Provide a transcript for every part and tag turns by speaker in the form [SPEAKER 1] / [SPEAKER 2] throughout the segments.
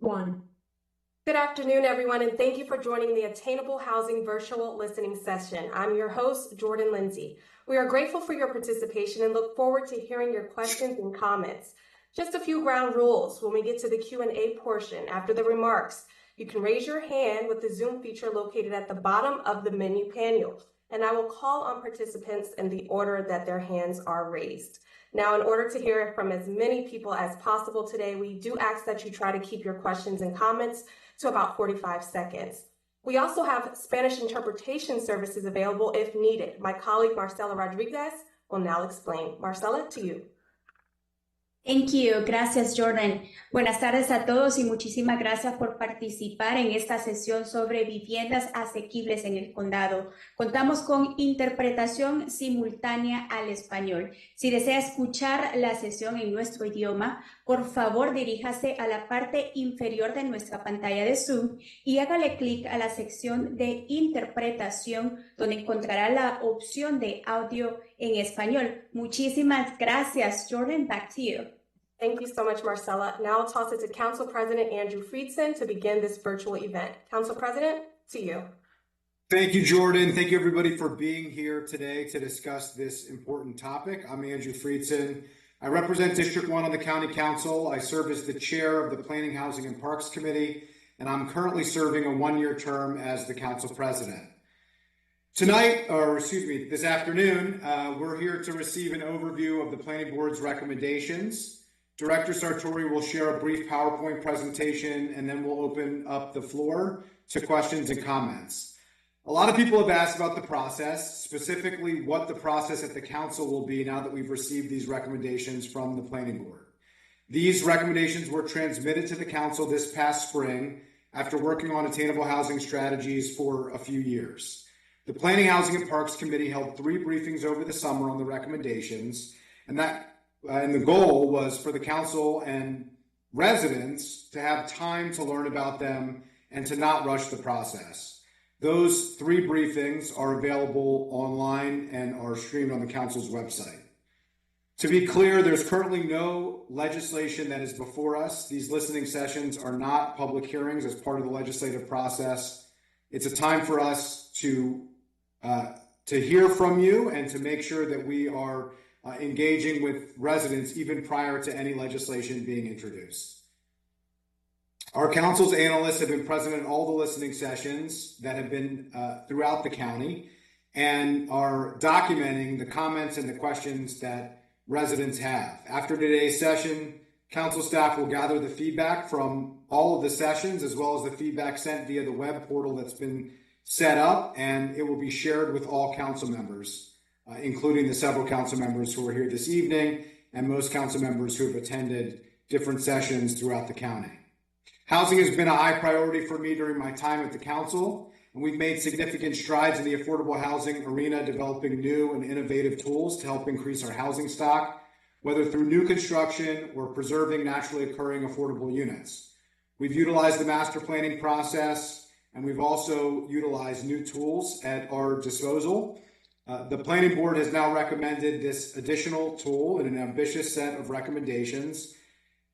[SPEAKER 1] One.
[SPEAKER 2] Good afternoon, everyone, and thank you for joining the Attainable Housing virtual listening session. I'm your host, Jordan Lindsay. We are grateful for your participation and look forward to hearing your questions and comments. Just a few ground rules when we get to the Q&A portion. After the remarks, you can raise your hand with the Zoom feature located at the bottom of the menu panel, and I will call on participants in the order that their hands are raised. Now, in order to hear from as many people as possible today, we do ask that you try to keep your questions and comments to about 45 seconds. We also have Spanish interpretation services available if needed. My colleague, Marcela Rodriguez, will now explain. Marcela, to you.
[SPEAKER 3] Thank you. Gracias, Jordan. Buenas tardes a todos y muchísimas gracias por participar en esta sesión sobre viviendas asequibles en el condado. Contamos con interpretación simultánea al español. Si desea escuchar la sesión en nuestro idioma, por favor diríjase a la parte inferior de nuestra pantalla de Zoom y hágale clic a la sección de interpretación donde encontrará la opción de audio en español. Muchísimas gracias. Jordan, back to you.
[SPEAKER 2] Thank you so much, Marcela. Now I'll toss it to Council President Andrew Friedson to begin this virtual event. Council President, to you.
[SPEAKER 4] Thank you, Jordan. Thank you, everybody, for being here today to discuss this important topic. I'm Andrew Friedson. I represent District 1 on the County Council. I serve as the chair of the Planning, Housing, and Parks Committee, and I'm currently serving a one-year term as the Council President. This afternoon, we're here to receive an overview of the Planning Board's recommendations. Director Sartori will share a brief PowerPoint presentation, and then we'll open up the floor to questions and comments. A lot of people have asked about the process, specifically what the process at the Council will be now that we've received these recommendations from the Planning Board. These recommendations were transmitted to the Council this past spring after working on attainable housing strategies for a few years. The Planning, Housing, and Parks Committee held 3 briefings over the summer on the recommendations, and the goal was for the Council and residents to have time to learn about them and to not rush the process. Those 3 briefings are available online and are streamed on the Council's website. To be clear, there's currently no legislation that is before us. These listening sessions are not public hearings as part of the legislative process. It's a time for us to hear from you and to make sure that we are engaging with residents even prior to any legislation being introduced. Our council's analysts have been present in all the listening sessions that have been throughout the county and are documenting the comments and the questions that residents have. After today's session, council staff will gather the feedback from all of the sessions as well as the feedback sent via the web portal that's been set up, and it will be shared with all council members, including the several council members who are here this evening and most council members who have attended different sessions throughout the county. Housing has been a high priority for me during my time at the council, and we've made significant strides in the affordable housing arena, developing new and innovative tools to help increase our housing stock, whether through new construction or preserving naturally occurring affordable units. We've utilized the master planning process, and we've also utilized new tools at our disposal. The Planning Board has now recommended this additional tool in an ambitious set of recommendations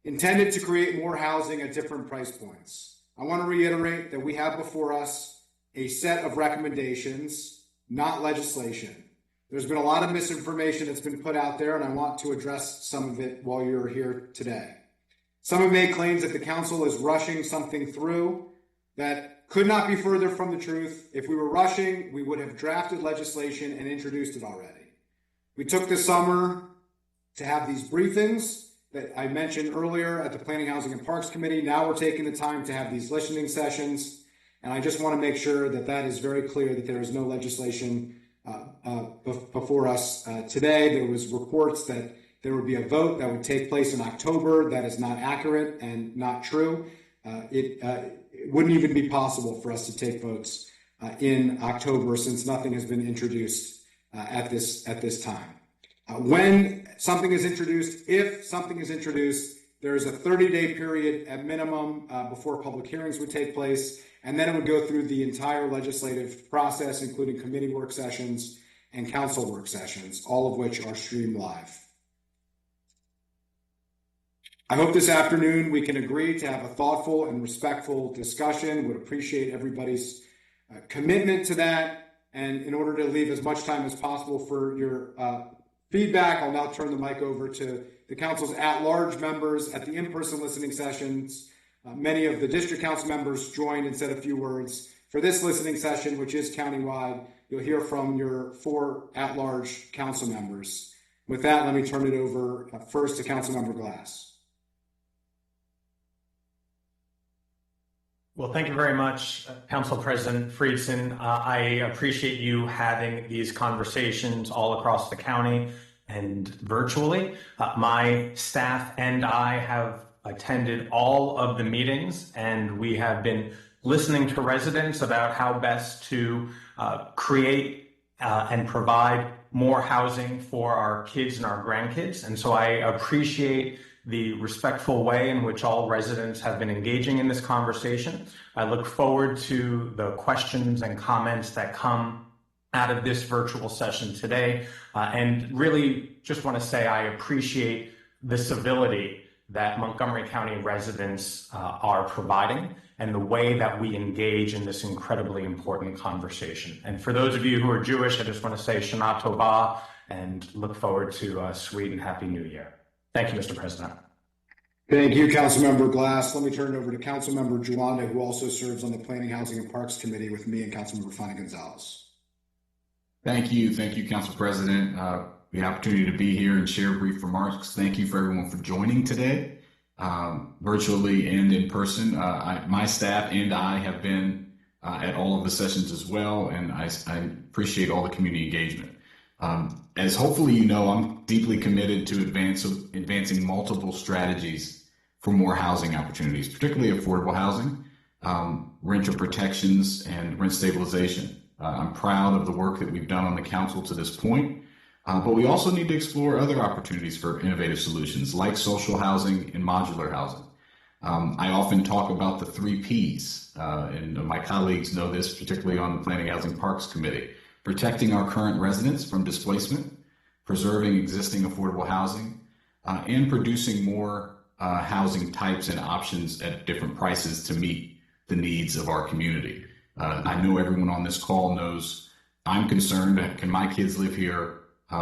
[SPEAKER 4] intended to create more housing at different price points. I want to reiterate that we have before us a set of recommendations, not legislation. There's been a lot of misinformation that's been put out there, and I want to address some of it while you're here today. Some have made claims that the council is rushing something through that could not be further from the truth. If we were rushing, we would have drafted legislation and introduced it already. We took the summer to have these briefings that I mentioned earlier at the Planning, Housing, and Parks Committee. Now we're taking the time to have these listening sessions, and I just want to make sure that that is very clear that there is no legislation before us today. There was reports that there would be a vote that would take place in October. That is not accurate and not true. It wouldn't even be possible for us to take votes in October since nothing has been introduced at this time. When something is introduced, if something is introduced, there is a 30-day period at minimum before public hearings would take place, and then it would go through the entire legislative process, including committee work sessions and council work sessions, all of which are streamed live. I hope this afternoon we can agree to have a thoughtful and respectful discussion. Would appreciate everybody's commitment to that. And in order to leave as much time as possible for your feedback, I'll now turn the mic over to the council's at-large members at the in-person listening sessions. Many of the district council members joined and said a few words. For this listening session, which is countywide, you'll hear from your 4 at-large council members. With that, let me turn it over first to Councilmember Glass.
[SPEAKER 1] Well, thank you very much, Council President Friedson. I appreciate you having these conversations all across the county and virtually. My staff and I have attended all of the meetings, and we have been listening to residents about how best to create and provide more housing for our kids and our grandkids. And so I appreciate the respectful way in which all residents have been engaging in this conversation. I look forward to the questions and comments that come out of this virtual session today. And really just want to say I appreciate the civility that Montgomery County residents are providing and the way that we engage in this incredibly important conversation. And for those of you who are Jewish, I just want to say Shana Tova and look forward to a sweet and happy new year. Thank you, Mr. President.
[SPEAKER 4] Thank you, Councilmember Glass. Let me turn it over to Councilmember Juanda, who also serves on the Planning, Housing, and Parks Committee with me and Councilmember Fanny Gonzalez.
[SPEAKER 5] Thank you, Council President. The opportunity to be here and share brief remarks. Thank you for everyone for joining today, virtually and in person. My staff and I have been at all of the sessions as well, and I appreciate all the community engagement. As hopefully you know, I'm deeply committed to advancing multiple strategies for more housing opportunities, particularly affordable housing, renter protections, and rent stabilization. I'm proud of the work that we've done on the council to this point, but we also need to explore other opportunities for innovative solutions like social housing and modular housing. I often talk about the 3 Ps, and my colleagues know this, particularly on the Planning, Housing, Parks Committee. Protecting our current residents from displacement, preserving existing affordable housing, and producing more housing types and options at different prices to meet the needs of our community. I know everyone on this call knows I'm concerned, can my kids live here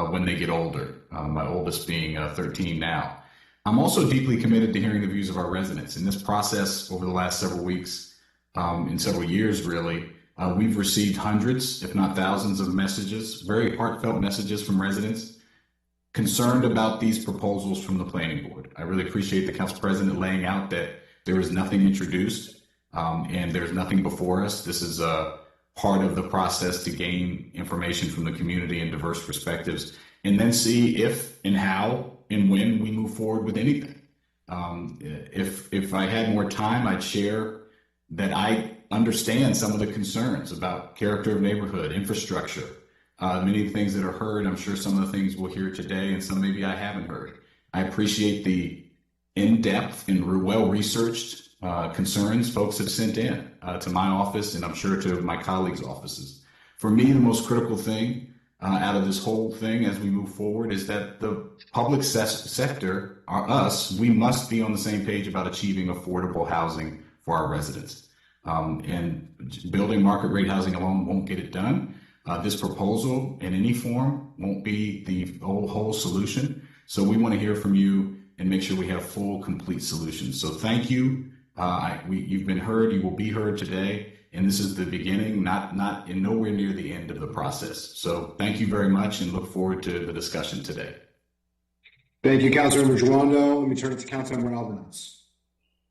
[SPEAKER 5] when they get older? My oldest being 13 now. I'm also deeply committed to hearing the views of our residents. In this process over the last several weeks, in several years really, we've received hundreds, if not thousands of messages, very heartfelt messages from residents concerned about these proposals from the Planning Board. I really appreciate the Council President laying out that there is nothing introduced and there's nothing before us. This is a part of the process to gain information from the community and diverse perspectives, and then see if and how and when we move forward with anything. If I had more time, I'd share that I understand some of the concerns about character of neighborhood, infrastructure, many of the things that are heard. I'm sure some of the things we'll hear today and some maybe I haven't heard. I appreciate the in-depth and well-researched concerns folks have sent in to my office and I'm sure to my colleagues' offices. For me, the most critical thing out of this whole thing as we move forward is that the public sector, us, we must be on the same page about achieving affordable housing for our residents. And building market rate housing alone won't get it done. This proposal in any form won't be the whole solution. So we want to hear from you and make sure we have full, complete solutions. So thank you. You've been heard. You will be heard today. And this is the beginning, not and nowhere near the end of the process. So thank you very much and look forward to the discussion today.
[SPEAKER 4] Thank you, Councilmember Juanda. Let me turn it to Councilmember Albanese.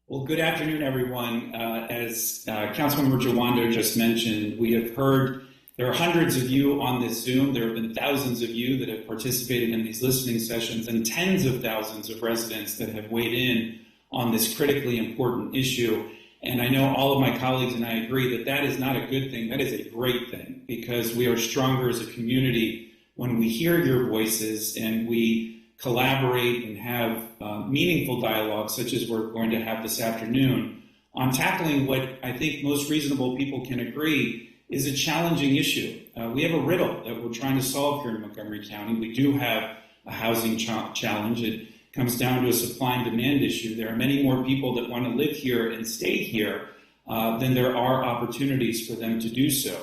[SPEAKER 6] Well, good afternoon, everyone. As Councilmember Juanda just mentioned, we have heard there are hundreds of you on this Zoom. There have been thousands of you that have participated in these listening sessions and tens of thousands of residents that have weighed in on this critically important issue. And I know all of my colleagues and I agree that that is not a good thing. That is a great thing because we are stronger as a community when we hear your voices and we collaborate and have meaningful dialogue such as we're going to have this afternoon on tackling what I think most reasonable people can agree is a challenging issue. We have a riddle that we're trying to solve here in Montgomery County. We do have a housing challenge. It comes down to a supply and demand issue. There are many more people that want to live here and stay here than there are opportunities for them to do so.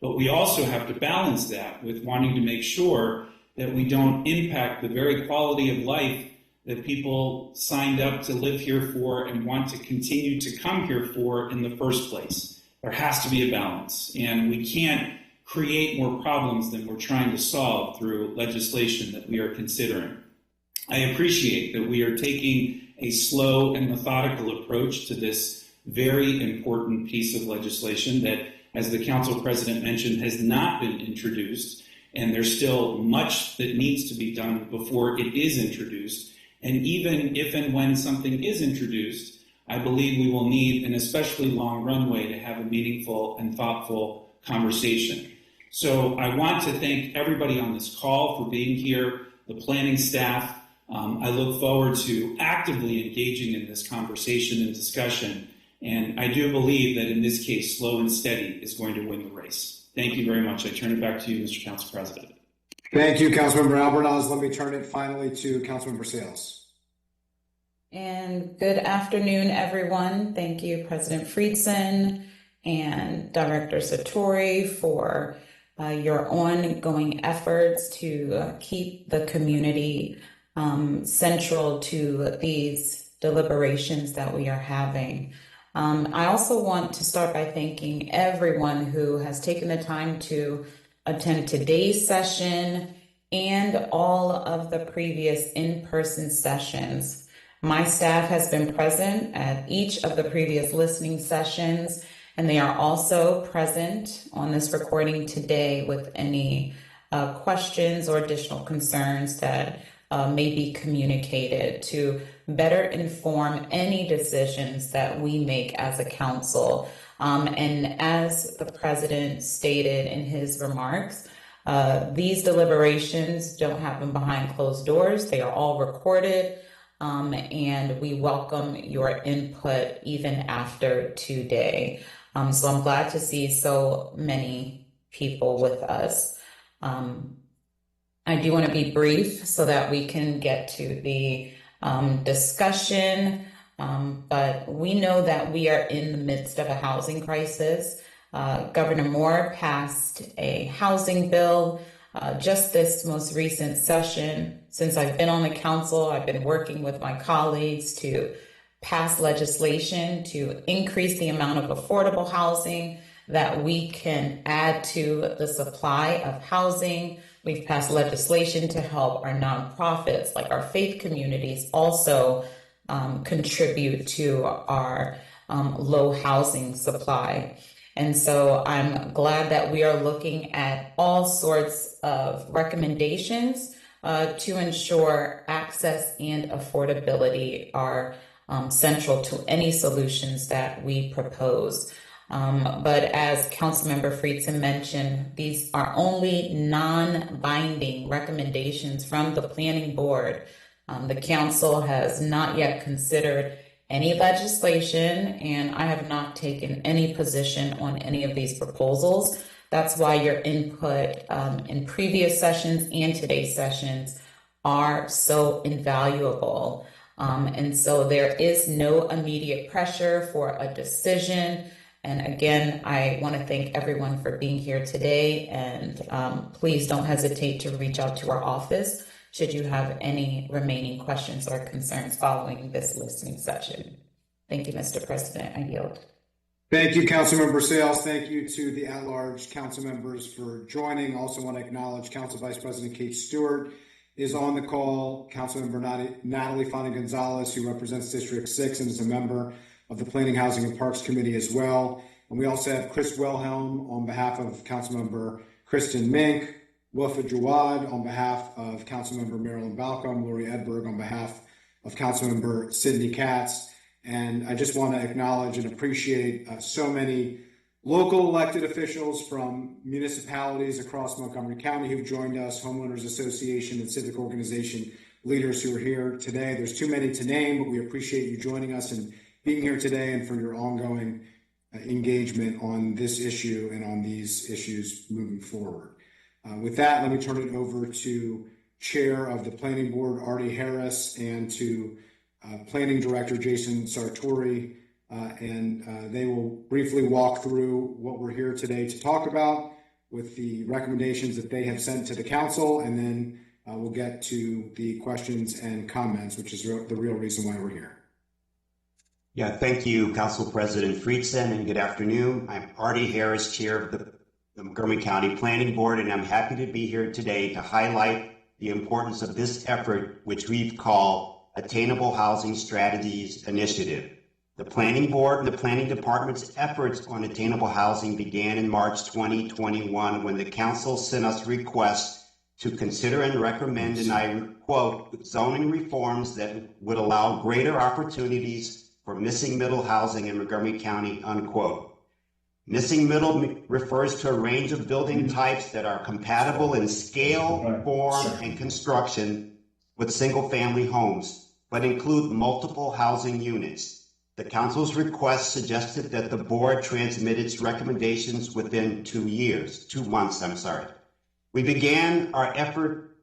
[SPEAKER 6] But we also have to balance that with wanting to make sure that we don't impact the very quality of life that people signed up to live here for and want to continue to come here for in the first place. There has to be a balance, and we can't create more problems than we're trying to solve through legislation that we are considering. I appreciate that we are taking a slow and methodical approach to this very important piece of legislation that, as the council president mentioned, has not been introduced, and there's still much that needs to be done before it is introduced. And even if and when something is introduced, I believe we will need an especially long runway to have a meaningful and thoughtful conversation. So I want to thank everybody on this call for being here, the planning staff. I look forward to actively engaging in this conversation and discussion. And I do believe that in this case, slow and steady is going to win the race. Thank you very much. I turn it back to you, Mr. Council President.
[SPEAKER 4] Thank you, Councilmember Albornoz. Let me turn it finally to Councilmember Sales.
[SPEAKER 7] And good afternoon, everyone. Thank you, President Friedson and Director Sartori, for your ongoing efforts to keep the community central to these deliberations that we are having. I also want to start by thanking everyone who has taken the time to attend today's session and all of the previous in-person sessions. My staff has been present at each of the previous listening sessions, and they are also present on this recording today with any questions or additional concerns that may be communicated to better inform any decisions that we make as a council. And as the president stated in his remarks, these deliberations don't happen behind closed doors. They are all recorded, and we welcome your input even after today. So I'm glad to see so many people with us. I do want to be brief so that we can get to the discussion, but we know that we are in the midst of a housing crisis. Governor Moore passed a housing bill just this most recent session. Since I've been on the council, I've been working with my colleagues to pass legislation to increase the amount of affordable housing that we can add to the supply of housing. We've passed legislation to help our nonprofits, like our faith communities, also contribute to our low housing supply. And so I'm glad that we are looking at all sorts of recommendations to ensure access and affordability are central to any solutions that we propose. But as Councilmember Friedson mentioned, these are only non-binding recommendations from the Planning Board. The Council has not yet considered any legislation, and I have not taken any position on any of these proposals. That's why your input in previous sessions and today's sessions are so invaluable. And so there is no immediate pressure for a decision. And again, I want to thank everyone for being here today, and please don't hesitate to reach out to our office should you have any remaining questions or concerns following this listening session. Thank you, Mr. President. I yield.
[SPEAKER 4] Thank you, Councilmember Sales. Thank you to the at-large council members for joining. Also want to acknowledge Council Vice President Kate Stewart is on the call. Councilmember Natalie Fana-Gonzalez, who represents District 6 and is a member of the Planning, Housing, and Parks Committee as well. And we also have Chris Wilhelm on behalf of Councilmember Kristen Mink, Wafa Jawad on behalf of Councilmember Marilyn Balcom, Lori Edberg on behalf of Councilmember Sidney Katz. And I just want to acknowledge and appreciate so many local elected officials from municipalities across Montgomery County who've joined us, homeowners association and civic organization leaders who are here today. There's too many to name, but we appreciate you joining us and being here today and for your ongoing engagement on this issue and on these issues moving forward. With that, let me turn it over to Chair of the Planning Board, Artie Harris, and to Planning Director Jason Sartori. They will briefly walk through what we're here today to talk about with the recommendations that they have sent to the council, and then we'll get to the questions and comments, which is the real reason why we're here.
[SPEAKER 8] Yeah, thank you, Council President Friedson, and good afternoon. I'm Artie Harris, Chair of the Montgomery County Planning Board, and I'm happy to be here today to highlight the importance of this effort, which we've called Attainable Housing Strategies Initiative. The Planning Board and the Planning Department's efforts on attainable housing began in March 2021 when the Council sent us requests to consider and recommend, and I quote, zoning reforms that would allow greater opportunities for missing middle housing in Montgomery County, unquote. Missing middle refers to a range of building types that are compatible in scale, form, and construction with single-family homes, but include multiple housing units. The Council's request suggested that the Board transmit its recommendations within 2 months. We began our effort,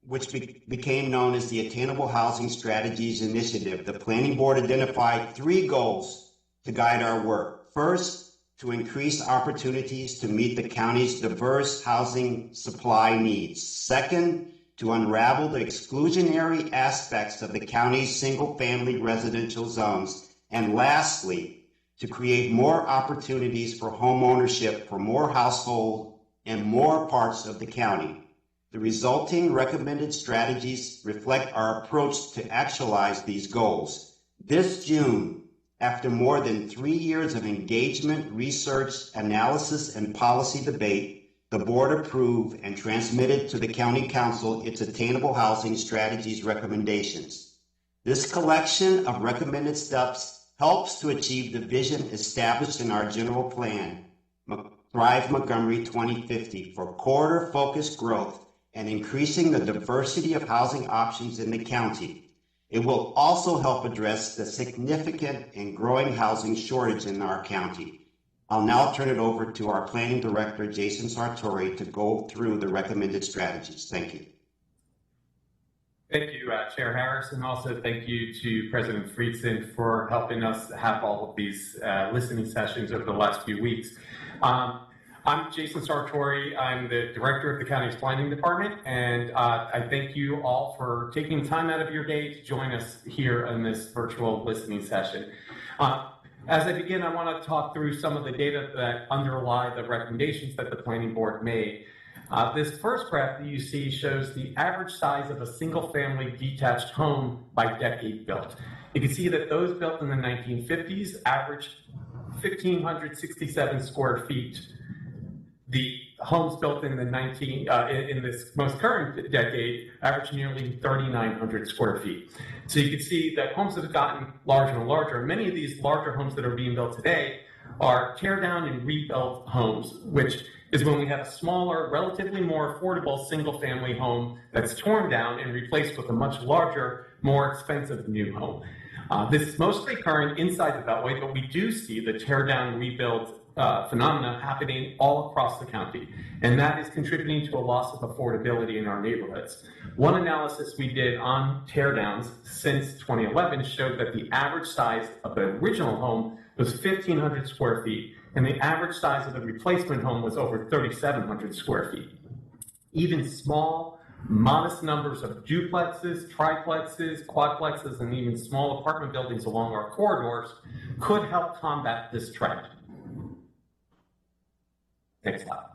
[SPEAKER 8] which became known as the Attainable Housing Strategies Initiative. The Planning Board identified 3 goals to guide our work. First, to increase opportunities to meet the county's diverse housing supply needs. Second, to unravel the exclusionary aspects of the county's single-family residential zones. And lastly, to create more opportunities for home ownership for more households in more parts of the county. The resulting recommended strategies reflect our approach to actualize these goals. This June, after more than 3 years of engagement, research, analysis, and policy debate, the Board approved and transmitted to the County Council its Attainable Housing Strategies recommendations. This collection of recommended steps helps to achieve the vision established in our general plan, Thrive Montgomery 2050, for corridor-focused growth and increasing the diversity of housing options in the county. It will also help address the significant and growing housing shortage in our county. I'll now turn it over to our Planning Director, Jason Sartori, to go through the recommended strategies. Thank you.
[SPEAKER 9] Thank you, Chair Harris, and also thank you to President Friedson for helping us have all of these listening sessions over the last few weeks. I'm Jason Sartori. I'm the Director of the county's Planning Department, and I thank you all for taking time out of your day to join us here in this virtual listening session. As I begin, I want to talk through some of the data that underlie the recommendations that the Planning Board made. This first graph that you see shows the average size of a single-family detached home by decade built. You can see that those built in the 1950s averaged 1,567 square feet. The homes built in the in this most current decade average nearly 3,900 square feet. So you can see that homes have gotten larger and larger. Many of these larger homes that are being built today are tear down and rebuilt homes, which is when we have a smaller, relatively more affordable single-family home that's torn down and replaced with a much larger, more expensive new home. This is mostly occurring inside the Beltway, but we do see the tear down, rebuild phenomena happening all across the county, and that is contributing to a loss of affordability in our neighborhoods. One analysis we did on teardowns since 2011 showed that the average size of the original home was 1,500 square feet, and the average size of the replacement home was over 3,700 square feet. Even small, modest numbers of duplexes, triplexes, quadplexes, and even small apartment buildings along our corridors could help combat this trend. Next slide.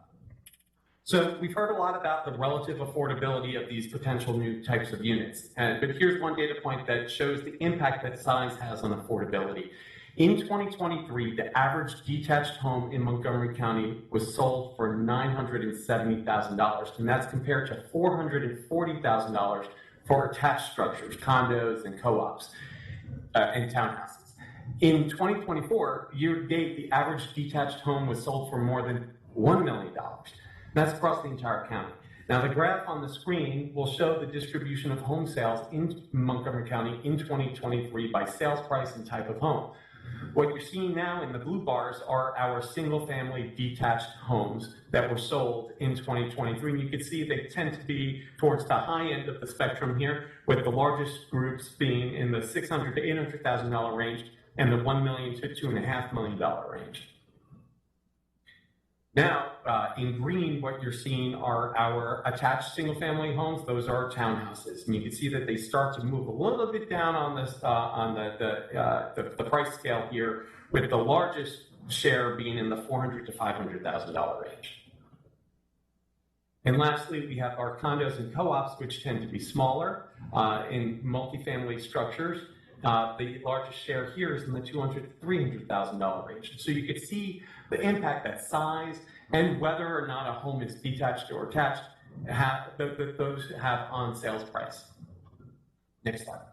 [SPEAKER 9] So we've heard a lot about the relative affordability of these potential new types of units, but here's one data point that shows the impact that size has on affordability. In 2023, the average detached home in Montgomery County was sold for $970,000, and that's compared to $440,000 for attached structures, condos, and co-ops, and townhouses. In 2024, year to date, the average detached home was sold for more than $1 million. That's across the entire county. Now, the graph on the screen will show the distribution of home sales in Montgomery County in 2023 by sales price and type of home. What you're seeing now in the blue bars are our single-family detached homes that were sold in 2023. And you can see they tend to be towards the high end of the spectrum here, with the largest groups being in the $600,000 to $800,000 range and the $1 million to $2.5 million range. Now, in green, what you're seeing are our attached single-family homes. Those are townhouses, and you can see that they start to move a little bit down on this the price scale here, with the largest share being in the $400,000 to $500,000 range. And lastly, we have our condos and co-ops, which tend to be smaller in multifamily structures. The largest share here is in the $200,000 to $300,000 range. So you can see the impact that size and whether or not a home is detached or attached those have on sales price. Next slide.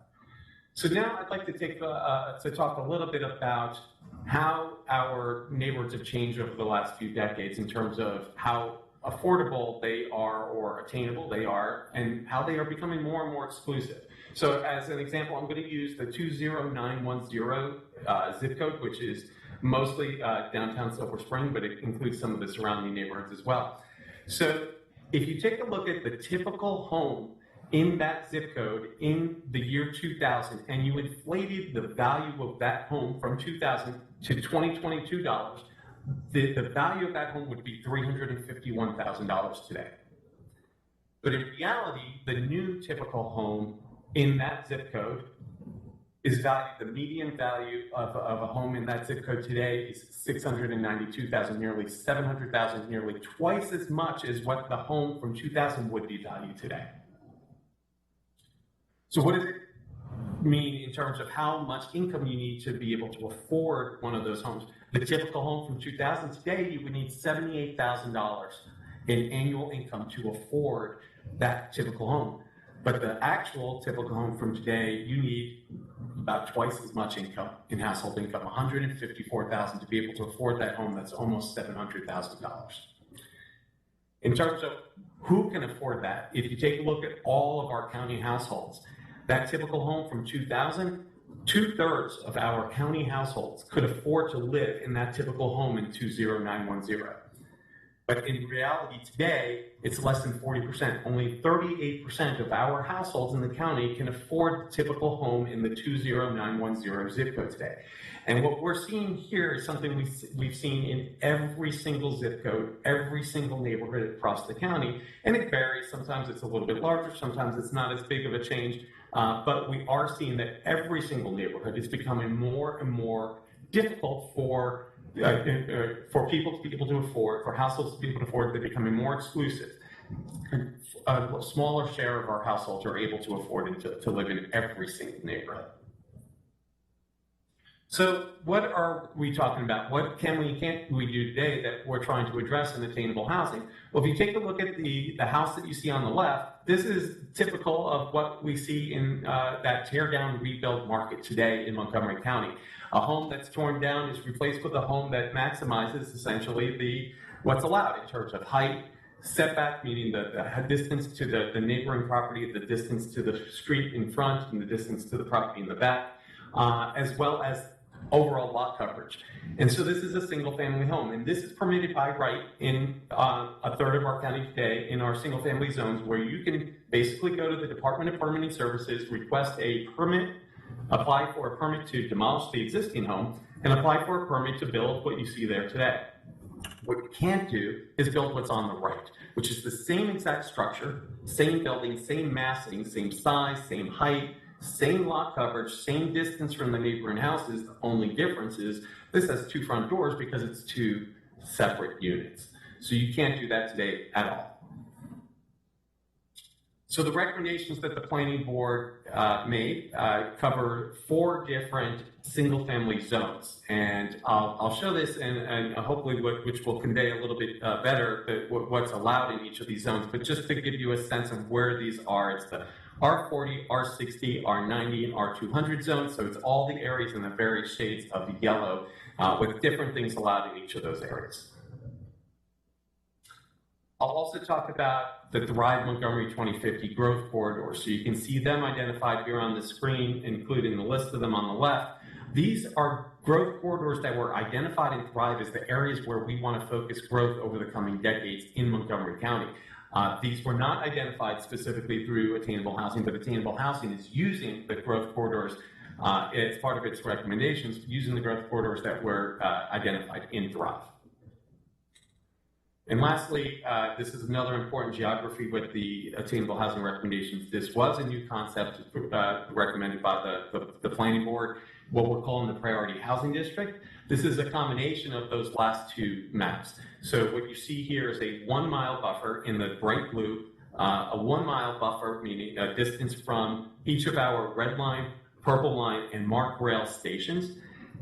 [SPEAKER 9] So now I'd like to talk a little bit about how our neighborhoods have changed over the last few decades in terms of how affordable they are or attainable they are, and how they are becoming more and more exclusive. So as an example, I'm going to use the 20910 zip code, which is mostly downtown Silver Spring, but it includes some of the surrounding neighborhoods as well. So if you take a look at the typical home in that zip code in the year 2000, and you inflated the value of that home from 2000 to 2022 dollars, the value of that home would be $351,000 today. But in reality, the new typical home in that zip code is valued, the median value of a home in that zip code today is $692,000, nearly $700,000, nearly twice as much as what the home from 2000 would be valued today. So what does it mean in terms of how much income you need to be able to afford one of those homes? The typical home from 2000 today, you would need $78,000 in annual income to afford that typical home. But the actual typical home from today, you need about twice as much income in household income, $154,000 to be able to afford that home. That's almost $700,000. In terms of who can afford that, if you take a look at all of our county households, that typical home from 2000, 2/3 of our county households could afford to live in that typical home in 20910. But in reality today, it's less than 40%. Only 38% of our households in the county can afford the typical home in the 20910 zip code today. And what we're seeing here is something we've seen in every single zip code, every single neighborhood across the county. And it varies. Sometimes it's a little bit larger, sometimes it's not as big of a change. But we are seeing that every single neighborhood is becoming more and more difficult for people to be able to afford, for households to be able to afford. They're becoming more exclusive. A smaller share of our households are able to afford to live in every single neighborhood. So what are we talking about? What can't we do today that we're trying to address in attainable housing? Well, if you take a look at the house that you see on the left, this is typical of what we see in that tear down rebuild market today in Montgomery County. A home that's torn down is replaced with a home that maximizes essentially what's allowed in terms of height, setback, meaning the distance to the neighboring property, the distance to the street in front, and the distance to the property in the back, as well as overall lot coverage. And so this is a single family home, and this is permitted by right in a third of our county today in our single family zones, where you can basically go to the Department of Permitting Services, request a permit, apply for a permit to demolish the existing home, and apply for a permit to build what you see there today. What you can't do is build what's on the right, which is the same exact structure, same building, same massing, same size, same height, same lot coverage, same distance from the neighboring houses. The only difference is this has 2 front doors because it's 2 separate units. So you can't do that today at all. So the recommendations that the Planning Board made cover 4 different single-family zones. And I'll show this and hopefully which will convey a little bit better what's allowed in each of these zones. But just to give you a sense of where these are, it's the R40, R60, R90, and R200 zones. So it's all the areas in the various shades of yellow with different things allowed in each of those areas. I'll also talk about the Thrive Montgomery 2050 growth corridor. So you can see them identified here on the screen, including the list of them on the left. These are growth corridors that were identified in Thrive as the areas where we want to focus growth over the coming decades in Montgomery County. These were not identified specifically through Attainable Housing, but Attainable Housing is using the growth corridors as part of its recommendations, using the growth corridors that were identified in Thrive. And lastly, this is another important geography with the Attainable Housing recommendations. This was a new concept recommended by the Planning Board, what we're calling the Priority Housing District. This is a combination of those last two maps. So what you see here is a 1 mile buffer in the bright blue, a 1 mile buffer, meaning a distance from each of our red line, purple line, and marked rail stations,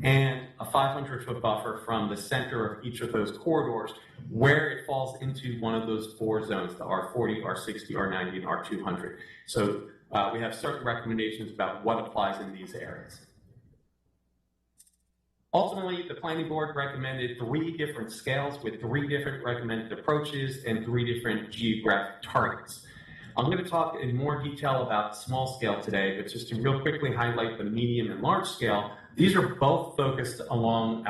[SPEAKER 9] and a 500-foot buffer from the center of each of those corridors where it falls into one of those 4 zones, the R40, R60, R90, and R200. So we have certain recommendations about what applies in these areas. Ultimately, the Planning Board recommended 3 different scales with 3 different recommended approaches and 3 different geographic targets. I'm going to talk in more detail about small scale today, but just to real quickly highlight the medium and large scale, these are both focused along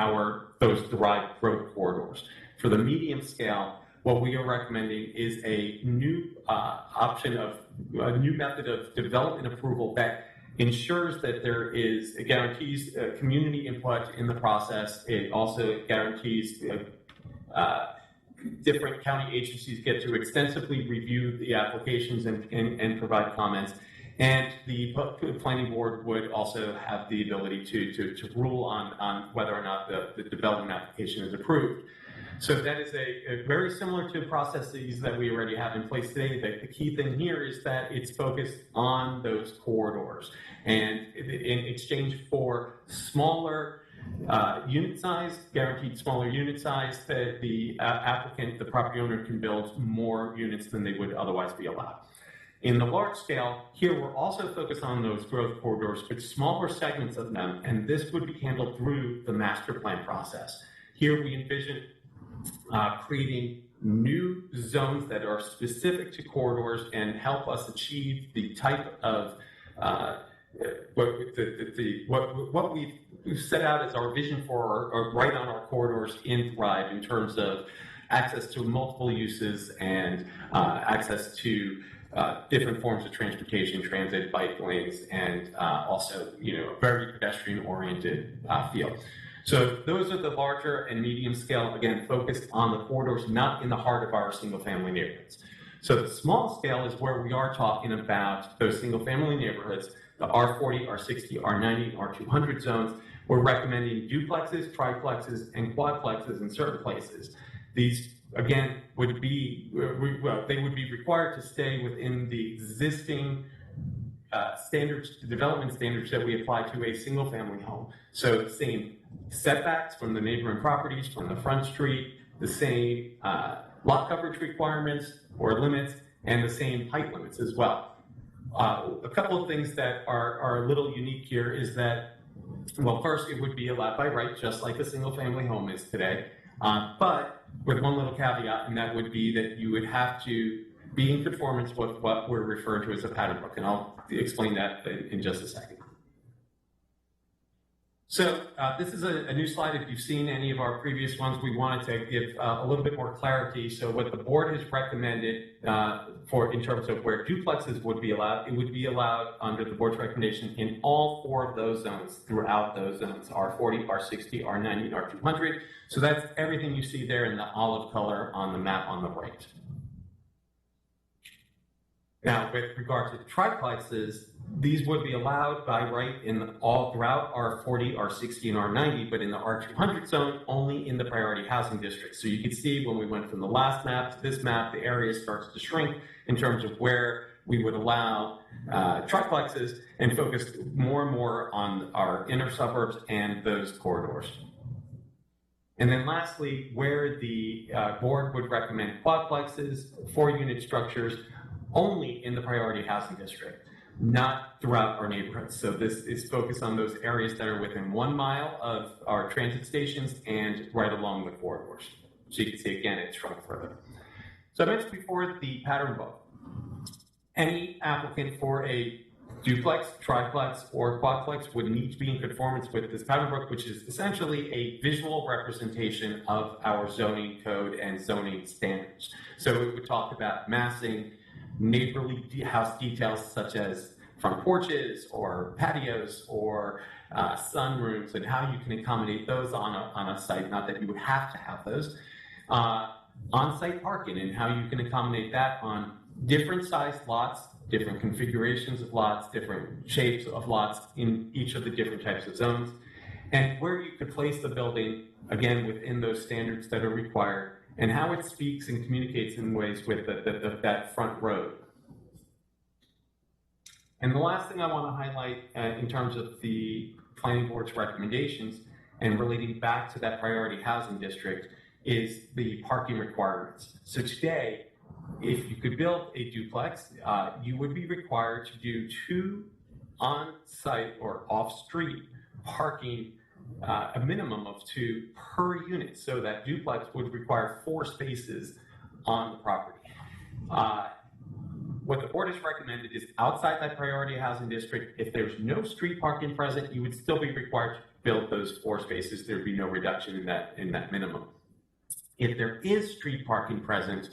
[SPEAKER 9] those derived growth corridors. For the medium scale, what we are recommending is a new a new method of development approval that ensures that it guarantees community input in the process. It also guarantees different county agencies get to extensively review the applications and provide comments. And the Planning Board would also have the ability to rule on whether or not the development application is approved. So that is a very similar to processes that we already have in place today. The key thing here is that it's focused on those corridors. And in exchange for smaller unit size, guaranteed smaller unit size, that the applicant, the property owner, can build more units than they would otherwise be allowed. In the large scale, here we're also focused on those growth corridors, but smaller segments of them, and this would be handled through the master plan process. Here we envision creating new zones that are specific to corridors and help us achieve the type of what we've set out as our vision for or right on our corridors in Thrive in terms of access to multiple uses and access to different forms of transportation, transit, bike lanes, and also, a very pedestrian-oriented feel. So those are the larger and medium scale, again, focused on the corridors, not in the heart of our single-family neighborhoods. So the small scale is where we are talking about those single-family neighborhoods, the R40, R60, R90, R200 zones. We're recommending duplexes, triplexes, and quadplexes in certain places. These, again, would be required to stay within the existing development standards that we apply to a single-family home. So the same setbacks from the neighboring properties, from the front street, the same lot coverage requirements or limits, and the same height limits as well. A couple of things that are a little unique here is that, well, first, it would be allowed by right, just like a single-family home is today, but with one little caveat, and that would be that you would have to be in conformance with what we're referring to as a pattern book, and I'll explain that in just a second. So this is a new slide. If you've seen any of our previous ones, we wanted to give a little bit more clarity. So what the board has recommended in terms of where duplexes would be allowed, it would be allowed under the board's recommendation in all 4 of those zones, throughout those zones, R40, R60, R90, and R200. So that's everything you see there in the olive color on the map on the right. Now, with regard to the triplexes, these would be allowed by right throughout R40, R60, and R90, but in the R200 zone, only in the priority housing district. So you can see when we went from the last map to this map, the area starts to shrink in terms of where we would allow triplexes and focus more and more on our inner suburbs and those corridors. And then lastly, where the board would recommend quadplexes, 4-unit structures, only in the priority housing district, not throughout our neighborhoods. So this is focused on those areas that are within 1 mile of our transit stations and right along the corridors. So you can see, again, it's shrunk further. So I mentioned before the pattern book. Any applicant for a duplex, triplex, or quadplex would need to be in conformance with this pattern book, which is essentially a visual representation of our zoning code and zoning standards. So it would talk about massing, neighborly house details such as front porches or patios or sunrooms, and how you can accommodate those on a site. Not that you would have to have those. On-site parking and how you can accommodate that on different sized lots, different configurations of lots, different shapes of lots in each of the different types of zones, and where you could place the building, again, within those standards that are required, and how it speaks and communicates in ways with that front road. And the last thing I want to highlight in terms of the Planning Board's recommendations and relating back to that priority housing district is the parking requirements. So today, if you could build a duplex, you would be required to do 2 on-site or off-street parking, a minimum of 2 per unit. So that duplex would require 4 spaces on the property. What the board has recommended is outside that priority housing district, if there's no street parking present, you would still be required to build those 4 spaces. There'd be no reduction in that minimum. If there is street parking present,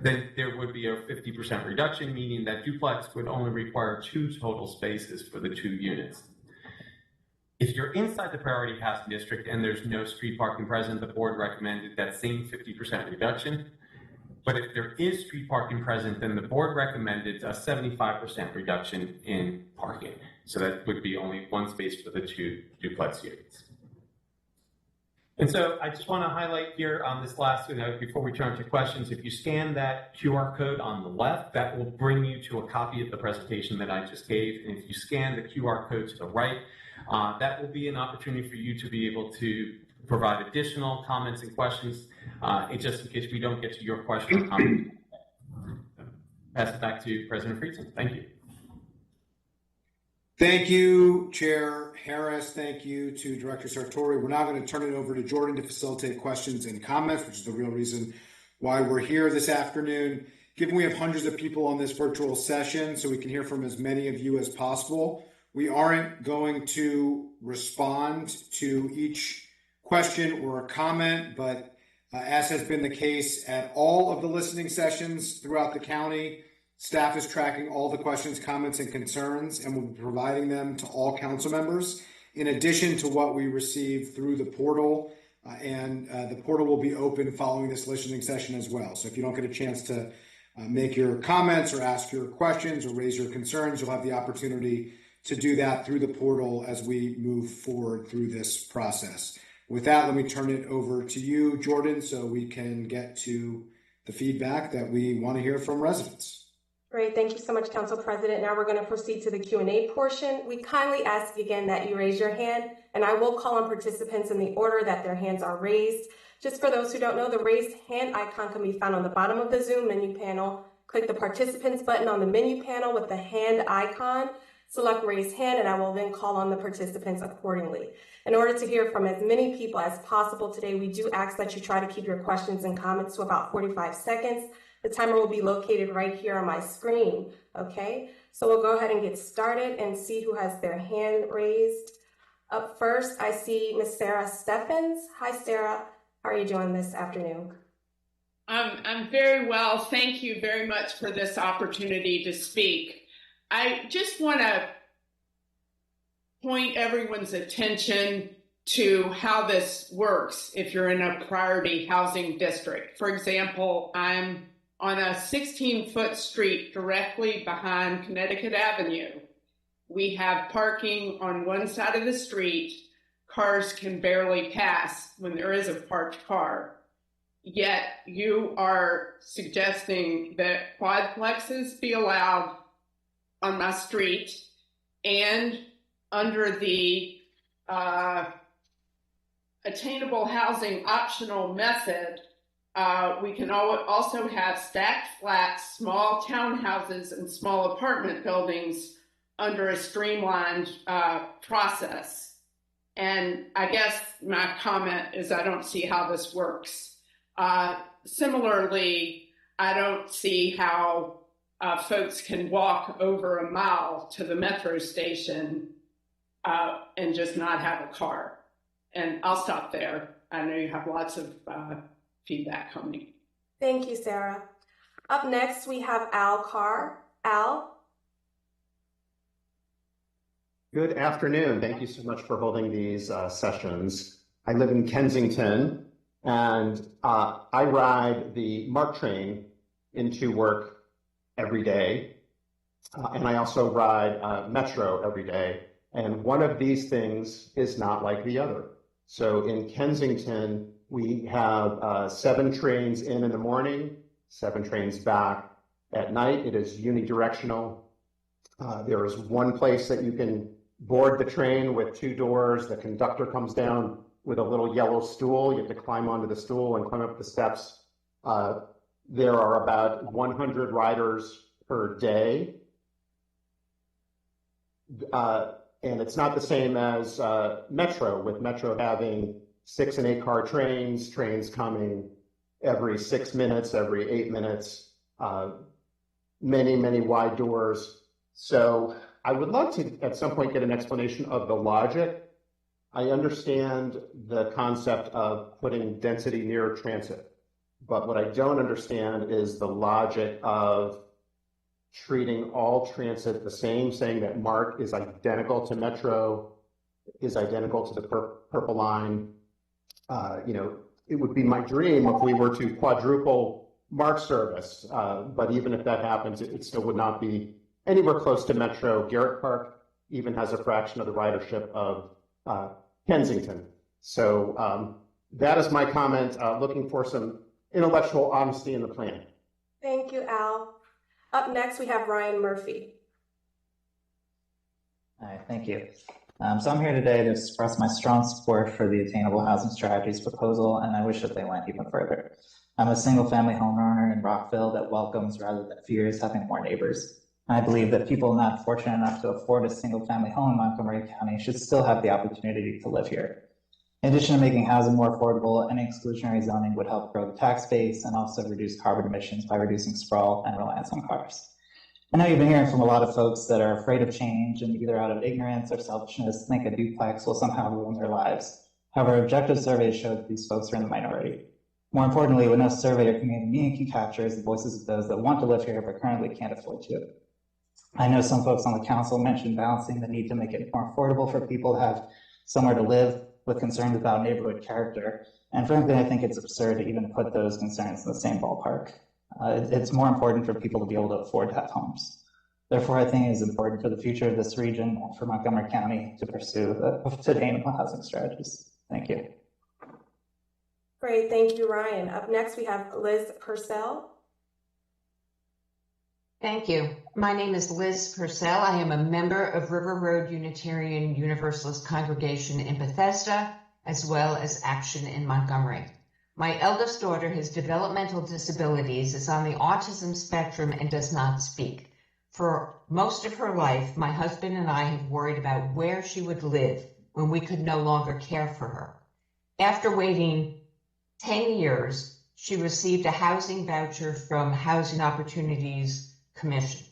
[SPEAKER 9] then there would be a 50% reduction, meaning that duplex would only require 2 total spaces for the 2 units. If you're inside the priority housing district and there's no street parking present, the board recommended that same 50% reduction. But if there is street parking present, then the board recommended a 75% reduction in parking. So that would be only 1 space for the 2 duplex units. And so I just want to highlight here on this last, before we turn to questions, if you scan that QR code on the left, that will bring you to a copy of the presentation that I just gave. And if you scan the QR code to the right, that will be an opportunity for you to be able to provide additional comments and questions, just in case we don't get to your question or comment. Pass it back to President Friedson. Thank you.
[SPEAKER 4] Thank you, Chair Harris. Thank you to Director Sartori. We're now going to turn it over to Jordan to facilitate questions and comments, which is the real reason why we're here this afternoon. Given we have hundreds of people on this virtual session, so we can hear from as many of you as possible, we aren't going to respond to each question or a comment, but as has been the case at all of the listening sessions throughout the county, staff is tracking all the questions, comments, and concerns, and will be providing them to all council members, in addition to what we receive through the portal. And the portal will be open following this listening session as well. So if you don't get a chance to make your comments or ask your questions or raise your concerns, you'll have the opportunity to do that through the portal as we move forward through this process. With that, let me turn it over to you, Jordan, so we can get to the feedback that we want to hear from residents.
[SPEAKER 2] Great, thank you so much, Council President. Now we're going to proceed to the Q&A portion. We kindly ask again that you raise your hand, and I will call on participants in the order that their hands are raised. Just for those who don't know, the raised hand icon can be found on the bottom of the Zoom menu panel. Click the participants button on the menu panel with the hand icon. Select raise hand, and I will then call on the participants accordingly. In order to hear from as many people as possible today, we do ask that you try to keep your questions and comments to about 45 seconds. The timer will be located right here on my screen, okay? So we'll go ahead and get started and see who has their hand raised. Up first, I see Miss Sarah Steffens. Hi, Sarah. How are you doing this afternoon?
[SPEAKER 10] I'm very well. Thank you very much for this opportunity to speak. I just want to point everyone's attention to how this works if you're in a priority housing district. For example, I'm on a 16-foot street directly behind Connecticut Avenue. We have parking on one side of the street. Cars can barely pass when there is a parked car. Yet you are suggesting that quadplexes be allowed on my street, and under the attainable housing optional method, we can also have stacked flats, small townhouses, and small apartment buildings under a streamlined process. And I guess my comment is I don't see how this works. Similarly, I don't see how folks can walk over a mile to the metro station and just not have a car. And I'll stop there. I know you have lots of feedback coming.
[SPEAKER 2] Thank you, Sarah. Up next, we have Al Carr. Al?
[SPEAKER 11] Good afternoon. Thank you so much for holding these sessions. I live in Kensington, and I ride the MARC train into work every day. And I also ride Metro every day. And one of these things is not like the other. So in Kensington, we have 7 trains in the morning, 7 trains back at night. It is unidirectional. There is one place that you can board the train with 2 doors. The conductor comes down with a little yellow stool. You have to climb onto the stool and climb up the steps. There are about 100 riders per day. And it's not the same as Metro, with Metro having 6 and 8 car trains coming every 6 minutes, every 8 minutes, many, many wide doors. So I would love to at some point get an explanation of the logic. I understand the concept of putting density near transit, but what I don't understand is the logic of treating all transit the same, saying that MARC is identical to Metro, is identical to the Purple Line. It would be my dream if we were to quadruple MARC service, but even if that happens, it still would not be anywhere close to Metro. Garrett Park even has a fraction of the ridership of Kensington. So that is my comment, looking for some intellectual honesty in the plan.
[SPEAKER 2] Thank you, Al. Up next, we have Ryan Murphy.
[SPEAKER 12] Hi, thank you. So I'm here today to express my strong support for the Attainable Housing Strategies proposal, and I wish that they went even further. I'm a single-family homeowner in Rockville that welcomes rather than fears having more neighbors. I believe that people not fortunate enough to afford a single-family home in Montgomery County should still have the opportunity to live here. In addition to making housing more affordable, any exclusionary zoning would help grow the tax base and also reduce carbon emissions by reducing sprawl and reliance on cars. I know you've been hearing from a lot of folks that are afraid of change and either out of ignorance or selfishness think a duplex will somehow ruin their lives. However, objective surveys show that these folks are in the minority. More importantly, what no survey or community meeting can capture is the voices of those that want to live here but currently can't afford to. I know some folks on the council mentioned balancing the need to make it more affordable for people to have somewhere to live with concerns about neighborhood character. And frankly, I think it's absurd to even put those concerns in the same ballpark. It's more important for people to be able to afford to have homes. Therefore, I think it is important for the future of this region and for Montgomery County to pursue the attainable housing strategies. Thank you.
[SPEAKER 2] Great, thank you, Ryan. Up next, we have Liz Purcell.
[SPEAKER 13] Thank you. My name is Liz Purcell. I am a member of River Road Unitarian Universalist Congregation in Bethesda, as well as Action in Montgomery. My eldest daughter has developmental disabilities, is on the autism spectrum, and does not speak. For most of her life, my husband and I have worried about where she would live when we could no longer care for her. After waiting 10 years, she received a housing voucher from Housing Opportunities Commission.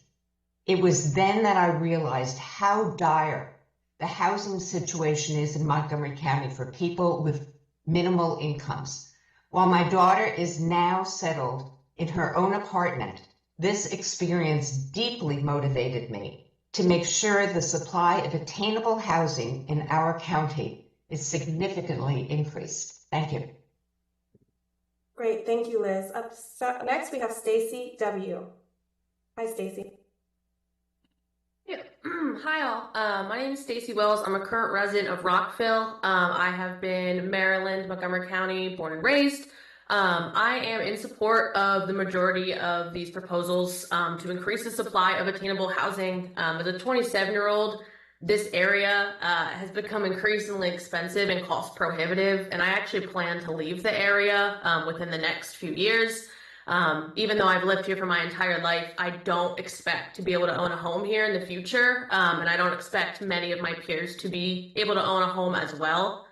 [SPEAKER 13] It was then that I realized how dire the housing situation is in Montgomery County for people with minimal incomes. While my daughter is now settled in her own apartment, this experience deeply motivated me to make sure the supply of attainable housing in our county is significantly increased. Thank you.
[SPEAKER 2] Great, thank you, Liz. Up next, we have Stacy W. Hi, Stacy.
[SPEAKER 14] Yeah. Hi, all. My name is Stacy Wells. I'm a current resident of Rockville. I have been Maryland, Montgomery County, born and raised. I am in support of the majority of these proposals to increase the supply of attainable housing. As a 27-year-old, this area has become increasingly expensive and cost prohibitive, and I actually plan to leave the area within the next few years. Even though I've lived here for my entire life, I don't expect to be able to own a home here in the future, and I don't expect many of my peers to be able to own a home as well.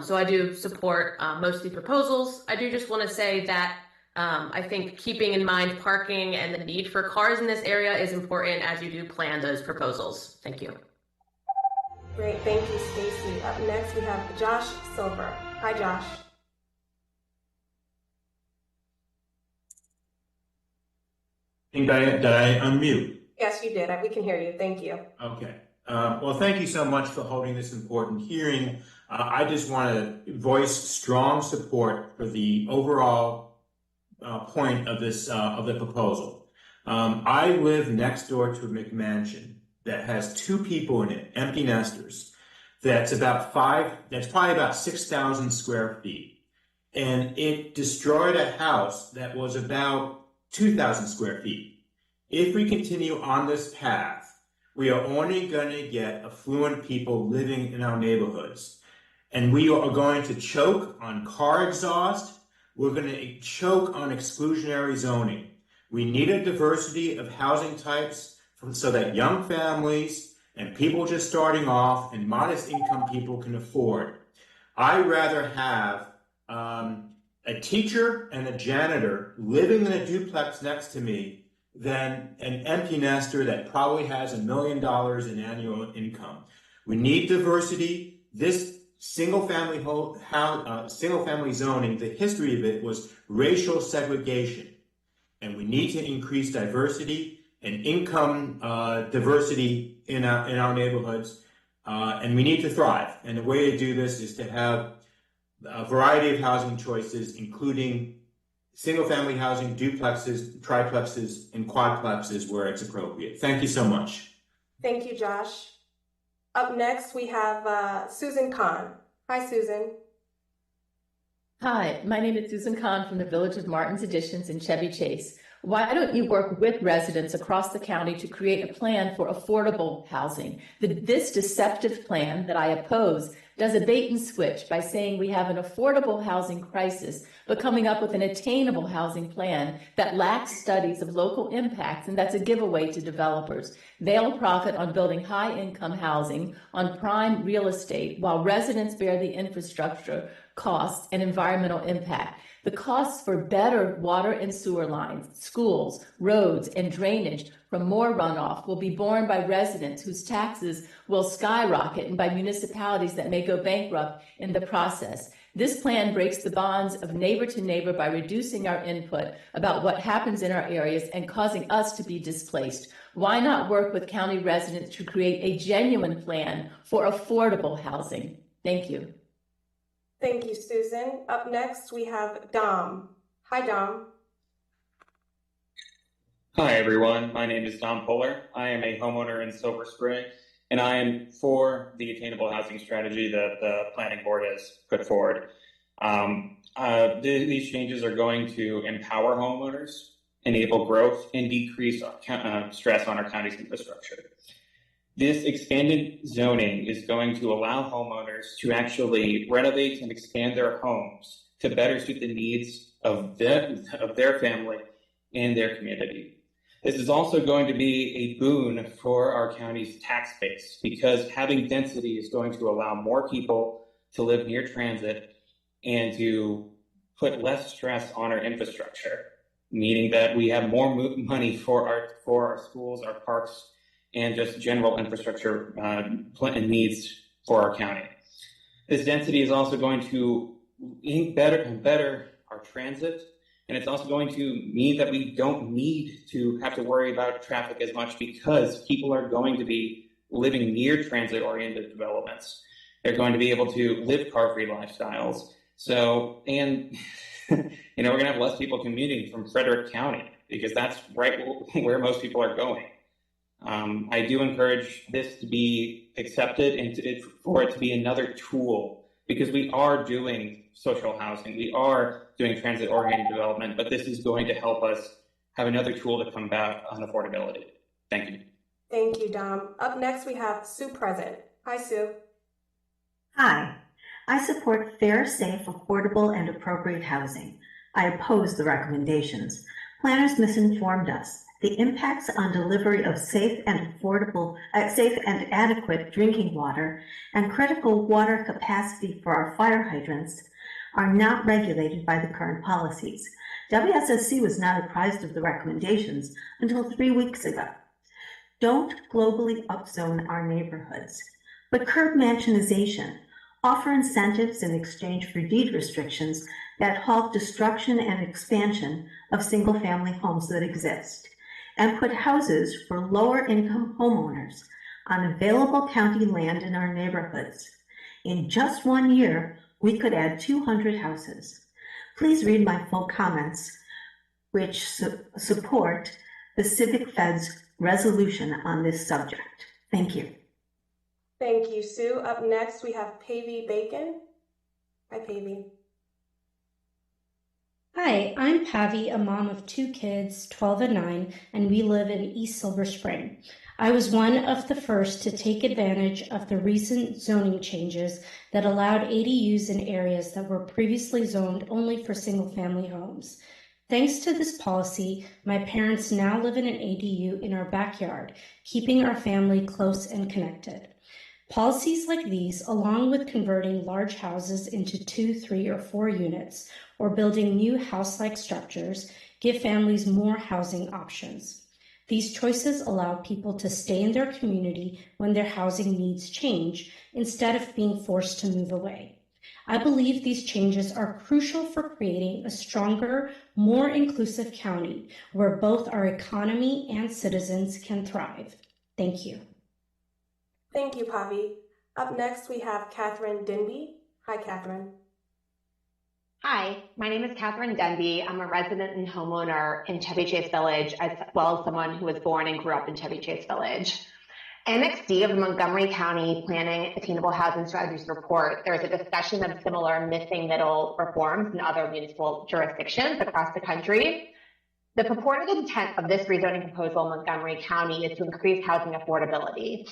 [SPEAKER 14] So I do support most of the proposals. I do just want to say that I think keeping in mind parking and the need for cars in this area is important as you do plan those proposals. Thank you.
[SPEAKER 2] Great, thank you, Stacy. Up next, we have Josh Silver. Hi, Josh.
[SPEAKER 15] Did I unmute?
[SPEAKER 2] Yes, you did. We can hear you. Thank you.
[SPEAKER 15] Okay. Well, thank you so much for holding this important hearing. I just want to voice strong support for the overall point of this of the proposal. I live next door to a McMansion that has 2 people in it, empty nesters. That's probably about 6,000 square feet. And it destroyed a house that was about 2,000 square feet. If we continue on this path, we are only going to get affluent people living in our neighborhoods. And we are going to choke on car exhaust. We're going to choke on exclusionary zoning. We need a diversity of housing types so that young families and people just starting off and modest income people can afford. I'd rather have a teacher and a janitor living in a duplex next to me than an empty nester that probably has $1 million in annual income. We need diversity. This single-family zoning, the history of it was racial segregation, and we need to increase diversity and income diversity in our neighborhoods, and we need to thrive. And the way to do this is to have a variety of housing choices, including single-family housing, duplexes, triplexes, and quadplexes where it's appropriate. Thank you so much.
[SPEAKER 2] Thank you, Josh. Up next, we have Susan Kahn. Hi, Susan.
[SPEAKER 16] Hi, my name is Susan Kahn from the Village of Martin's Additions in Chevy Chase. Why don't you work with residents across the county to create a plan for affordable housing? This deceptive plan that I oppose does a bait and switch by saying we have an affordable housing crisis, but coming up with an attainable housing plan that lacks studies of local impacts, and that's a giveaway to developers. They'll profit on building high-income housing on prime real estate while residents bear the infrastructure costs and environmental impact. The costs for better water and sewer lines, schools, roads, and drainage from more runoff will be borne by residents whose taxes will skyrocket and by municipalities that may go bankrupt in the process. This plan breaks the bonds of neighbor to neighbor by reducing our input about what happens in our areas and causing us to be displaced. Why not work with county residents to create a genuine plan for affordable housing? Thank you.
[SPEAKER 2] Thank you, Susan. Up next, we have Dom. Hi, Dom.
[SPEAKER 17] Hi, everyone. My name is Dom Poehler. I am a homeowner in Silver Spring, and I am for the attainable housing strategy that the Planning Board has put forward. These changes are going to empower homeowners, enable growth, and decrease stress on our county's infrastructure. This expanded zoning is going to allow homeowners to actually renovate and expand their homes to better suit the needs of their family and their community. This is also going to be a boon for our county's tax base because having density is going to allow more people to live near transit and to put less stress on our infrastructure, meaning that we have more money for our schools, our parks, and just general infrastructure needs for our county. This density is also going to better our transit, and it's also going to mean that we don't need to have to worry about traffic as much because people are going to be living near transit-oriented developments. They're going to be able to live car-free lifestyles. So, and we're going to have less people commuting from Frederick County because that's right where most people are going. I do encourage this to be accepted and for it to be another tool because we are doing social housing, we are doing transit-oriented development, but this is going to help us have another tool to combat unaffordability. Thank you.
[SPEAKER 2] Thank you, Dom. Up next, we have Sue Present. Hi, Sue.
[SPEAKER 18] Hi. I support fair, safe, affordable, and appropriate housing. I oppose the recommendations. Planners misinformed us. The impacts on delivery of safe and adequate drinking water and critical water capacity for our fire hydrants are not regulated by the current policies. WSSC was not apprised of the recommendations until 3 weeks ago. Don't globally upzone our neighborhoods, but curb mansionization. Offer incentives in exchange for deed restrictions that halt destruction and expansion of single-family homes that exist, and put houses for lower-income homeowners on available county land in our neighborhoods. In just 1 year, we could add 200 houses. Please read my full comments, which support the Civic Fed's resolution on this subject. Thank you.
[SPEAKER 2] Thank you, Sue. Up next, we have Pavy Bacon. Hi, Pavy.
[SPEAKER 19] Hi, I'm Pavi, a mom of 2 kids, 12 and 9, and we live in East Silver Spring. I was one of the first to take advantage of the recent zoning changes that allowed ADUs in areas that were previously zoned only for single-family homes. Thanks to this policy, my parents now live in an ADU in our backyard, keeping our family close and connected. Policies like these, along with converting large houses into 2, 3, or 4 units, or building new house-like structures, give families more housing options. These choices allow people to stay in their community when their housing needs change, instead of being forced to move away. I believe these changes are crucial for creating a stronger, more inclusive county where both our economy and citizens can thrive. Thank you.
[SPEAKER 2] Thank you, Pavi. Up next, we have Catherine Denby. Hi, Catherine.
[SPEAKER 20] Hi, my name is Catherine Denby. I'm a resident and homeowner in Chevy Chase Village, as well as someone who was born and grew up in Chevy Chase Village. Annex D of the Montgomery County Planning Attainable Housing Strategies report, there is a discussion of similar missing middle reforms in other municipal jurisdictions across the country. The purported intent of this rezoning proposal in Montgomery County is to increase housing affordability.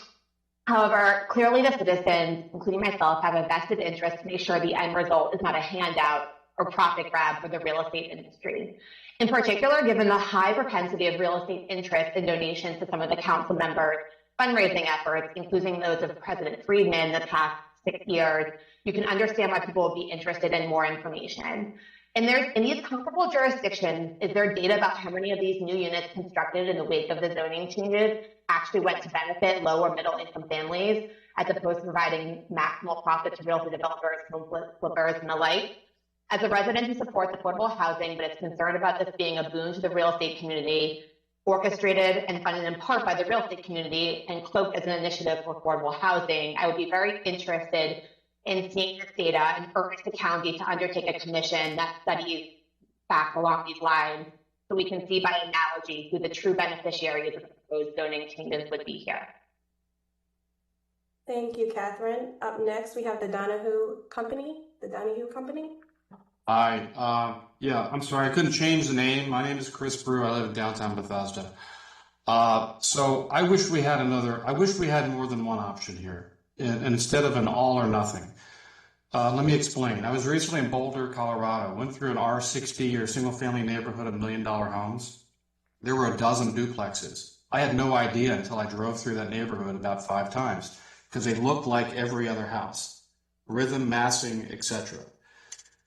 [SPEAKER 20] However, clearly the citizens, including myself, have a vested interest to make sure the end result is not a handout or profit grab for the real estate industry. In particular, given the high propensity of real estate interest and donations to some of the council members' fundraising efforts, including those of President Friedman in the past 6 years, you can understand why people would be interested in more information. And in these comparable jurisdictions, is there data about how many of these new units constructed in the wake of the zoning changes actually went to benefit low or middle income families, as opposed to providing maximal profit to real estate developers, home flippers, and the like? As a resident who supports affordable housing, but is concerned about this being a boon to the real estate community, orchestrated and funded in part by the real estate community and cloaked as an initiative for affordable housing, I would be very interested in seeing this data and urge the county to undertake a commission that studies facts along these lines, so we can see by analogy who the true beneficiaries of the proposed zoning changes would be here.
[SPEAKER 2] Thank you, Catherine. Up next, we have the Donahue Company.
[SPEAKER 21] Hi, yeah, I'm sorry, I couldn't change the name. My name is Chris Brew. I live in downtown Bethesda. So I wish we had more than one option here, and instead of an all or nothing. Let me explain. I was recently in Boulder, Colorado. Went through an R60 or single family neighborhood of $1 million homes. There were a dozen duplexes. I had no idea until I drove through that neighborhood about 5 times, because they looked like every other house. Rhythm, massing, etc.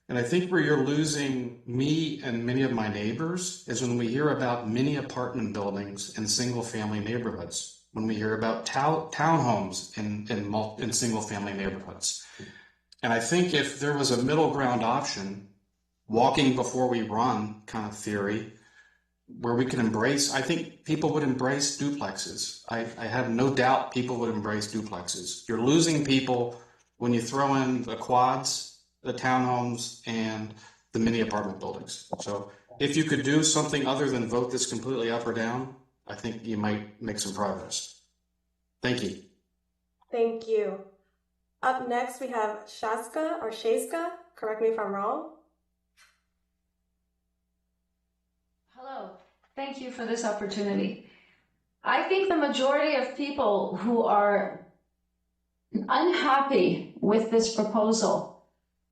[SPEAKER 21] And I think where you're losing me and many of my neighbors is when we hear about mini apartment buildings in single family neighborhoods, when we hear about townhomes in single family neighborhoods. And I think if there was a middle ground option, walking before we run kind of theory, where we can embrace, I think people would embrace duplexes. I have no doubt people would embrace duplexes. You're losing people when you throw in the quads, the townhomes, and the mini apartment buildings. So if you could do something other than vote this completely up or down, I think you might make some progress. Thank you.
[SPEAKER 2] Thank you. Up next, we have Shazka, correct me if I'm wrong.
[SPEAKER 22] Hello, thank you for this opportunity. I think the majority of people who are unhappy with this proposal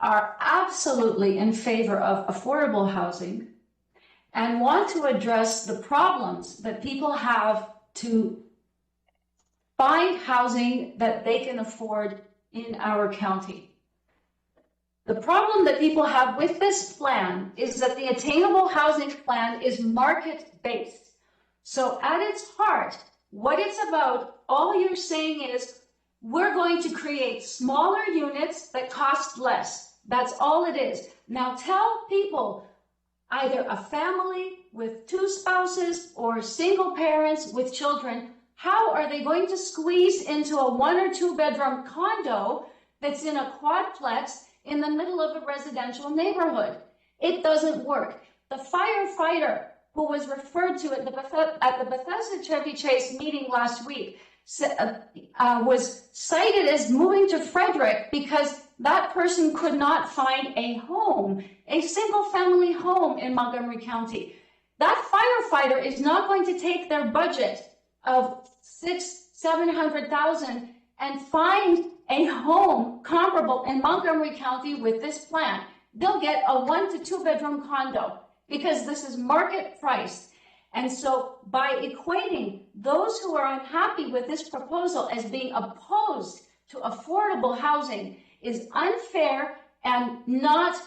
[SPEAKER 22] are absolutely in favor of affordable housing and want to address the problems that people have to find housing that they can afford in our county. The problem that people have with this plan is that the Attainable Housing Plan is market-based. So at its heart, what it's about, all you're saying is, we're going to create smaller units that cost less. That's all it is. Now tell people, either a family with 2 spouses or single parents with children, how are they going to squeeze into a 1 or 2 bedroom condo that's in a quadplex in the middle of a residential neighborhood? It doesn't work. The firefighter who was referred to at the Bethesda Chevy Chase meeting last week was cited as moving to Frederick because that person could not find a home, a single family home in Montgomery County. That firefighter is not going to take their budget of $700,000 and find a home comparable in Montgomery County with this plan. They'll get a 1 to 2 bedroom condo because this is market priced. And so by equating those who are unhappy with this proposal as being opposed to affordable housing is unfair and not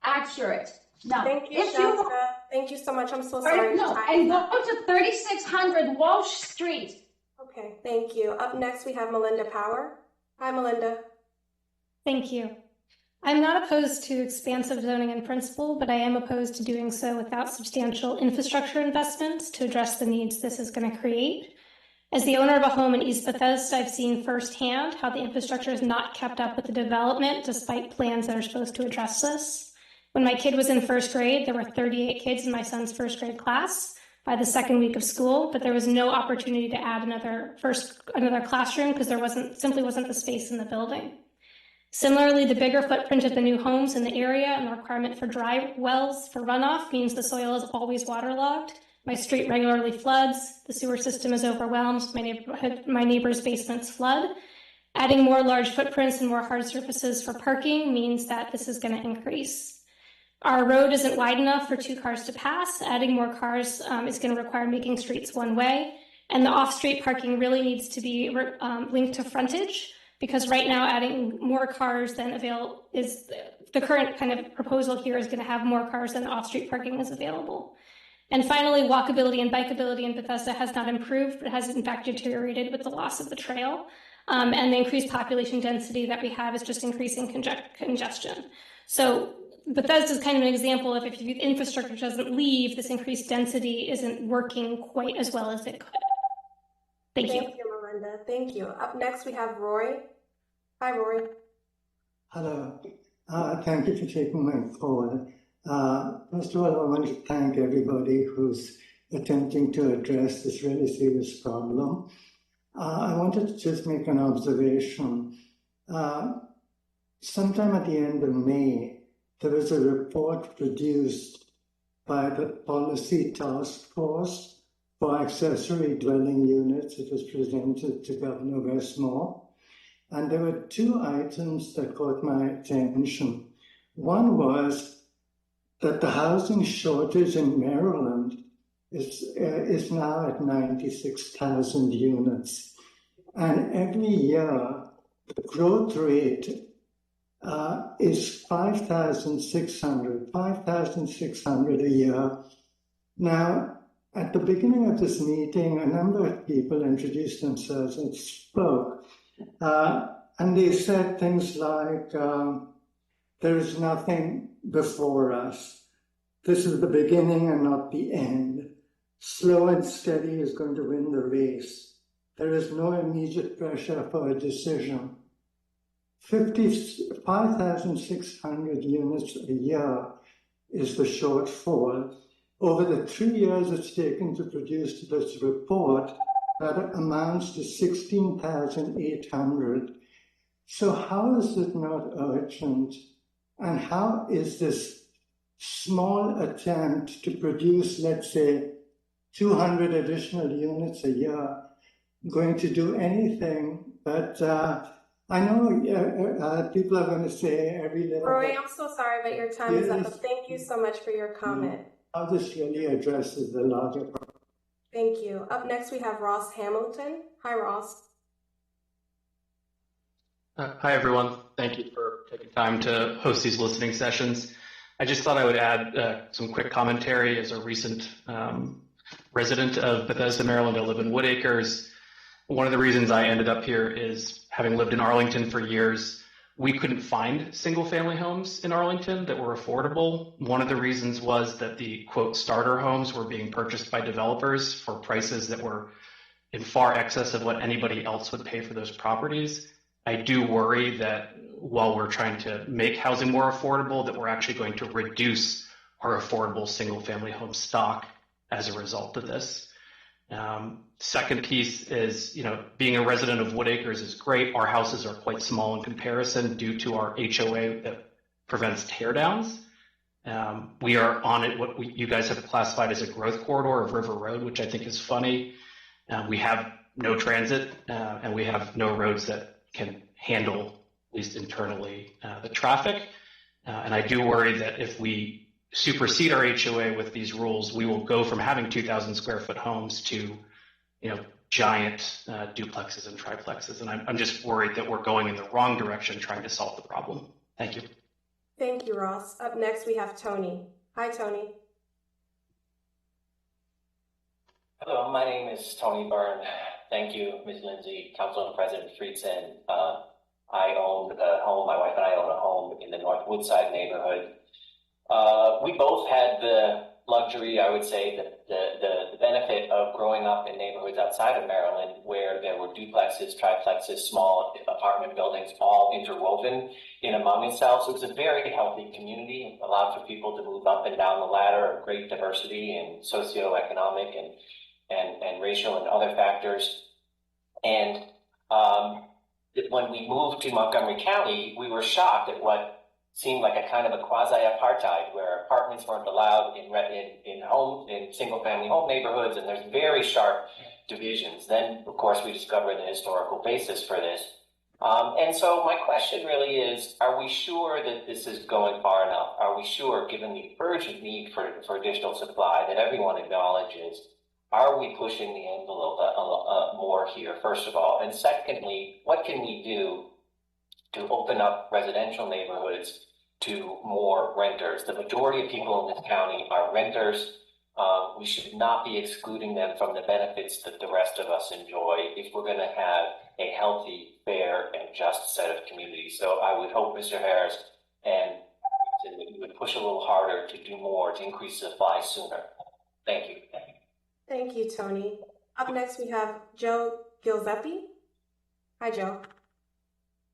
[SPEAKER 22] accurate. Now,
[SPEAKER 2] thank you, Shasta. Thank you so much. I'm so sorry.
[SPEAKER 22] No, and go to 3600 Walsh Street.
[SPEAKER 2] Okay, thank you. Up next, we have Melinda Power. Hi, Melinda.
[SPEAKER 1] Thank you. I'm not opposed to expansive zoning in principle, but I am opposed to doing so without substantial infrastructure investments to address the needs this is going to create. As the owner of a home in East Bethesda, I've seen firsthand how the infrastructure is not kept up with the development despite plans that are supposed to address this. When my kid was in first grade, there were 38 kids in my son's first grade class by the second week of school, but there was no opportunity to add another classroom because there simply wasn't the space in the building. Similarly, the bigger footprint of the new homes in the area and the requirement for dry wells for runoff means the soil is always waterlogged. My street regularly floods, the sewer system is overwhelmed, my neighbor's basements flood. Adding more large footprints and more hard surfaces for parking means that this is going to increase. Our road isn't wide enough for 2 cars to pass. Adding more cars is going to require making streets one way. And the off-street parking really needs to be linked to frontage, because right now adding more cars than available is the current kind of proposal here is going to have more cars than off-street parking is available. And finally, walkability and bikeability in Bethesda has not improved, but has in fact deteriorated with the loss of the trail. And the increased population density that we have is just increasing congestion. So Bethesda is kind of an example of if infrastructure doesn't leave, this increased density isn't working quite as well as it could. Thank you.
[SPEAKER 2] Thank you, Melinda. Thank you. Up next, we have Roy. Hi, Roy.
[SPEAKER 3] Hello. Thank you for taking my call. First of all, I want to thank everybody who's attempting to address this really serious problem. I wanted to just make an observation. Sometime at the end of May, there was a report produced by the Policy Task Force for Accessory Dwelling Units. It was presented to Governor Westmore. And there were 2 items that caught my attention. One was that the housing shortage in Maryland is now at 96,000 units. And every year, the growth rate is 5,600 a year. Now, at the beginning of this meeting, a number of people introduced themselves and spoke. And they said things like, there is nothing before us. This is the beginning and not the end. Slow and steady is going to win the race. There is no immediate pressure for a decision. 5,600 units a year is the shortfall. Over the 3 years it's taken to produce this report, that amounts to 16,800. So how is it not urgent? And how is this small attempt to produce, let's say, 200 additional units a year going to do anything? But I know people are going to say every little
[SPEAKER 2] Roy, I'm so sorry, but your time is up. But thank you so much for your comment.
[SPEAKER 3] How this really addresses the larger problem.
[SPEAKER 2] Thank you. Up next, we have Ross Hamilton. Hi, Ross.
[SPEAKER 5] Hi, everyone. Thank you for taking time to host these listening sessions. I just thought I would add some quick commentary as a recent resident of Bethesda, Maryland. I live in Wood Acres. One of the reasons I ended up here is having lived in Arlington for years, we couldn't find single family homes in Arlington that were affordable. One of the reasons was that the quote starter homes were being purchased by developers for prices that were in far excess of what anybody else would pay for those properties. I do worry that while we're trying to make housing more affordable, that we're actually going to reduce our affordable single family home stock as a result of this. Second piece is, being a resident of Wood Acres is great. Our houses are quite small in comparison due to our HOA that prevents tear downs. We are on it, you guys have classified as a growth corridor of River Road, which I think is funny. We have no transit and we have no roads that can handle, at least internally, the traffic. And I do worry that if we supersede our HOA with these rules, we will go from having 2,000 square foot homes to, giant duplexes and triplexes. And I'm just worried that we're going in the wrong direction trying to solve the problem. Thank you.
[SPEAKER 2] Thank you, Ross. Up next, we have Tony. Hi, Tony.
[SPEAKER 6] Hello, my name is Tony Byrne. Thank you, Ms. Lindsay, Council President Friedson. I own a home, my wife and I own a home in the North Woodside neighborhood. We both had the luxury, I would say, the benefit of growing up in neighborhoods outside of Maryland where there were duplexes, triplexes, small apartment buildings, all interwoven in among itself. So it was a very healthy community, allowed for people to move up and down the ladder of great diversity and socioeconomic and racial and other factors. And when we moved to Montgomery County, we were shocked at what seemed like a kind of a quasi-apartheid, where apartments weren't allowed in single-family home neighborhoods, and there's very sharp divisions. Then, of course, we discovered the historical basis for this. And so my question really is, are we sure that this is going far enough? Are we sure, given the urgent need for additional supply that everyone acknowledges, are we pushing the envelope more here, first of all? And secondly, what can we do to open up residential neighborhoods to more renters? The majority of people in this county are renters. We should not be excluding them from the benefits that the rest of us enjoy if we're going to have a healthy, fair, and just set of communities. So I would hope, Mr. Harris, and that you would push a little harder to do more to increase supply sooner. Thank you.
[SPEAKER 2] Thank you, Tony. Up next, we have Joe Gillespie. Hi, Joe.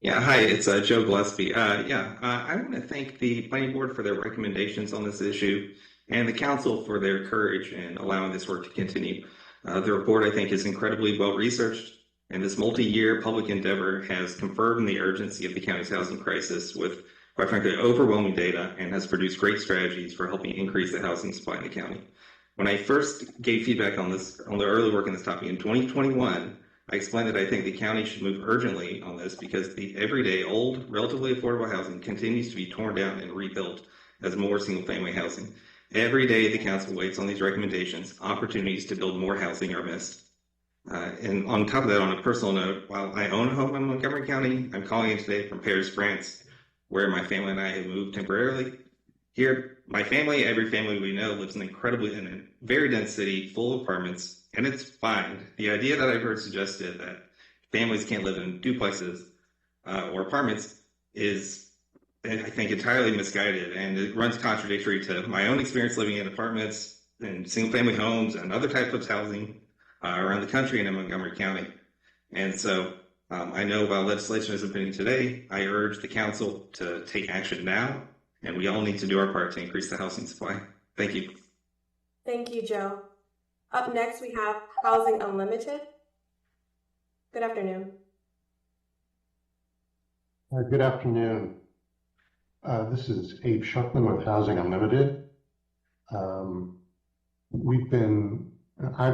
[SPEAKER 23] Yeah, hi, it's Joe Gillespie. I want to thank the Planning Board for their recommendations on this issue and the Council for their courage in allowing this work to continue. The report, I think, is incredibly well researched, and this multi-year public endeavor has confirmed the urgency of the county's housing crisis with, quite frankly, overwhelming data, and has produced great strategies for helping increase the housing supply in the county. When I first gave feedback on the early work on this topic in 2021, I explained that I think the county should move urgently on this because the everyday old, relatively affordable housing continues to be torn down and rebuilt as more single-family housing. Every day the council waits on these recommendations, opportunities to build more housing are missed. And on top of that, on a personal note, while I own a home in Montgomery County, I'm calling in today from Paris, France, where my family and I have moved temporarily. Here, my family, every family we know, lives in a very dense city full of apartments, and it's fine. The idea that I've heard suggested that families can't live in duplexes or apartments is, I think, entirely misguided, and it runs contradictory to my own experience living in apartments and single-family homes and other types of housing around the country and in Montgomery County. And so I know while legislation isn't pending today, I urge the council to take action now, and we all need to do our part to increase the housing supply. Thank you.
[SPEAKER 2] Thank you, Joe. Up next, we have Housing Unlimited. Good afternoon.
[SPEAKER 24] Good afternoon. This is Abe Shuckman with Housing Unlimited. I've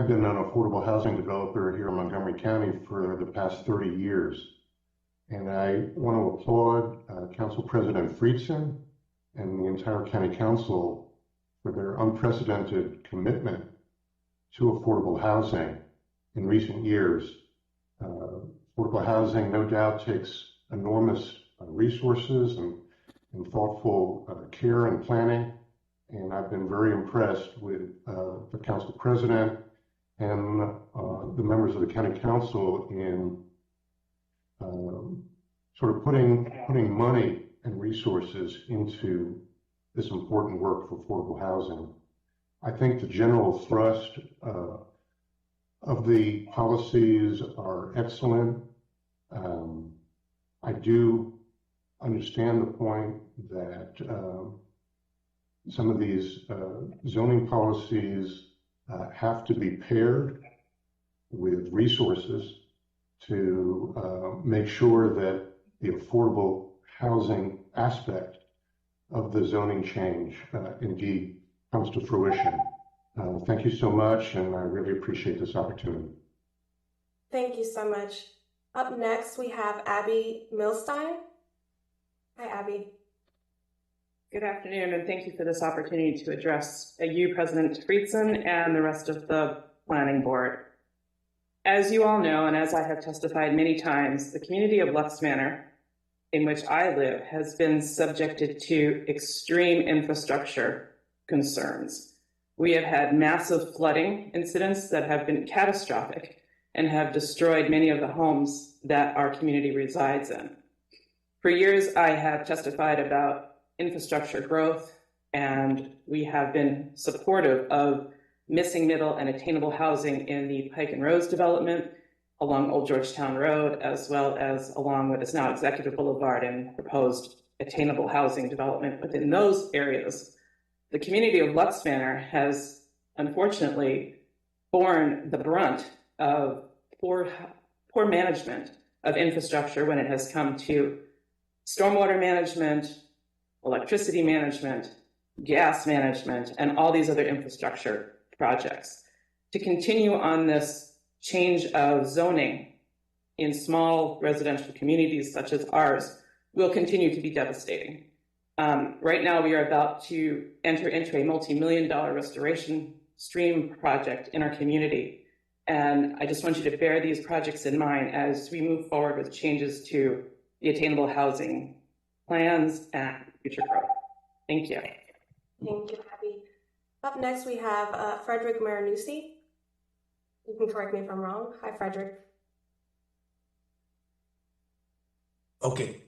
[SPEAKER 24] been an affordable housing developer here in Montgomery County for the past 30 years. And I want to applaud Council President Friedson and the entire County Council for their unprecedented commitment to affordable housing in recent years. Affordable housing no doubt takes enormous resources and thoughtful care and planning. And I've been very impressed with the council president and the members of the county council in sort of putting money and resources into this important work for affordable housing. I think the general thrust of the policies are excellent. I do understand the point that some of these zoning policies have to be paired with resources to make sure that the affordable housing aspect of the zoning change indeed comes to fruition. Thank you so much, and I really appreciate this opportunity.
[SPEAKER 2] Thank you so much. Up next, we have Abby Milstein. Hi, Abby.
[SPEAKER 4] Good afternoon, and thank you for this opportunity to address you, President Friedson, and the rest of the Planning Board. As you all know, and as I have testified many times, the community of Lux Manor, in which I live, has been subjected to extreme infrastructure concerns. We have had massive flooding incidents that have been catastrophic and have destroyed many of the homes that our community resides in. For years, I have testified about infrastructure growth, and we have been supportive of missing middle and attainable housing in the Pike and Rose development along Old Georgetown Road, as well as along what is now Executive Boulevard and proposed attainable housing development within those areas. The community of Lux Manor has unfortunately borne the brunt of poor management of infrastructure when it has come to stormwater management, electricity management, gas management, and all these other infrastructure projects. To continue on this change of zoning in small residential communities such as ours will continue to be devastating. Right now, we are about to enter into a multi-million-dollar restoration stream project in our community. And I just want you to bear these projects in mind as we move forward with changes to the attainable housing plans and future growth. Thank you.
[SPEAKER 2] Thank you, Abby. Up next, we have Frederick Marinucci. You can correct me if I'm wrong. Hi, Frederick.
[SPEAKER 7] Okay.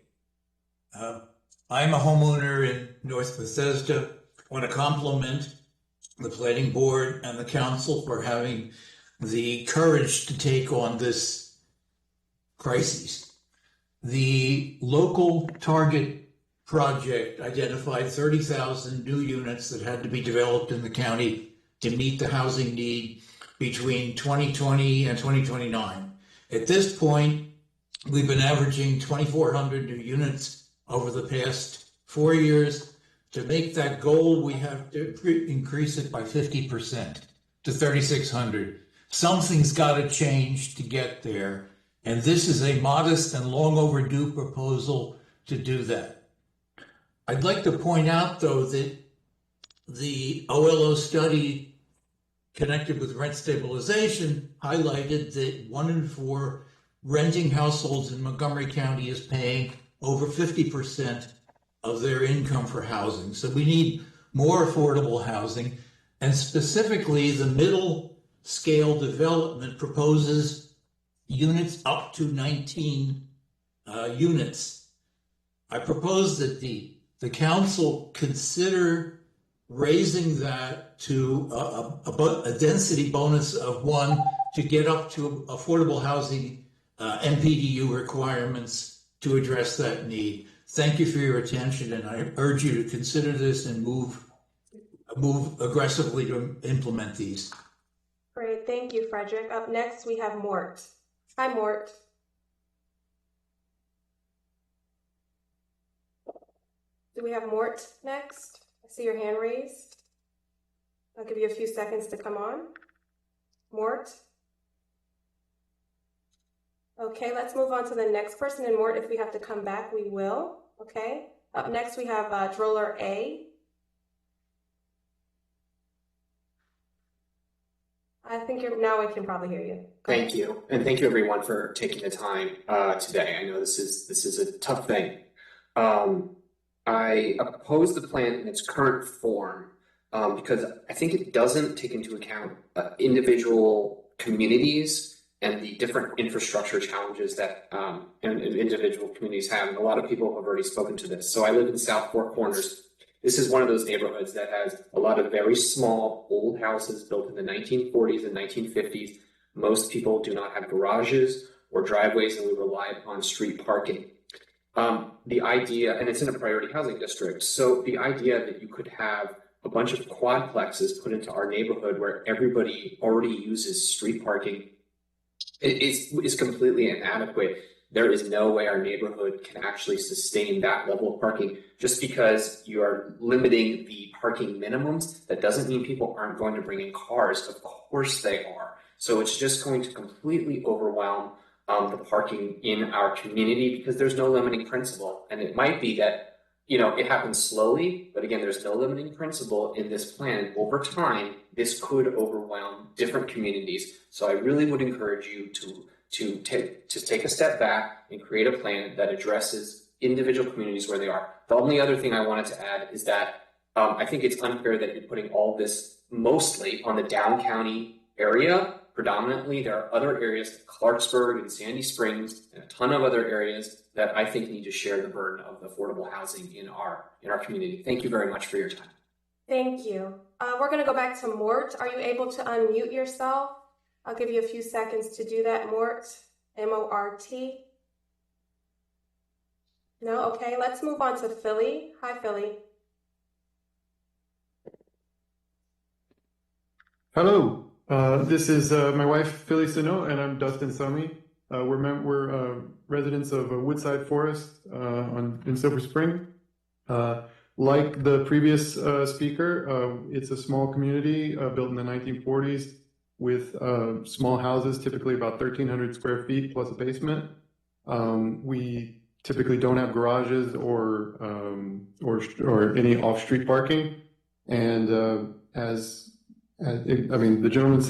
[SPEAKER 7] I'm a homeowner in North Bethesda. I want to compliment the Planning Board and the Council for having the courage to take on this crisis. The local target project identified 30,000 new units that had to be developed in the county to meet the housing need between 2020 and 2029. At this point, we've been averaging 2,400 new units over the past 4 years. To make that goal, we have to increase it by 50% to 3,600. Something's got to change to get there, and this is a modest and long overdue proposal to do that. I'd like to point out, though, that the OLO study connected with rent stabilization highlighted that 1 in 4 renting households in Montgomery County is paying over 50% of their income for housing. So we need more affordable housing, and specifically the middle scale development proposes units up to 19 units. I propose that the council consider raising that to a density bonus of 1 to get up to affordable housing MPDU requirements to address that need. Thank you for your attention, and I urge you to consider this and move aggressively to implement these.
[SPEAKER 2] Great, thank you, Frederick. Up next, we have Mort. Hi, Mort. Do we have Mort next? I see your hand raised. I'll give you a few seconds to come on. Mort? Okay, let's move on to the next person. And Mort, if we have to come back, we will. Okay. Up next, we have Droller A. I think now I can probably hear you.
[SPEAKER 8] Thank you, and thank you everyone for taking the time today. I know this is a tough thing. I oppose the plan in its current form because I think it doesn't take into account individual communities and the different infrastructure challenges that and individual communities have. And a lot of people have already spoken to this. So I live in South Four Corners. This is one of those neighborhoods that has a lot of very small old houses built in the 1940s and 1950s. Most people do not have garages or driveways, and we rely upon street parking. The idea, and it's in a priority housing district, so the idea that you could have a bunch of quadplexes put into our neighborhood where everybody already uses street parking is completely inadequate. There is no way our neighborhood can actually sustain that level of parking. Just because you are limiting the parking minimums, that doesn't mean people aren't going to bring in cars. Of course they are. So it's just going to completely overwhelm the parking in our community because there's no limiting principle. And it might be that, it happens slowly, but again, there's no limiting principle in this plan. Over time, this could overwhelm different communities. So I really would encourage you to take a step back and create a plan that addresses individual communities where they are. The only other thing I wanted to add is that I think it's unfair that you're putting all this mostly on the down county area. Predominantly, there are other areas like Clarksburg and Sandy Springs and a ton of other areas that I think need to share the burden of the affordable housing in our community. Thank you very much for your time.
[SPEAKER 2] Thank you. We're going to go back to Mort. Are you able to unmute yourself? I'll give you a few seconds to do that, Mort. M-O-R-T. No? Okay, let's move on to Philly. Hi, Philly.
[SPEAKER 9] Hello. This is my wife, Philly Sino, and I'm Dustin Summy. We're residents of Woodside Forest in Silver Spring. Like the previous speaker, it's a small community built in the 1940s with small houses, typically about 1,300 square feet plus a basement. We typically don't have garages or any off-street parking. And the gentleman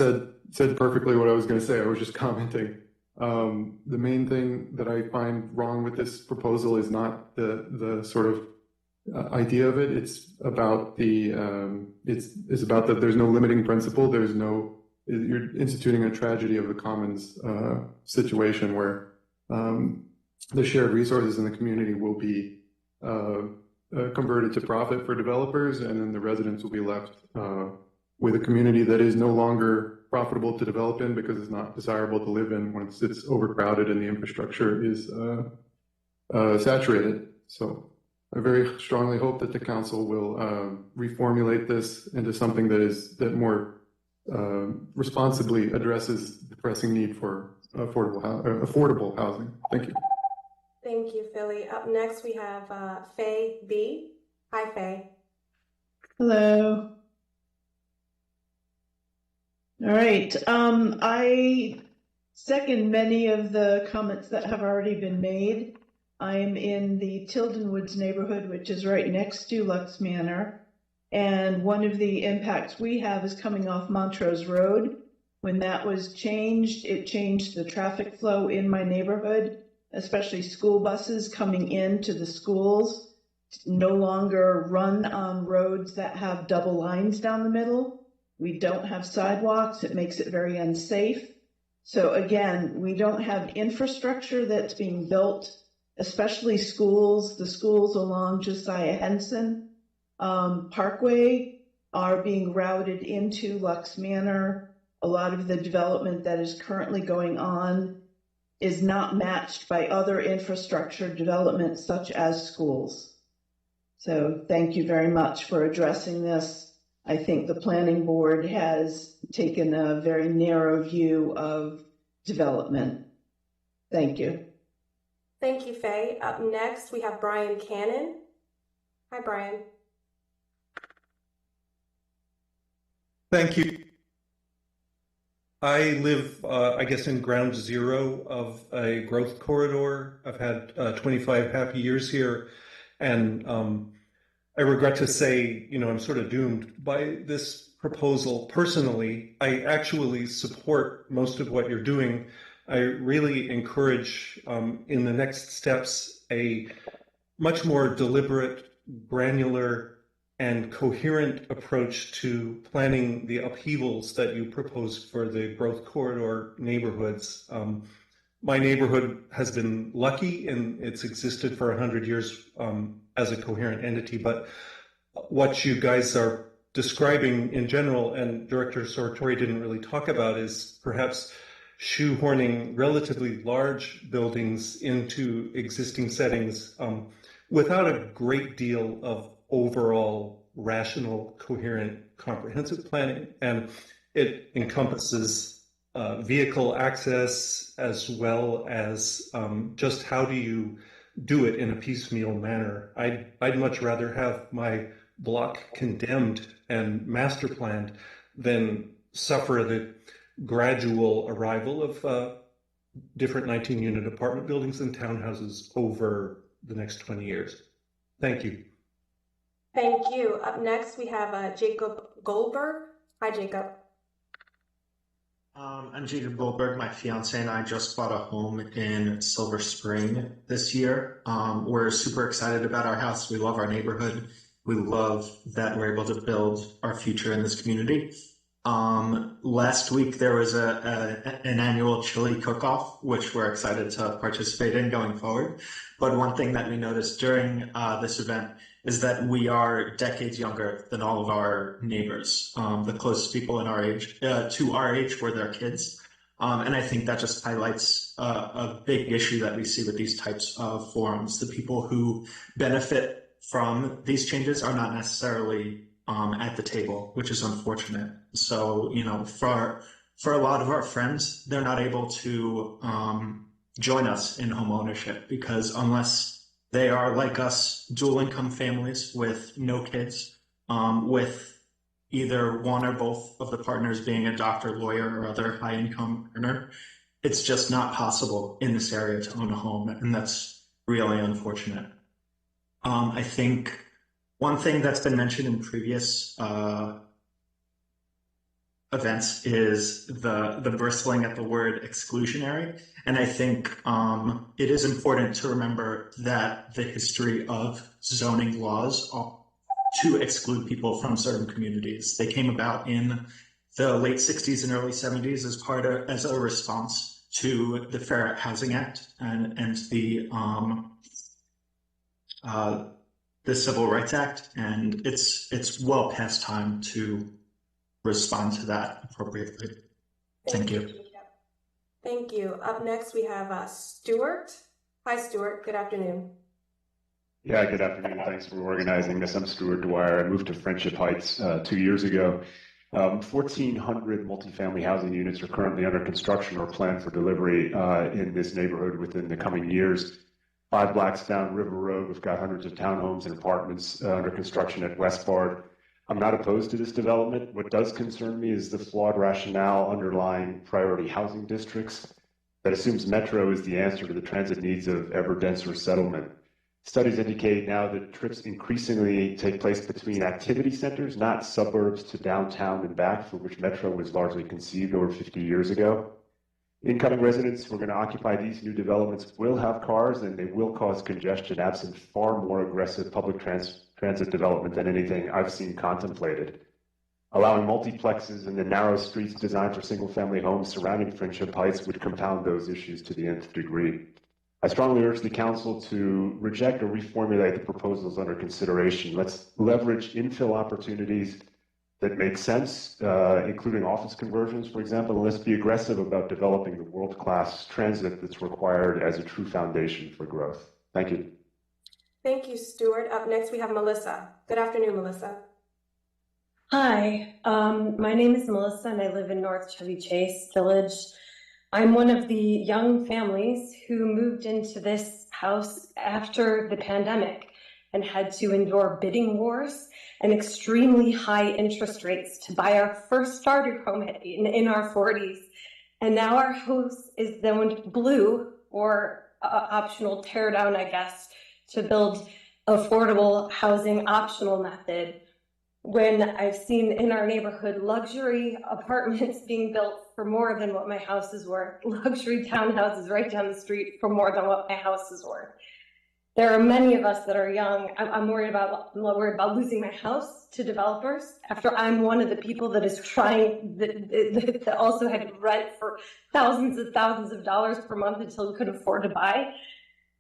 [SPEAKER 9] said perfectly what I was going to say. I was just commenting. The main thing that I find wrong with this proposal is not the sort of idea of it. It's about it's about that there's no limiting principle. You're instituting a tragedy of the commons situation where the shared resources in the community will be converted to profit for developers, and then the residents will be left with a community that is no longer profitable to develop in because it's not desirable to live in once it's overcrowded and the infrastructure is saturated. So I very strongly hope that the council will reformulate this into something that more responsibly addresses the pressing need for affordable housing. Thank you.
[SPEAKER 2] Thank you, Philly. Up next, we have Faye B. Hi, Faye.
[SPEAKER 10] Hello. All right. I second many of the comments that have already been made. I'm in the Tilden Woods neighborhood, which is right next to Lux Manor. And one of the impacts we have is coming off Montrose Road. When that was changed, it changed the traffic flow in my neighborhood, especially school buses coming into the schools no longer run on roads that have double lines down the middle. We don't have sidewalks. It makes it very unsafe. So again, we don't have infrastructure that's being built, especially schools. The schools along Josiah Henson Parkway are being routed into Lux Manor. A lot of the development that is currently going on is not matched by other infrastructure development such as schools. So thank you very much for addressing this. I think the planning board has taken a very narrow view of development. Thank you.
[SPEAKER 2] Thank you, Faye. Up next, we have Brian Cannon. Hi, Brian.
[SPEAKER 11] Thank you. I live, I guess, in ground zero of a growth corridor. I've had 25 happy years here, and I regret to say, I'm sort of doomed by this proposal. Personally, I actually support most of what you're doing. I really encourage in the next steps a much more deliberate, granular, and coherent approach to planning the upheavals that you propose for the growth corridor neighborhoods. My neighborhood has been lucky and it's existed for 100 years as a coherent entity, but what you guys are describing in general, and Director Sartori didn't really talk about, is perhaps shoehorning relatively large buildings into existing settings without a great deal of overall rational, coherent, comprehensive planning. And it encompasses vehicle access as well as just how do you do it in a piecemeal manner. I'd much rather have my block condemned and master planned than suffer the gradual arrival of different 19-unit apartment buildings and townhouses over the next 20 years. Thank you.
[SPEAKER 2] Thank you. Up next, we have Jacob Goldberg. Hi, Jacob.
[SPEAKER 12] I'm Jacob Goldberg. My fiance and I just bought a home in Silver Spring this year. We're super excited about our house. We love our neighborhood. We love that we're able to build our future in this community. Last week there was an annual chili cook-off, which we're excited to participate in going forward. But one thing that we noticed during this event is that we are decades younger than all of our neighbors. The closest people in our age to our age were their kids. And I think that just highlights a big issue that we see with these types of forums. The people who benefit from these changes are not necessarily at the table, which is unfortunate. So, for a lot of our friends, they're not able to join us in home ownership because unless they are like us, dual income families with no kids, with either one or both of the partners being a doctor, lawyer, or other high income earner, it's just not possible in this area to own a home, and that's really unfortunate. I think one thing that's been mentioned in previous events is the bristling at the word exclusionary. And I think it is important to remember that the history of zoning laws are to exclude people from certain communities. They came about in the late 60s and early 70s as a response to the Fair Housing Act and the Civil Rights Act, and it's well past time to respond to that appropriately. Thank you.
[SPEAKER 2] Thank you. Up next, we have Stuart. Hi, Stuart. Good afternoon.
[SPEAKER 13] Yeah, good afternoon. Thanks for organizing this. I'm Stuart Dwyer. I moved to Friendship Heights 2 years ago. 1,400 multifamily housing units are currently under construction or planned for delivery in this neighborhood within the coming years. 5 blocks down River Road, we've got hundreds of townhomes and apartments under construction at Westbard. I'm not opposed to this development. What does concern me is the flawed rationale underlying priority housing districts that assumes metro is the answer to the transit needs of ever denser settlement. Studies indicate now that trips increasingly take place between activity centers, not suburbs to downtown and back, for which metro was largely conceived over 50 years ago. Incoming residents who are going to occupy these new developments will have cars, and they will cause congestion absent far more aggressive public transit development than anything I've seen contemplated. Allowing multiplexes in the narrow streets designed for single-family homes surrounding Friendship Heights would compound those issues to the nth degree. I strongly urge the council to reject or reformulate the proposals under consideration. Let's leverage infill opportunities that make sense, including office conversions, for example, and let's be aggressive about developing the world-class transit that's required as a true foundation for growth. Thank you.
[SPEAKER 2] Thank you, Stuart. Up next, we have Melissa. Good afternoon, Melissa.
[SPEAKER 14] Hi, my name is Melissa and I live in North Chevy Chase Village. I'm one of the young families who moved into this house after the pandemic and had to endure bidding wars and extremely high interest rates to buy our first starter home in our 40s. And now our house is zoned blue, or optional tear down, I guess, to build affordable housing optional method when I've seen in our neighborhood luxury apartments being built for more than what my house is worth, luxury townhouses right down the street for more than what my house is worth. There are many of us that are young. I'm worried about losing my house to developers after I'm one of the people that is trying, that also had to rent for thousands and thousands of dollars per month until we could afford to buy.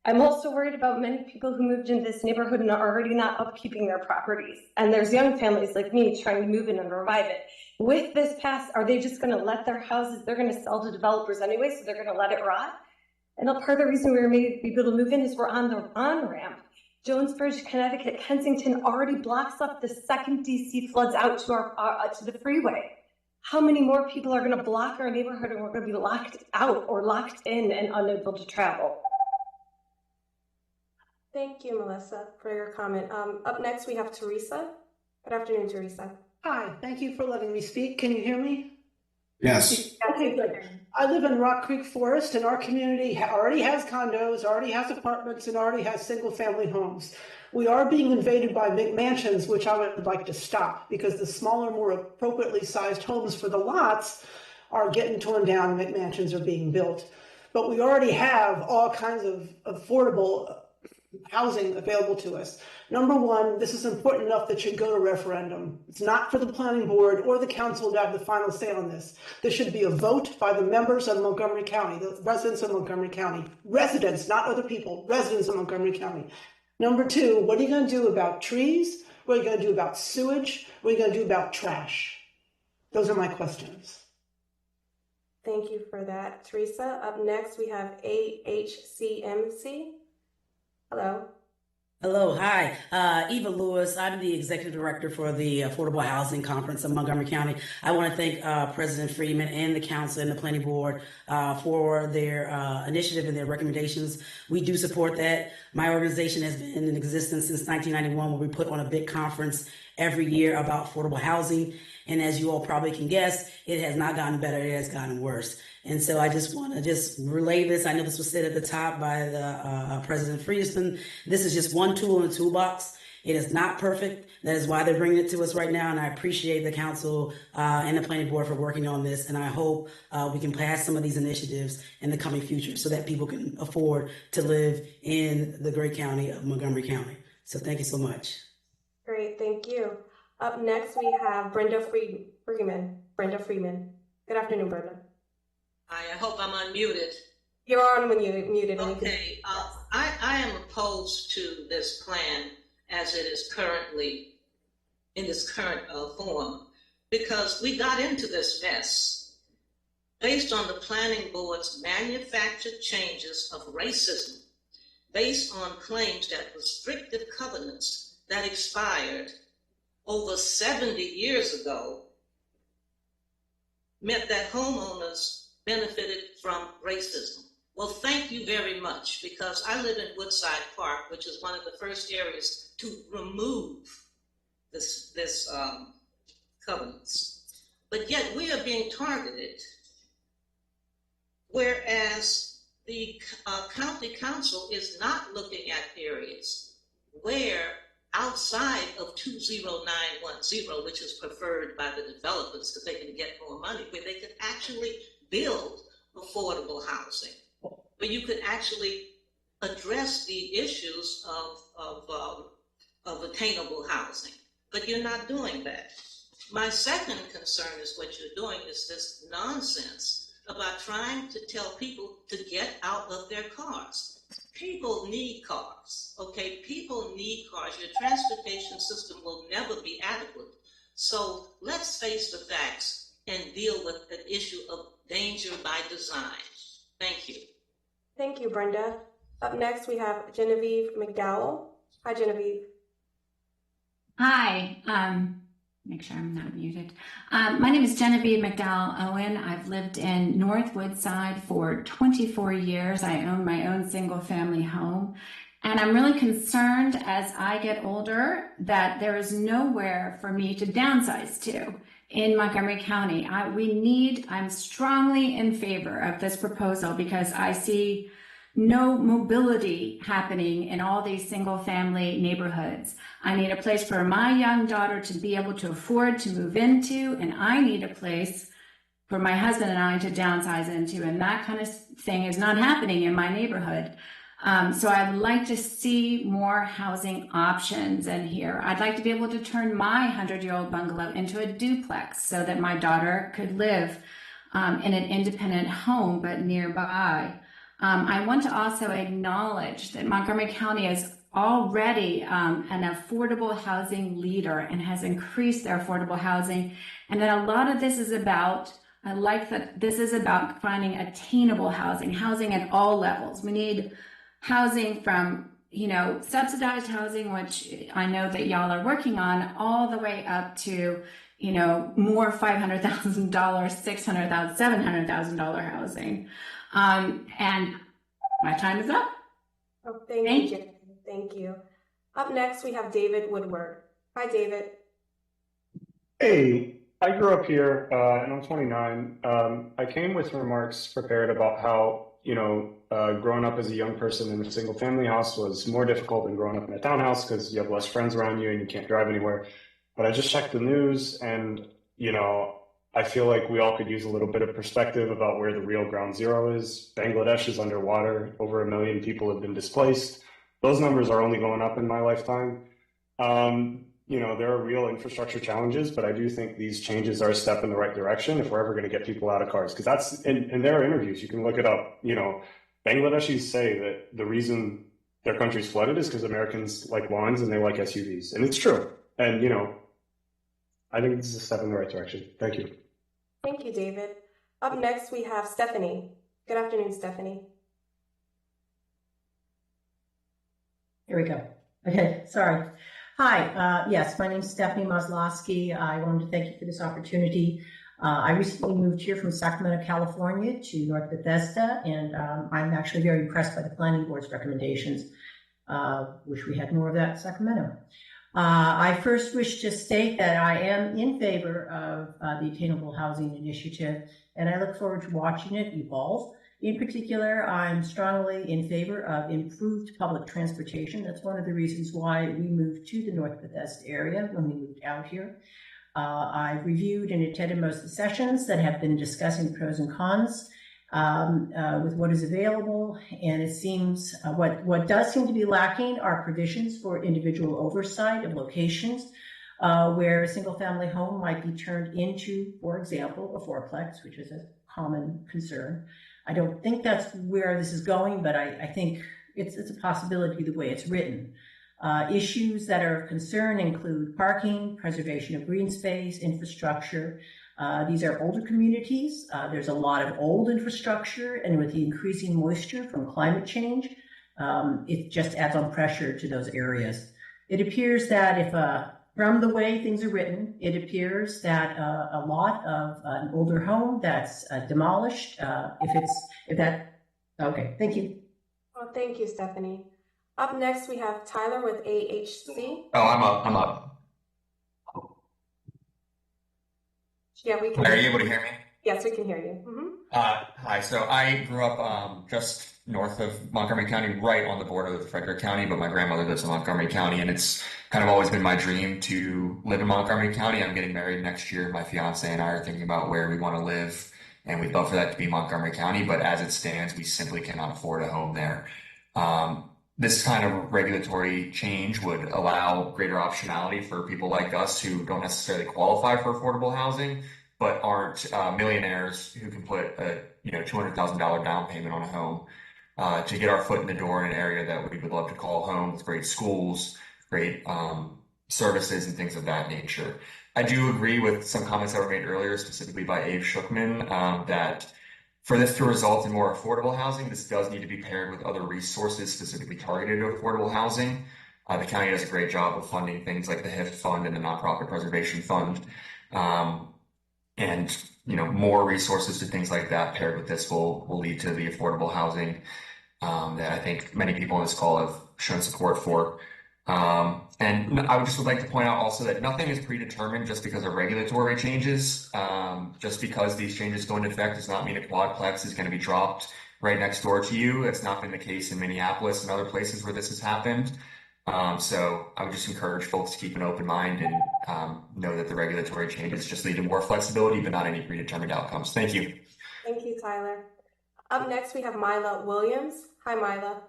[SPEAKER 14] I'm also worried about many people who moved into this neighborhood and are already not upkeeping their properties. And there's young families like me trying to move in and revive it. With this pass, are they just going to let their houses, they're going to sell to developers anyway, so they're going to let it rot? And part of the reason we were able to move in is we're on the on-ramp. Jonesbridge, Connecticut, Kensington already blocks up the second DC floods out to the freeway. How many more people are going to block our neighborhood and we're going to be locked out or locked in and unable to travel?
[SPEAKER 2] Thank you, Melissa, for your comment. Up next, we have Teresa. Good afternoon, Teresa.
[SPEAKER 15] Hi, thank you for letting me speak. Can you hear me?
[SPEAKER 21] Yes.
[SPEAKER 15] Okay, good. I live in Rock Creek Forest, and our community already has condos, already has apartments, and already has single-family homes. We are being invaded by big mansions, which I would like to stop because the smaller, more appropriately sized homes for the lots are getting torn down and McMansions are being built. But we already have all kinds of affordable housing available to us. Number one, this is important enough that should go to referendum. It's not for the planning board or the council to have the final say on this. This should be a vote by the members of Montgomery County, the residents of Montgomery County. Residents, not other people, residents of Montgomery County. Number two, what are you going to do about trees? What are you going to do about sewage? What are you going to do about trash? Those are my questions.
[SPEAKER 2] Thank you for that, Teresa. Up next, we have AHCMC. Hello.
[SPEAKER 16] Hello, hi. Eva Lewis. I'm the executive director for the Affordable Housing Conference of Montgomery County. I want to thank President Friedman and the council and the planning board for their initiative and their recommendations. We do support that. My organization has been in existence since 1991, where we put on a big conference every year about affordable housing. And as you all probably can guess, it has not gotten better, it has gotten worse. And so I just want to relay this. I know this was said at the top by the President Friedson. This is just one tool in the toolbox. It is not perfect. That is why they're bringing it to us right now. And I appreciate the council and the planning board for working on this. And I hope we can pass some of these initiatives in the coming future so that people can afford to live in the great county of Montgomery County. So thank you so much.
[SPEAKER 2] Great, thank you. Up next, we have Brenda Freeman. Brenda Freeman. Good afternoon, Brenda.
[SPEAKER 17] Hi, I hope I'm unmuted.
[SPEAKER 2] You're on when you're muted.
[SPEAKER 17] Okay, I am opposed to this plan as it is currently in its current form because we got into this mess based on the planning board's manufactured changes of racism based on claims that restrictive covenants that expired over 70 years ago meant that homeowners benefited from racism. Well, thank you very much, because I live in Woodside Park, which is one of the first areas to remove this covenants. But yet we are being targeted, whereas the county council is not looking at areas where outside of 20910, which is preferred by the developers because they can get more money, where they could actually build affordable housing, where you could actually address the issues of attainable housing. But you're not doing that. My second concern is what you're doing is this nonsense about trying to tell people to get out of their cars. People need cars, okay? People need cars. Your transportation system will never be adequate. So let's face the facts and deal with an issue of danger by design. Thank you.
[SPEAKER 2] Thank you, Brenda. Up next, we have Genevieve McDowell. Hi, Genevieve.
[SPEAKER 18] Hi, make sure I'm not muted. My name is Genevieve McDowell Owen. I've lived in North Woodside for 24 years. I own my own single family home. And I'm really concerned as I get older that there is nowhere for me to downsize to in Montgomery County. I'm strongly in favor of this proposal because I see no mobility happening in all these single family neighborhoods. I need a place for my young daughter to be able to afford to move into, and I need a place for my husband and I to downsize into, and that kind of thing is not happening in my neighborhood. So I'd like to see more housing options in here. I'd like to be able to turn my 100-year-old bungalow into a duplex so that my daughter could live in an independent home, but nearby. I want to also acknowledge that Montgomery County is already an affordable housing leader and has increased their affordable housing, and that a lot of this is about, I like that this is about finding attainable housing, housing at all levels. We need housing from, subsidized housing, which I know that y'all are working on, all the way up to, more $500,000, $600,000, $700,000 housing. And my time is up.
[SPEAKER 2] Oh, thank you. Thank you. Up next, we have David Woodward. Hi, David.
[SPEAKER 1] Hey, I grew up here and I'm 29. I came with remarks prepared about how, growing up as a young person in a single family house was more difficult than growing up in a townhouse because you have less friends around you and you can't drive anywhere. But I just checked the news and, I feel like we all could use a little bit of perspective about where the real ground zero is. Bangladesh is underwater. Over 1 million people have been displaced. Those numbers are only going up in my lifetime. There are real infrastructure challenges, but I do think these changes are a step in the right direction if we're ever going to get people out of cars. Because that's, and there are interviews, you can look it up. Bangladeshis say that the reason their country's flooded is because Americans like lawns and they like SUVs. And it's true. And, I think this is a step in the right direction. Thank you.
[SPEAKER 2] Thank you, David. Up next, we have Stephanie. Good afternoon, Stephanie.
[SPEAKER 19] Here we go. Okay, sorry. Hi, yes, my name is Stephanie Maslowski. I wanted to thank you for this opportunity. I recently moved here from Sacramento, California to North Bethesda, and I'm actually very impressed by the Planning Board's recommendations. Wish we had more of that in Sacramento. I first wish to state that I am in favor of the Attainable Housing Initiative, and I look forward to watching it evolve. In particular, I'm strongly in favor of improved public transportation. That's one of the reasons why we moved to the North Bethesda area when we moved out here. I've reviewed and attended most of the sessions that have been discussing pros and cons with what is available, and it seems what does seem to be lacking are provisions for individual oversight of locations where a single-family home might be turned into, for example, a fourplex, which is a common concern. I don't think that's where this is going, but I think it's a possibility the way it's written. Issues that are of concern include parking, preservation of green space, infrastructure. These are older communities. There's a lot of old infrastructure, and with the increasing moisture from climate change, it just adds on pressure to those areas. It appears that if from the way things are written, it appears that a lot of an older home that's demolished, okay, thank you.
[SPEAKER 2] Well, thank you, Stephanie. Up next, we have Tyler with AHC.
[SPEAKER 20] Oh, I'm up.
[SPEAKER 2] Yeah, we can.
[SPEAKER 20] Are you able to hear me?
[SPEAKER 2] Yes, we can hear you. Mm-hmm.
[SPEAKER 20] Hi, so I grew up just north of Montgomery County, right on the border with Frederick County, but my grandmother lives in Montgomery County, and it's kind of always been my dream to live in Montgomery County. I'm getting married next year. My fiance and I are thinking about where we want to live, and we'd love for that to be Montgomery County, but as it stands, we simply cannot afford a home there. This kind of regulatory change would allow greater optionality for people like us who don't necessarily qualify for affordable housing, but aren't millionaires who can put a $200,000 down payment on a home to get our foot in the door in an area that we would love to call home, with great schools, great services, and things of that nature. I do agree with some comments that were made earlier, specifically by Abe Shookman, that for this to result in more affordable housing, this does need to be paired with other resources specifically targeted to affordable housing. The county does a great job of funding things like the HIF fund and the Nonprofit Preservation Fund. And more resources to things like that paired with this will lead to the affordable housing that I think many people on this call have shown support for. And I would like to point out also that nothing is predetermined just because of regulatory changes. Just because these changes go into effect does not mean a quadplex is going to be dropped right next door to you. It's not been the case in Minneapolis and other places where this has happened. So I would just encourage folks to keep an open mind and know that the regulatory changes just lead to more flexibility, but not any predetermined outcomes. Thank you.
[SPEAKER 2] Thank you, Tyler. Up next, we have Mila Williams. Hi, Mila.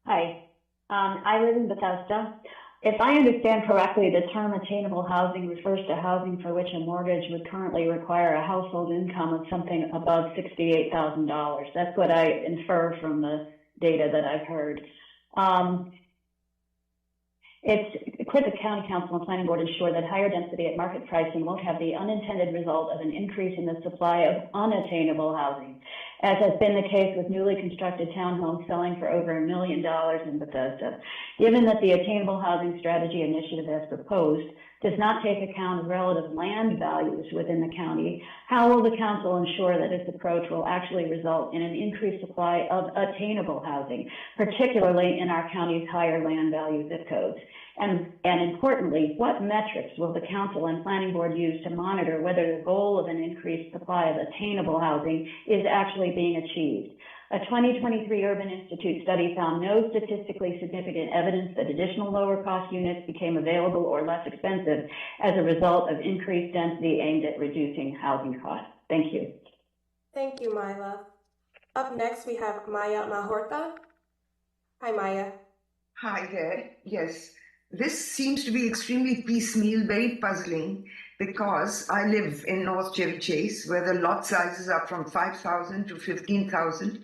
[SPEAKER 3] Hi, I live in Bethesda. If I understand correctly, the term attainable housing refers to housing for which a mortgage would currently require a household income of something above $68,000. That's what I infer from the data that I've heard. The County Council and Planning Board ensure that higher density at market pricing won't have the unintended result of an increase in the supply of unattainable housing, as has been the case with newly constructed townhomes selling for over $1 million in Bethesda. Given that the Attainable Housing Strategy Initiative as proposed does not take account of relative land values within the county, how will the council ensure that its approach will actually result in an increased supply of attainable housing, particularly in our county's higher land value zip codes? And importantly, what metrics will the council and planning board use to monitor whether the goal of an increased supply of attainable housing is actually being achieved? A 2023 Urban Institute study found no statistically significant evidence that additional lower cost units became available or less expensive as a result of increased density aimed at reducing housing costs. Thank you.
[SPEAKER 2] Thank you, Mila. Up next, we have Maya Mahorta. Hi, Maya.
[SPEAKER 5] Hi there. Yes. This seems to be extremely piecemeal, very puzzling, because I live in North Chevy Chase, where the lot sizes are from 5,000 to 15,000.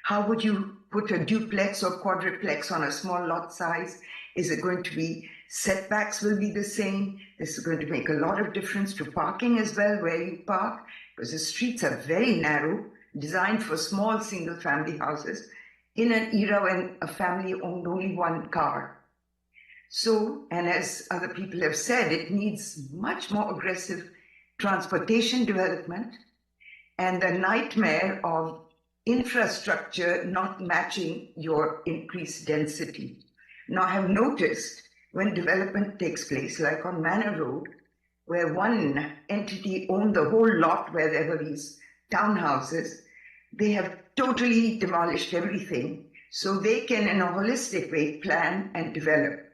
[SPEAKER 5] How would you put a duplex or quadruplex on a small lot size? Is it going to be setbacks will be the same? This is going to make a lot of difference to parking as well, where you park, because the streets are very narrow, designed for small single-family houses in an era when a family owned only one car. So, and as other people have said, it needs much more aggressive transportation development and the nightmare of infrastructure not matching your increased density. Now, I have noticed when development takes place, like on Manor Road, where one entity owned the whole lot where there were these townhouses, they have totally demolished everything so they can, in a holistic way, plan and develop.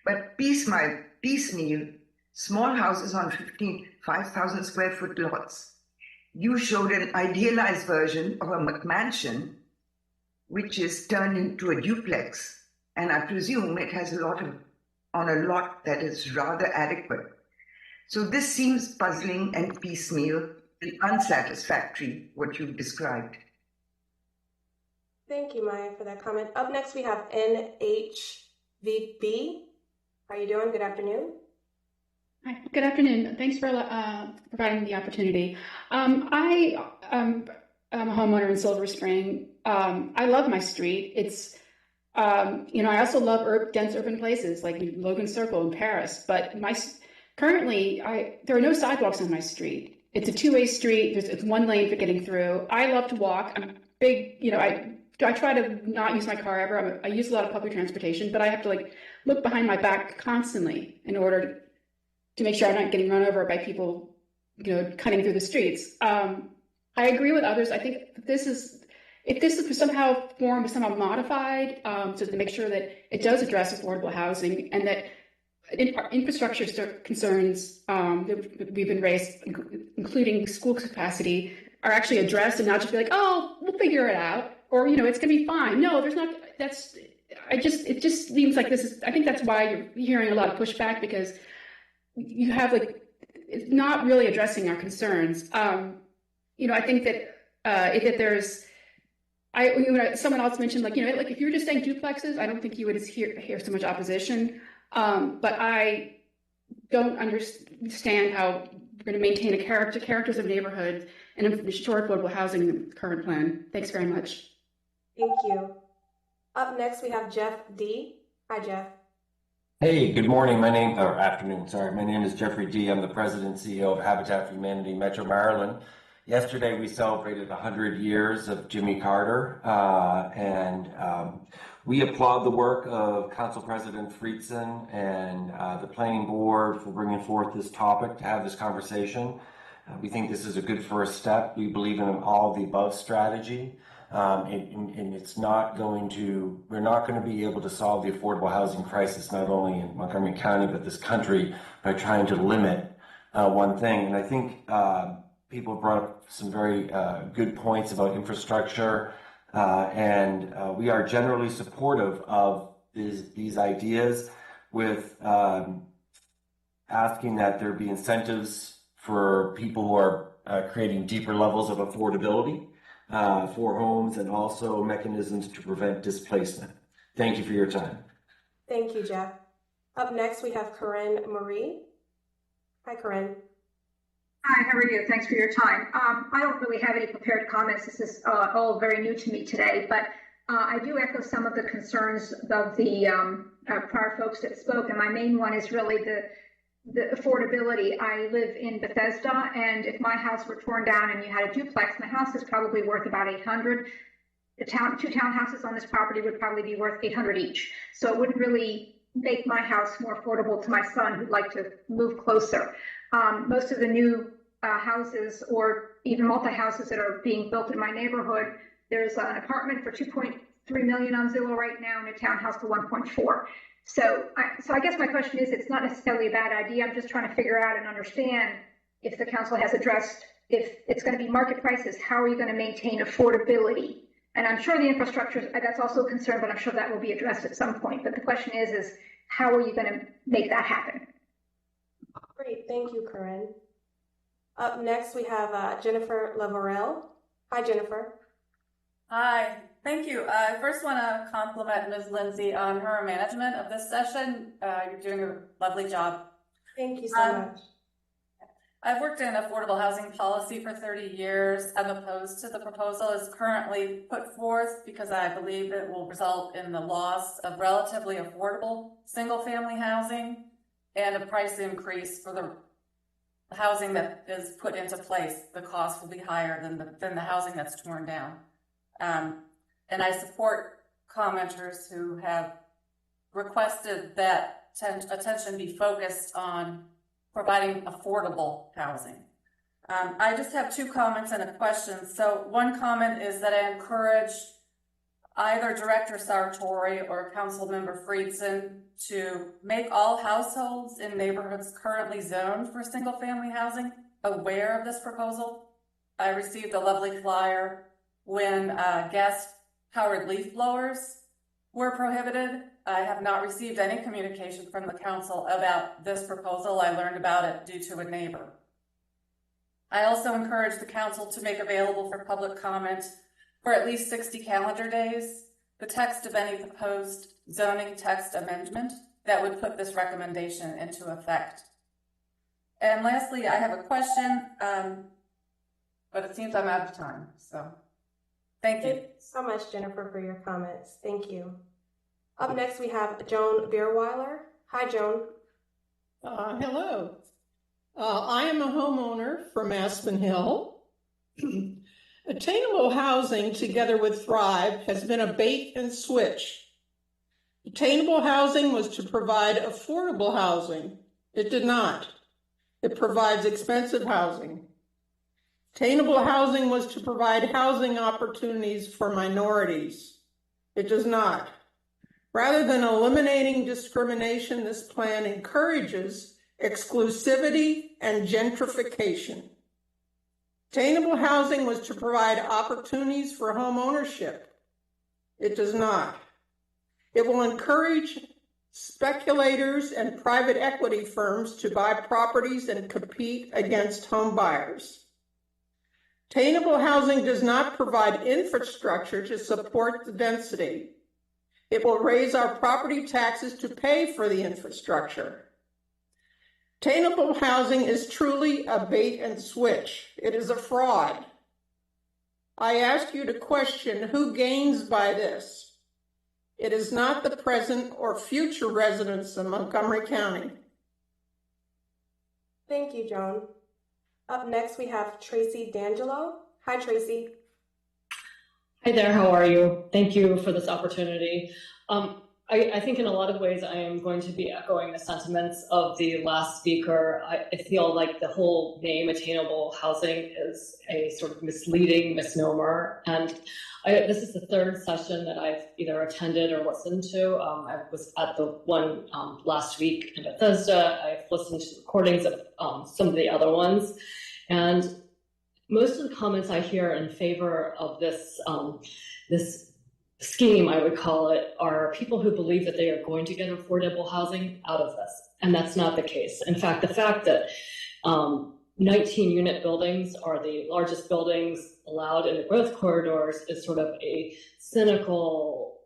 [SPEAKER 5] But piecemeal, small houses on 5,000 square foot lots. You showed an idealized version of a McMansion, which is turned into a duplex. And I presume it has on a lot that is rather adequate. So this seems puzzling and piecemeal and unsatisfactory, what you've described.
[SPEAKER 2] Thank you, Maya, for that comment. Up next, we have NHVB. How are you doing? Good afternoon.
[SPEAKER 6] Hi, good afternoon. Thanks for providing the opportunity. I am a homeowner in Silver Spring. I love my street. It's, I also love dense urban places like Logan Circle in Paris, but currently there are no sidewalks on my street. It's a two-way street. It's one lane for getting through. I love to walk. I'm big, I try to not use my car ever. I use a lot of public transportation, but I have to look behind my back constantly in order to make sure I'm not getting run over by people, cutting through the streets. I agree with others. I think if this is somehow modified, so to make sure that it does address affordable housing and that infrastructure concerns that we've been raised, including school capacity, are actually addressed and not just be like, oh, we'll figure it out. Or, it's going to be fine. No, there's not. It just seems like this is, I think that's why you're hearing a lot of pushback, because you have it's not really addressing our concerns. I think that there's, someone else mentioned, if you were just saying duplexes, I don't think you would hear so much opposition. But I don't understand how we're going to maintain characters of neighborhoods and ensure affordable housing in the current plan. Thanks very much.
[SPEAKER 2] Thank you. Up next, we have Jeff D. Hi, Jeff.
[SPEAKER 22] Hey, good morning. Afternoon. Sorry. My name is Jeffrey D. I'm the president and CEO of Habitat for Humanity Metro Maryland. Yesterday, we celebrated 100 years of Jimmy Carter, and we applaud the work of Council President Friedson and the Planning Board for bringing forth this topic to have this conversation. We think this is a good first step. We believe in an all of the above strategy. And it's not going to, we're not going to be able to solve the affordable housing crisis, not only in Montgomery County, but this country, by trying to limit one thing. And I think people brought up some very good points about infrastructure, and we are generally supportive of these ideas, with asking that there be incentives for people who are creating deeper levels of affordability for homes, and also mechanisms to prevent displacement. Thank you for your time.
[SPEAKER 2] Thank you, Jeff. Up next, we have Corinne Marie. Hi, Corinne.
[SPEAKER 4] Hi, how are you? Thanks for your time. I don't really have any prepared comments. This is all very new to me today, but I do echo some of the concerns of the prior folks that spoke, and my main one is really the affordability. I live in Bethesda, and if my house were torn down and you had a duplex, my house is probably worth about $800. The two townhouses on this property would probably be worth $800 each. So it wouldn't really make my house more affordable to my son who'd like to move closer. Most of the new houses, or even multi-houses that are being built in my neighborhood, there's an apartment for $2.3 million on Zillow right now, and a townhouse for 1.4. So I guess my question is, it's not necessarily a bad idea. I'm just trying to figure out and understand if the council has addressed, if it's going to be market prices, how are you going to maintain affordability? And I'm sure the infrastructure, that's also a concern, but I'm sure that will be addressed at some point. But the question is how are you going to make that happen?
[SPEAKER 2] Great, thank you, Corinne. Up next, we have Jennifer Lavarelle. Hi, Jennifer.
[SPEAKER 7] Hi, thank you. I first want to compliment Ms. Lindsay on her management of this session. You're doing a lovely job.
[SPEAKER 2] Thank you so much.
[SPEAKER 7] I've worked in affordable housing policy for 30 years. I'm opposed to the proposal as currently put forth because I believe it will result in the loss of relatively affordable single-family housing and a price increase for the housing that is put into place. The cost will be higher than the housing that's torn down. And I support commenters who have requested that attention be focused on providing affordable housing. I just have two comments and a question. So one comment is that I encourage either Director Sartori or Councilmember Friedson to make all households in neighborhoods currently zoned for single-family housing aware of this proposal. I received a lovely flyer when gas-powered leaf blowers were prohibited. I have not received any communication from the council about this proposal. I learned about it due to a neighbor. I also encourage the council to make available for public comment for at least 60 calendar days the text of any proposed zoning text amendment that would put this recommendation into effect. And lastly, I have a question, but it seems I'm out of time, so thank you.
[SPEAKER 2] Thank you so much, Jennifer, for your comments. Thank you. Up next, we have Joan Bierweiler. Hi, Joan.
[SPEAKER 10] Hello. I am a homeowner from Aspen Hill. Attainable housing, together with Thrive, has been a bait and switch. Attainable housing was to provide affordable housing. It did not. It provides expensive housing. Attainable housing was to provide housing opportunities for minorities. It does not. Rather than eliminating discrimination, this plan encourages exclusivity and gentrification. Attainable housing was to provide opportunities for home ownership. It does not. It will encourage speculators and private equity firms to buy properties and compete against home buyers. Attainable housing does not provide infrastructure to support the density. It will raise our property taxes to pay for the infrastructure. Attainable housing is truly a bait and switch. It is a fraud. I ask you to question who gains by this. It is not the present or future residents of Montgomery County.
[SPEAKER 2] Thank you, Joan. Up next, we have Tracy D'Angelo. Hi, Tracy.
[SPEAKER 23] Hi there, how are you? Thank you for this opportunity.
[SPEAKER 8] I think in a lot of ways I am going to be echoing the sentiments of the last speaker. I feel like the whole name Attainable Housing is a sort of misleading misnomer. And this is the third session that I've either attended or listened to. I was at the one last week in Bethesda. I've listened to recordings of some of the other ones. And most of the comments I hear in favor of this, this scheme, I would call it, are people who believe that they are going to get affordable housing out of this. And that's not the case. In fact, the fact that 19-unit buildings are the largest buildings allowed in the growth corridors is sort of a cynical,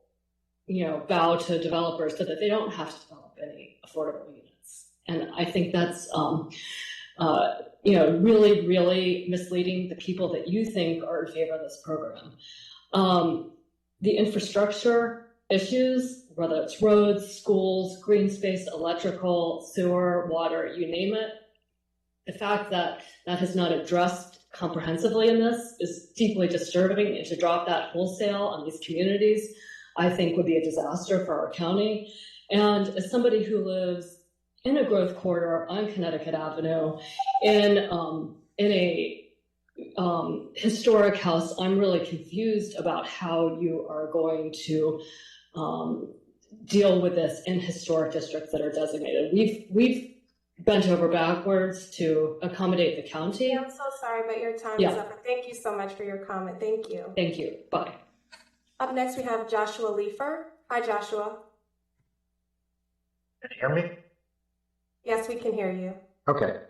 [SPEAKER 8] vow to developers so that they don't have to develop any affordable units. And I think that's, really, really misleading the people that you think are in favor of this program. The infrastructure issues, whether it's roads, schools, green space, electrical, sewer, water, you name it, the fact that that has not addressed comprehensively in this is deeply disturbing, and to drop that wholesale on these communities, I think would be a disaster for our county. And as somebody who lives in a growth corridor on Connecticut Avenue in a historic house, I'm really confused about how you are going to deal with this in historic districts that are designated. We've bent over backwards to accommodate the county.
[SPEAKER 2] I'm so sorry, but your time is up. Thank you so much for your comment. Thank you.
[SPEAKER 8] Thank you. Bye.
[SPEAKER 2] Up next, we have Joshua Leifer. Hi, Joshua.
[SPEAKER 9] Can you hear me?
[SPEAKER 2] Yes, we can hear you.
[SPEAKER 9] Okay.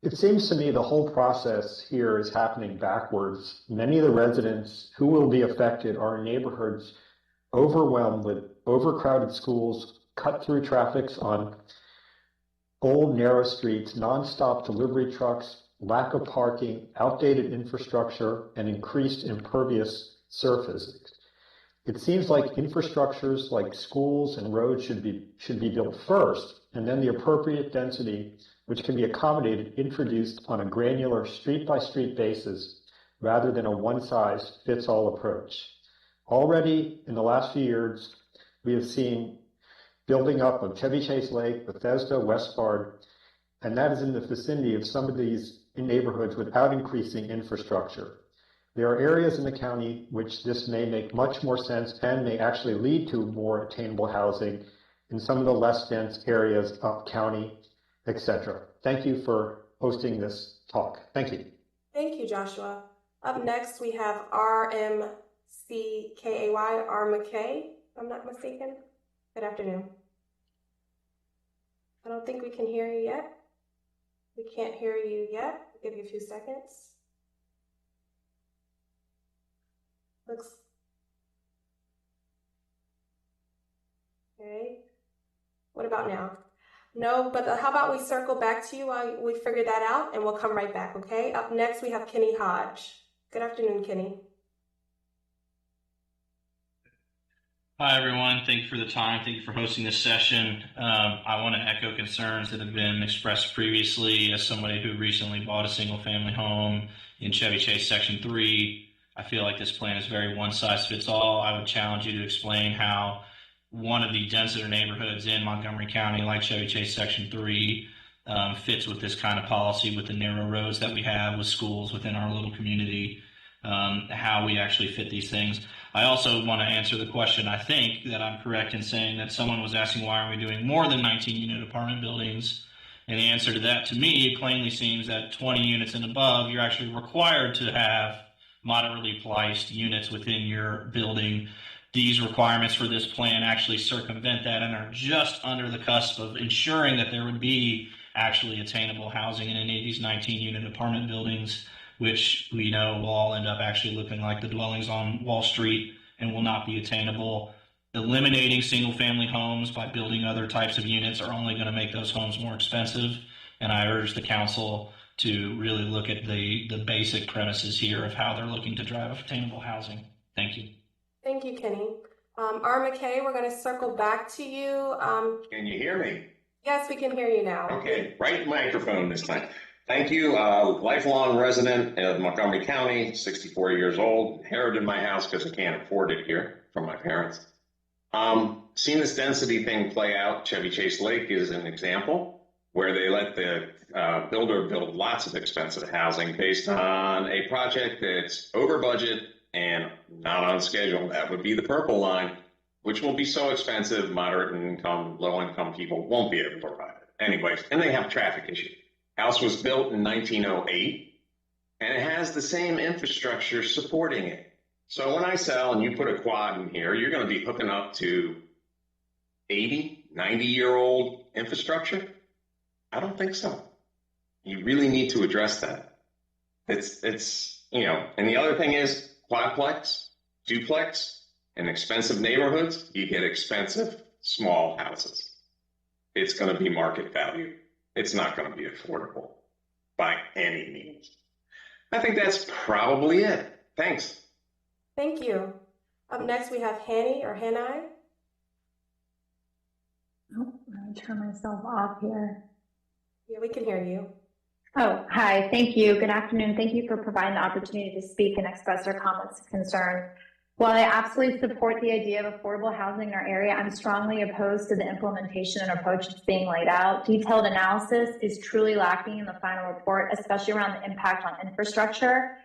[SPEAKER 9] It seems to me the whole process here is happening backwards. Many of the residents who will be affected are in neighborhoods overwhelmed with overcrowded schools, cut-through traffics on old narrow streets, nonstop delivery trucks, lack of parking, outdated infrastructure, and increased impervious surfaces. It seems like infrastructures like schools and roads should be built first, and then the appropriate density, which can be accommodated, introduced on a granular street-by-street basis rather than a one-size-fits-all approach. Already in the last few years, we have seen building up of Chevy Chase Lake, Bethesda, Westbard, and that is in the vicinity of some of these neighborhoods without increasing infrastructure. There are areas in the county which this may make much more sense and may actually lead to more attainable housing in some of the less dense areas up county, etc. Thank you for hosting this talk. Thank you.
[SPEAKER 2] Thank you, Joshua. Up next, we have RMCKAY, R. McKay, if I'm not mistaken. Good afternoon. I don't think we can hear you yet. We can't hear you yet. I'll give you a few seconds. Looks okay. What about now? No, but how about we circle back to you while we figure that out, and we'll come right back, okay? Up next, we have Kenny Hodge. Good afternoon, Kenny.
[SPEAKER 23] Hi, everyone. Thank you for the time. Thank you for hosting this session. I want to echo concerns that have been expressed previously. As somebody who recently bought a single-family home in Chevy Chase Section 3, I feel like this plan is very one-size-fits-all. I would challenge you to explain how one of the denser neighborhoods in Montgomery County, like Chevy Chase Section 3, fits with this kind of policy, with the narrow roads that we have, with schools within our little community, how we actually fit these things. I also want to answer the question, I think, that I'm correct in saying that someone was asking why are we doing more than 19-unit apartment buildings? And the answer to that, to me, plainly seems that 20 units and above, you're actually required to have moderately priced units within your building. These requirements for this plan actually circumvent that and are just under the cusp of ensuring that there would be actually attainable housing in any of these 19-unit apartment buildings, which we know will all end up actually looking like the dwellings on Wall Street and will not be attainable. Eliminating single-family homes by building other types of units are only going to make those homes more expensive, and I urge the council to really look at the basic premises here of how they're looking to drive attainable housing. Thank you.
[SPEAKER 2] Thank you, Kenny. R. McKay, we're going to circle back to you.
[SPEAKER 24] Can you hear me?
[SPEAKER 2] Yes, we can hear you now.
[SPEAKER 24] Okay, right microphone this time. Thank you. Lifelong resident of Montgomery County, 64 years old. Inherited my house because I can't afford it here from my parents. Seen this density thing play out. Chevy Chase Lake is an example where they let the builder build lots of expensive housing based on a project that's over budget and not on schedule. That would be the purple line, which will be so expensive, moderate income, low income people won't be able to provide it. Anyways, and they have a traffic issue. House was built in 1908 and it has the same infrastructure supporting it. So when I sell and you put a quad in here, you're going to be hooking up to 80, 90-year-old infrastructure? I don't think so. You really need to address that. It's and the other thing is quadplex, duplex, in expensive neighborhoods, you get expensive small houses. It's going to be market value. It's not going to be affordable by any means. I think that's probably it. Thanks.
[SPEAKER 2] Thank you. Up next, we have Hanny or Hanai.
[SPEAKER 11] Oh, let me turn myself off here.
[SPEAKER 2] Yeah, we can hear you.
[SPEAKER 11] Oh, hi. Thank you. Good afternoon. Thank you for providing the opportunity to speak and express our comments and concerns. While I absolutely support the idea of affordable housing in our area, I'm strongly opposed to the implementation and approach that's being laid out. Detailed analysis is truly lacking in the final report, especially around the impact on infrastructure.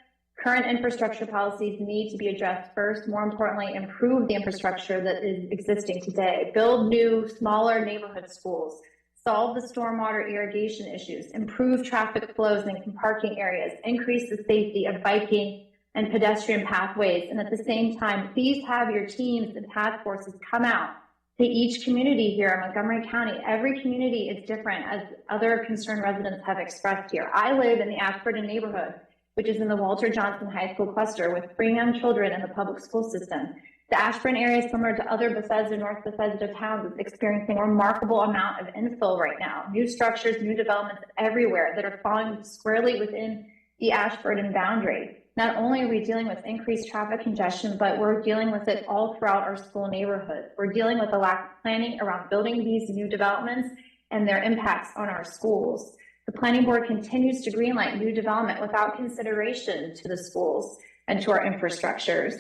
[SPEAKER 11] Current infrastructure policies need to be addressed first. More importantly, improve the infrastructure that is existing today. Build new, smaller neighborhood schools. Solve the stormwater irrigation issues. Improve traffic flows in parking areas. Increase the safety of biking and pedestrian pathways. And at the same time, please have your teams and task forces come out to each community here in Montgomery County. Every community is different, as other concerned residents have expressed here. I live in the Ashburton neighborhood, which is in the Walter Johnson High School cluster with 3 young children in the public school system. The Ashburn area, similar to other Bethesda, North Bethesda towns, is experiencing a remarkable amount of infill right now. New structures, new developments everywhere that are falling squarely within the Ashburton boundary. Not only are we dealing with increased traffic congestion, but we're dealing with it all throughout our school neighborhood. We're dealing with a lack of planning around building these new developments and their impacts on our schools. The planning board continues to greenlight new development without consideration to the schools and to our infrastructures.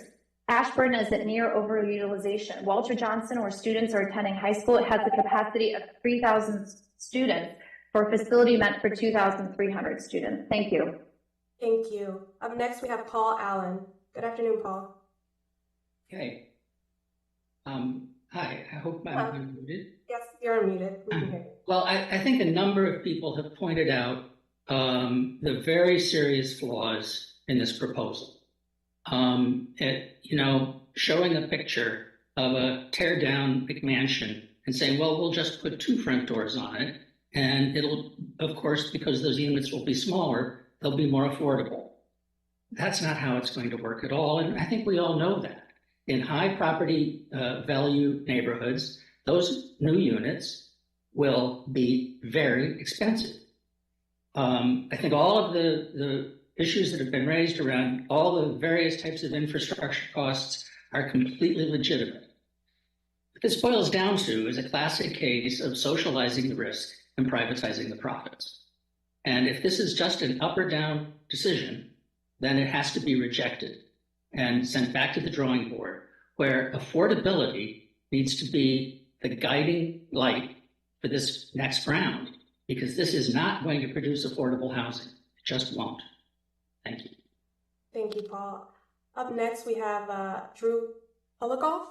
[SPEAKER 11] Ashburn is at near overutilization. Walter Johnson, where students are attending high school, it has a capacity of 3,000 students for a facility meant for 2,300 students. Thank you.
[SPEAKER 2] Thank you. Up next, we have Paul Allen. Good afternoon, Paul.
[SPEAKER 12] Okay. Hi, I hope I'm unmuted.
[SPEAKER 2] Yes, you're unmuted. We can hear you.
[SPEAKER 12] Well, I think a number of people have pointed out the very serious flaws in this proposal. Showing a picture of a tear down McMansion and saying, well, we'll just put 2 front doors on it. And it'll, of course, because those units will be smaller, they'll be more affordable. That's not how it's going to work at all. And I think we all know that. In high property value neighborhoods, those new units will be very expensive. I think all of the issues that have been raised around all the various types of infrastructure costs are completely legitimate. What this boils down to is a classic case of socializing the risk and privatizing the profits. And if this is just an up or down decision, then it has to be rejected and sent back to the drawing board, where affordability needs to be the guiding light for this next round, because this is not going to produce affordable housing. It just won't. Thank you.
[SPEAKER 2] Thank you, Paul. Up next, we have Drew Polikoff.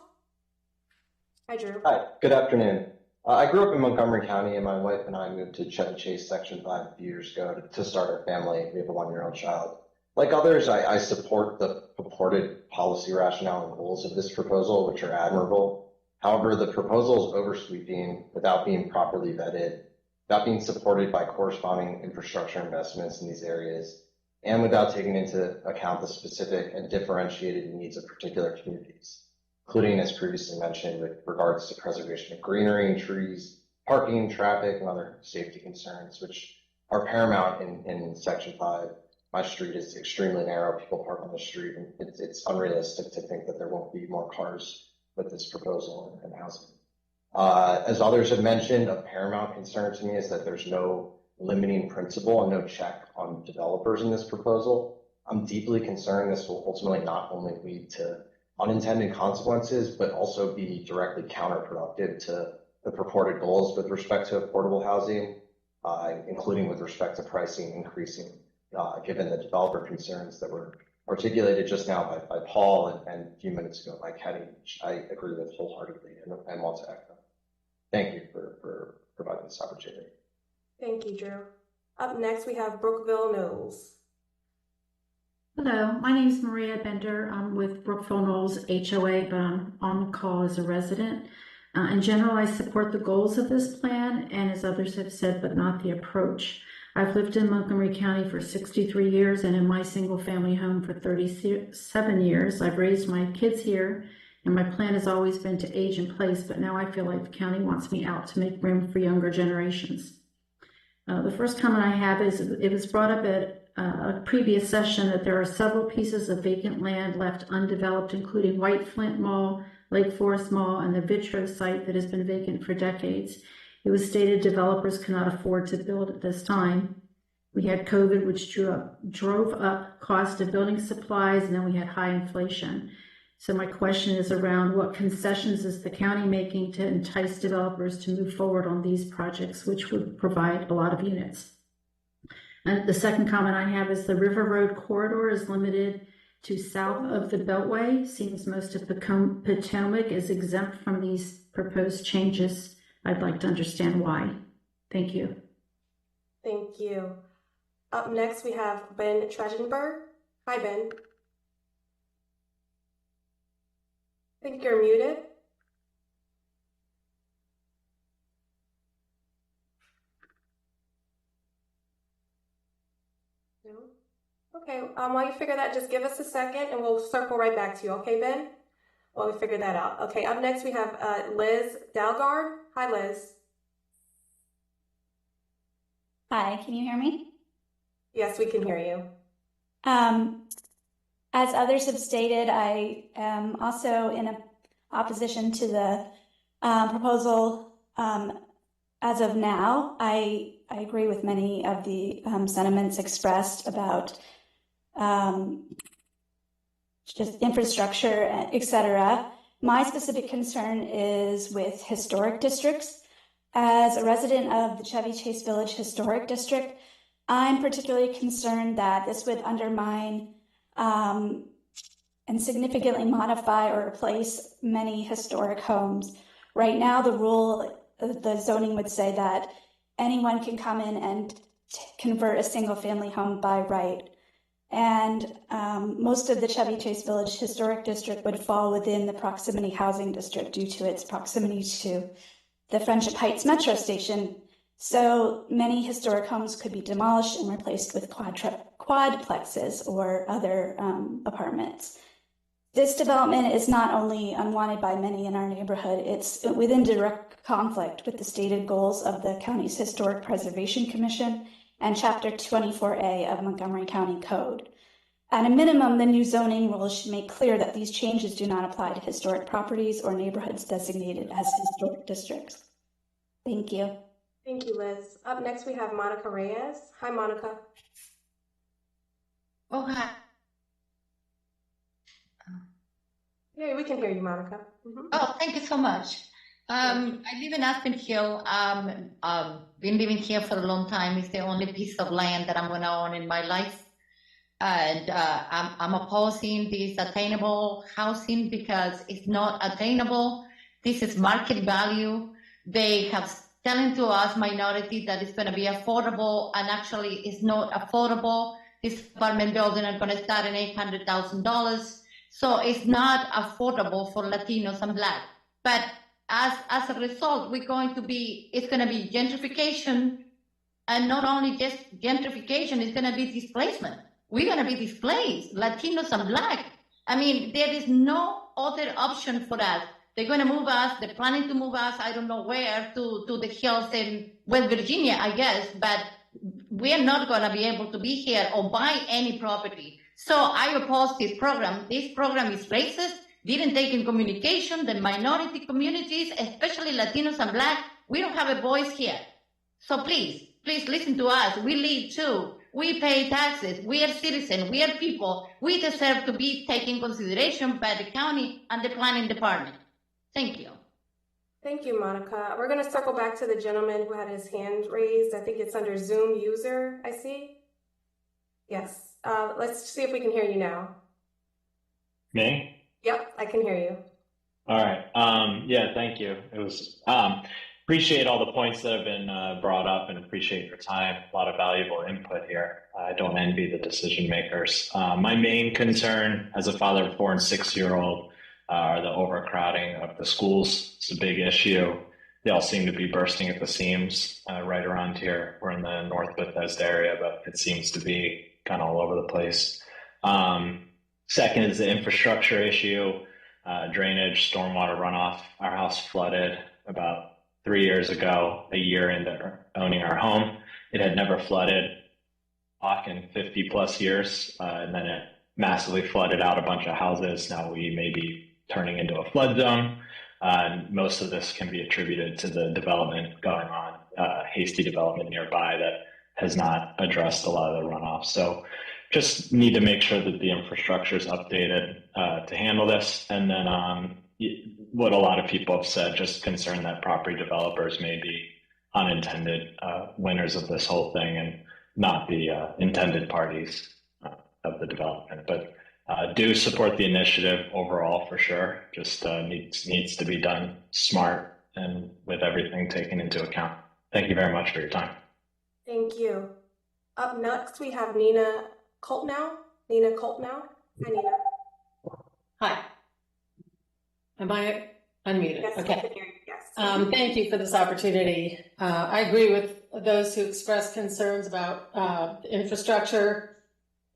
[SPEAKER 2] Hi, Drew.
[SPEAKER 13] Hi, good afternoon. I grew up in Montgomery County, and my wife and I moved to Chevy Chase Section 5 a few years ago to start our family. We have a 1-year-old child. Like others, I support the purported policy rationale and goals of this proposal, which are admirable. However, the proposal is oversweeping without being properly vetted, without being supported by corresponding infrastructure investments in these areas, and without taking into account the specific and differentiated needs of particular communities, including, as previously mentioned, with regards to preservation of greenery and trees, parking, traffic, and other safety concerns, which are paramount in Section 5. My street is extremely narrow. People park on the street, and it's unrealistic to think that there won't be more cars with this proposal and housing. As others have mentioned, a paramount concern to me is that there's no limiting principle and no check on developers in this proposal. I'm deeply concerned this will ultimately not only lead to unintended consequences, but also be directly counterproductive to the purported goals with respect to affordable housing, including with respect to pricing increasing, given the developer concerns that were articulated just now by Paul and a few minutes ago by Kenny, which I agree with wholeheartedly and want to echo. Thank you for providing this opportunity.
[SPEAKER 2] Thank you, Drew. Up next, we have Brookville Knowles.
[SPEAKER 14] Hello, my name is Maria Bender. I'm with Brookville Knowles HOA, but I'm on the call as a resident. In general, I support the goals of this plan, and as others have said, but not the approach. I've lived in Montgomery County for 63 years and in my single family home for 37 years. I've raised my kids here, and my plan has always been to age in place, but now I feel like the county wants me out to make room for younger generations. The first comment I have is it was brought up at a previous session that there are several pieces of vacant land left undeveloped, including White Flint Mall, Lake Forest Mall, and the Vitro site that has been vacant for decades. It was stated developers cannot afford to build at this time. We had COVID, which drove up cost of building supplies, and then we had high inflation. So my question is around what concessions is the county making to entice developers to move forward on these projects, which would provide a lot of units. And the second comment I have is the River Road corridor is limited to south of the Beltway. Seems most of Potomac is exempt from these proposed changes. I'd like to understand why. Thank you.
[SPEAKER 2] Thank you. Up next, we have Ben Tregenberg. Hi, Ben. I think you're muted. No? Okay, while you figure that, just give us a second and we'll circle right back to you. Okay, Ben? While we figure that out. Okay, up next we have Liz Dalgard. Hi, Liz.
[SPEAKER 15] Hi, can you hear me?
[SPEAKER 2] Yes, we can hear you.
[SPEAKER 15] As others have stated, I am also in opposition to the proposal as of now. I agree with many of the sentiments expressed about just infrastructure, etc. My specific concern is with historic districts. As a resident of the Chevy Chase Village Historic District, I'm particularly concerned that this would undermine and significantly modify or replace many historic homes. Right now, the zoning would say that anyone can come in and convert a single family home by right. And most of the Chevy Chase Village Historic District would fall within the proximity housing district due to its proximity to the Friendship Heights Metro Station. So many historic homes could be demolished and replaced with quadplexes or other apartments. This development is not only unwanted by many in our neighborhood, it's within direct conflict with the stated goals of the county's Historic Preservation Commission and Chapter 24A of Montgomery County Code. At a minimum, the new zoning rules should make clear that these changes do not apply to historic properties or neighborhoods designated as historic districts. Thank you.
[SPEAKER 2] Thank you, Liz. Up next, we have Monica Reyes. Hi, Monica.
[SPEAKER 16] Oh, hi.
[SPEAKER 2] Yeah, we can hear you, Monica. Mm-hmm.
[SPEAKER 16] Oh, thank you so much. I live in Aspen Hill. Been living here for a long time. It's the only piece of land that I'm going to own in my life. And I'm opposing this attainable housing because it's not attainable. This is market value. They have telling to us minority that it's going to be affordable, and actually it's not affordable. This apartment building are going to start at $800,000. So it's not affordable for Latinos and Black. But as a result, it's going to be gentrification, and not only just gentrification, it's going to be displacement. We're going to be displaced, Latinos and Black. I mean, there is no other option for us. They're going to move us, they're planning to move us, I don't know where, to the hills in West Virginia, I guess, but we're not going to be able to be here or buy any property. So I oppose this program. This program is racist, didn't take in communication the minority communities, especially Latinos and Black. We don't have a voice here. So please listen to us. We live too We pay taxes. We are citizens. We are people. We deserve to be taken consideration by the county and the planning department. Thank you.
[SPEAKER 2] Thank you, Monica. We're going to circle back to the gentleman who had his hand raised. I think it's under Zoom user, I see. Yes. Let's see if we can hear you now.
[SPEAKER 1] Me?
[SPEAKER 2] Yep, I can hear you.
[SPEAKER 1] All right. Yeah, thank you. It was appreciate all the points that have been brought up and appreciate your time. A lot of valuable input here. I don't envy the decision makers. My main concern as a father of a 4- and 6-year-old are the overcrowding of the schools. It's a big issue. They all seem to be bursting at the seams right around here. We're in the North Bethesda area, but it seems to be kind of all over the place. Second is the infrastructure issue, drainage, stormwater runoff. Our house flooded about 3 years ago, a year into owning our home. It had never flooded in 50 plus years, and then it massively flooded out a bunch of houses. Now we may be turning into a flood zone. And most of this can be attributed to the development going on, hasty development nearby that has not addressed a lot of the runoff. So just need to make sure that the infrastructure is updated to handle this. And then what a lot of people have said, just concerned that property developers may be unintended winners of this whole thing and not the intended parties of the development. But do support the initiative overall for sure. Just needs to be done smart and with everything taken into account. Thank you very much for your time.
[SPEAKER 2] Thank you. Up next, we have Nina Coltnow. Nina Coltnow. Hi, Nina.
[SPEAKER 17] Hi. Am I unmuted?
[SPEAKER 2] Yes,
[SPEAKER 17] okay.
[SPEAKER 2] I can hear you. Yes.
[SPEAKER 17] Thank you for this opportunity. I agree with those who expressed concerns about infrastructure,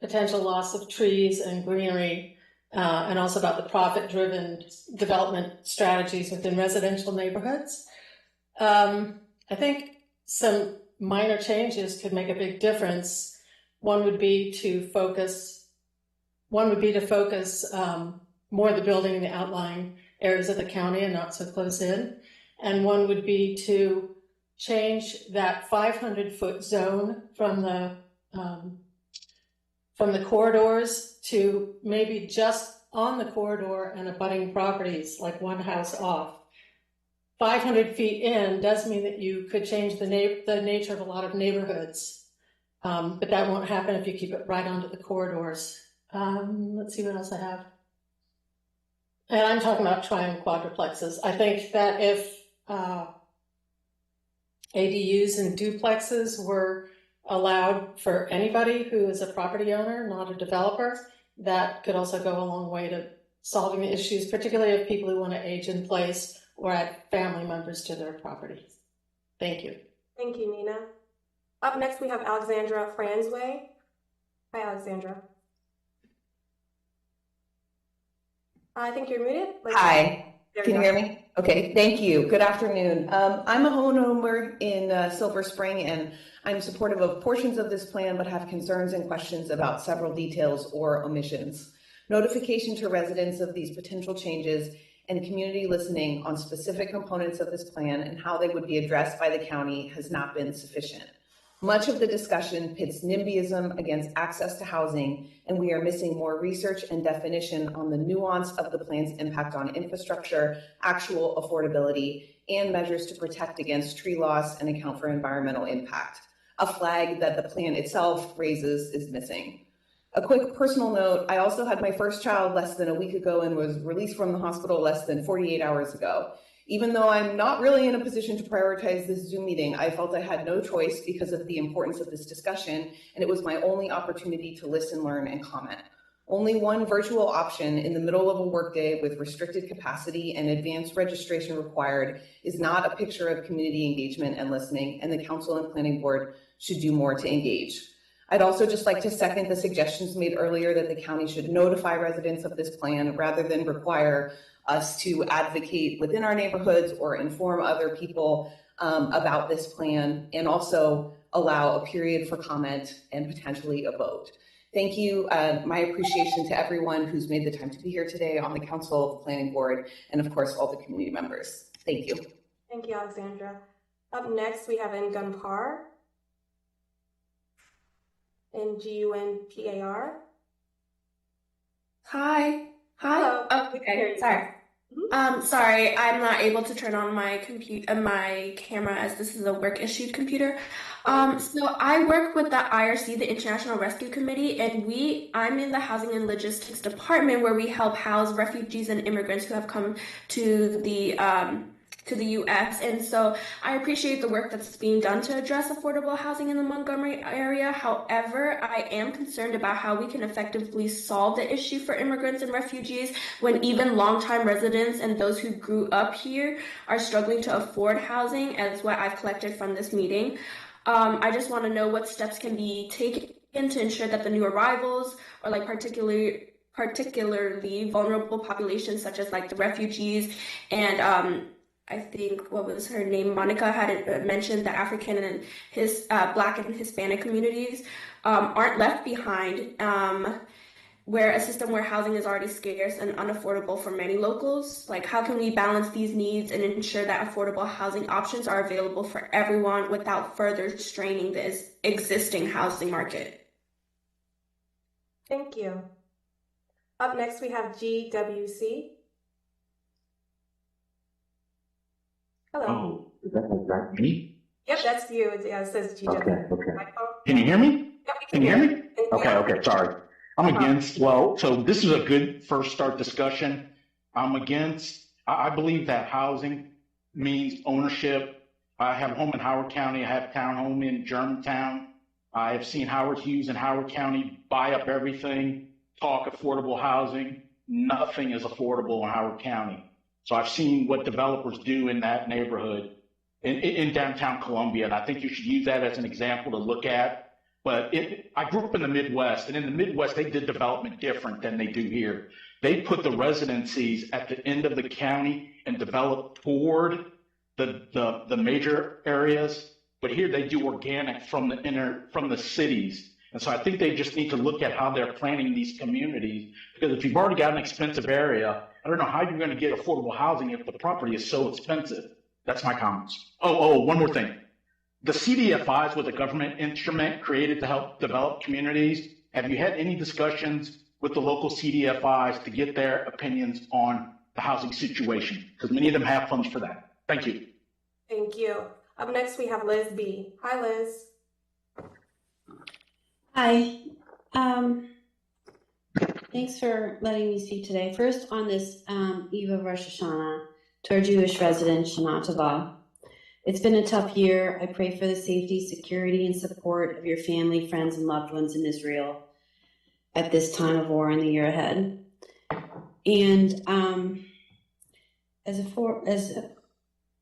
[SPEAKER 17] potential loss of trees and greenery, and also about the profit-driven development strategies within residential neighborhoods. I think some minor changes could make a big difference. One would be to focus more of the building in the outlying areas of the county and not so close in. And one would be to change that 500-foot zone from the corridors to maybe just on the corridor and abutting properties, like one house off. 500 feet in does mean that you could change the nature of a lot of neighborhoods, but that won't happen if you keep it right onto the corridors. Let's see what else I have. And I'm talking about triangle quadplexes. I think that if ADUs and duplexes were allowed for anybody who is a property owner, not a developer, that could also go a long way to solving the issues, particularly of people who want to age in place or add family members to their property. Thank you.
[SPEAKER 2] Thank you, Nina. Up next, we have Alexandra Franzway. Hi, Alexandra. I think you're muted.
[SPEAKER 18] Hi, can you hear me? Okay, thank you. Good afternoon. I'm a homeowner in Silver Spring, and I'm supportive of portions of this plan, but have concerns and questions about several details or omissions. Notification to residents of these potential changes and community listening on specific components of this plan and how they would be addressed by the county has not been sufficient. Much of the discussion pits NIMBYism against access to housing, and we are missing more research and definition on the nuance of the plan's impact on infrastructure, actual affordability, and measures to protect against tree loss and account for environmental impact. A flag that the plan itself raises is missing. A quick personal note, I also had my first child less than a week ago and was released from the hospital less than 48 hours ago. Even though I'm not really in a position to prioritize this Zoom meeting, I felt I had no choice because of the importance of this discussion, and it was my only opportunity to listen, learn, and comment. Only one virtual option in the middle of a workday with restricted capacity and advanced registration required is not a picture of community engagement and listening, and the Council and Planning Board should do more to engage. I'd also just like to second the suggestions made earlier that the county should notify residents of this plan rather than require us to advocate within our neighborhoods or inform other people about this plan, and also allow a period for comment and potentially a vote. Thank you. My appreciation to everyone who's made the time to be here today on the Council, the Planning Board, and of course, all the community members. Thank you.
[SPEAKER 2] Thank you, Alexandra. Up next, we have Ngun Par. and GUNPAR.
[SPEAKER 3] Hi.
[SPEAKER 2] Hello.
[SPEAKER 3] Oh, okay. Sorry. Sorry, I'm not able to turn on my my camera as this is a work issued computer. So I work with the IRC, the International Rescue Committee, and I'm in the Housing and Logistics Department where we help house refugees and immigrants who have come to the U.S. And so I appreciate the work that's being done to address affordable housing in the Montgomery area. However, I am concerned about how we can effectively solve the issue for immigrants and refugees when even longtime residents and those who grew up here are struggling to afford housing, as what I've collected from this meeting. I just want to know what steps can be taken to ensure that the new arrivals or like particularly vulnerable populations such as like the refugees and I think, what was her name? Monica had mentioned that African and Black and Hispanic communities aren't left behind, where a system where housing is already scarce and unaffordable for many locals. Like, how can we balance these needs and ensure that affordable housing options are available for everyone without further straining the existing housing market?
[SPEAKER 2] Thank you. Up next, we have GWC. Hello.
[SPEAKER 19] Oh, is that me?
[SPEAKER 2] Yep, that's you. It says GW.
[SPEAKER 19] Okay. Can you hear me?
[SPEAKER 2] Yep,
[SPEAKER 19] Can you hear me?
[SPEAKER 2] Yeah.
[SPEAKER 19] Okay, sorry. I'm against, so this is a good first start discussion. I'm against, I believe that housing means ownership. I have a home in Howard County. I have a townhome in Germantown. I have seen Howard Hughes in Howard County buy up everything, talk affordable housing. Nothing is affordable in Howard County. So I've seen what developers do in that neighborhood in downtown Columbia, and I think you should use that as an example to look at. But I grew up in the Midwest, and in the Midwest, they did development different than they do here. They put the residencies at the end of the county and developed toward the major areas. But here they do organic from the cities. And so I think they just need to look at how they're planning these communities, because if you've already got an expensive area, I don't know how you're going to get affordable housing if the property is so expensive. That's my comments. Oh, one more thing. The CDFIs was a government instrument created to help develop communities. Have you had any discussions with the local CDFIs to get their opinions on the housing situation? Because many of them have funds for that. Thank you.
[SPEAKER 2] Thank you. Up next, we have Liz B. Hi, Liz.
[SPEAKER 20] Hi. Thanks for letting me speak today. First, on this Eve of Rosh Hashanah to our Jewish residents, Shana Tova. It's been a tough year. I pray for the safety, security, and support of your family, friends, and loved ones in Israel at this time of war in the year ahead. And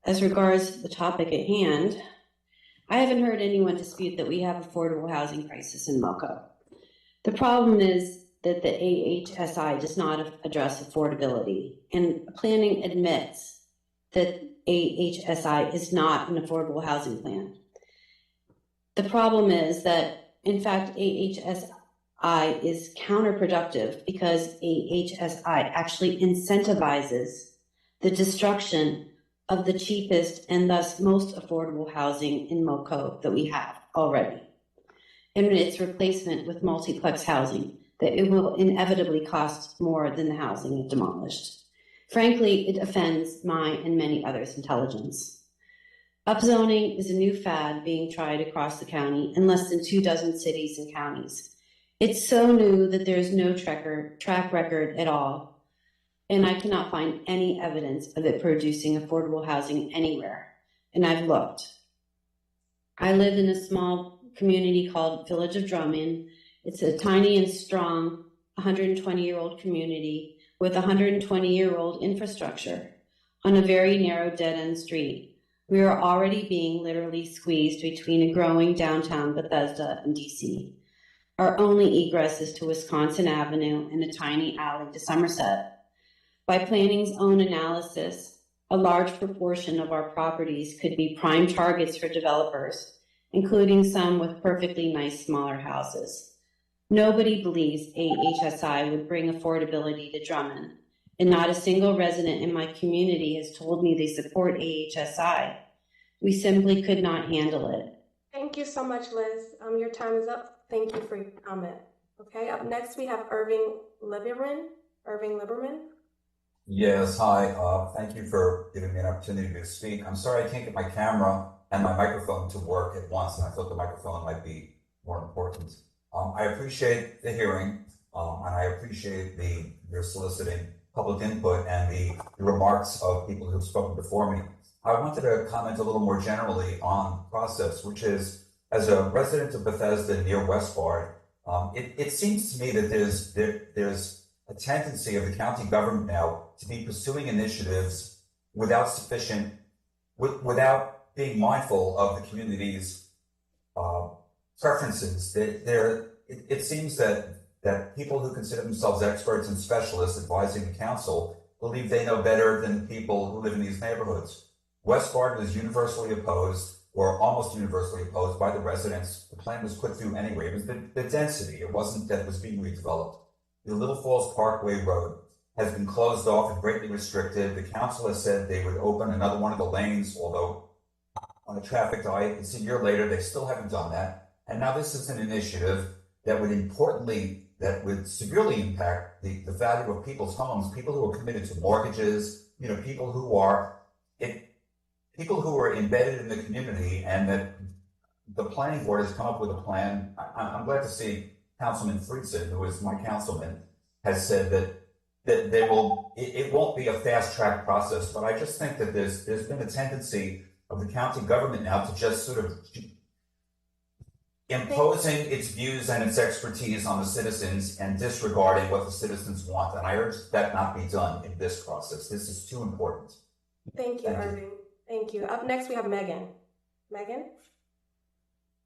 [SPEAKER 20] as regards the topic at hand, I haven't heard anyone dispute that we have affordable housing crisis in MoCo. The problem is that the AHSI does not address affordability, and planning admits that AHSI is not an affordable housing plan. The problem is that, in fact, AHSI is counterproductive because AHSI actually incentivizes the destruction of the cheapest and thus most affordable housing in MoCo that we have already, and its replacement with multiplex housing that it will inevitably cost more than the housing it demolished. Frankly, it offends my and many others' intelligence. Upzoning is a new fad being tried across the county in less than 24 cities and counties. It's so new that there's no track record at all, and I cannot find any evidence of it producing affordable housing anywhere, and I've looked. I live in a small community called Village of Drummond. It's a tiny and strong 120-year-old community with 120-year-old infrastructure on a very narrow dead-end street. We are already being literally squeezed between a growing downtown Bethesda and DC. Our only egress is to Wisconsin Avenue and a tiny alley to Somerset. By planning's own analysis, a large proportion of our properties could be prime targets for developers, including some with perfectly nice smaller houses. Nobody believes AHSI would bring affordability to Drummond, and not a single resident in my community has told me they support AHSI. We simply could not handle it.
[SPEAKER 2] Thank you so much, Liz. Your time is up. Thank you for your comment. Okay, up next we have Irving Lieberman.
[SPEAKER 5] Yes, hi. Thank you for giving me an opportunity to speak. I'm sorry I can't get my camera and my microphone to work at once, and I thought the microphone might be more important. I appreciate the hearing, and I appreciate your soliciting public input and the remarks of people who've spoken before me. I wanted to comment a little more generally on process, which is, as a resident of Bethesda near Westbard, it seems to me that there's a tendency of the county government now to be pursuing initiatives without being mindful of the community's preferences. It seems that people who consider themselves experts and specialists advising the council believe they know better than the people who live in these neighborhoods. Westbard was universally opposed, or almost universally opposed, by the residents. The plan was put through anyway. It was the density. It wasn't that it was being redeveloped. The Little Falls Parkway Road has been closed off and greatly restricted. The council has said they would open another one of the lanes, although on a traffic eye, it's a year later, they still haven't done that. And now this is an initiative that would severely impact the value of people's homes, people who are committed to mortgages, people who are embedded in the community, and that the planning board has come up with a plan. I'm glad to see Councilman Friedson, who is my councilman, has said that it won't be a fast track process, but I just think that there's been a tendency of the county government now to just sort of imposing its views and its expertise on the citizens and disregarding what the citizens want. And I urge that not be done in this process. This is too important.
[SPEAKER 2] Thank you, Irving. Thank you. Up next, we have Megan. Megan?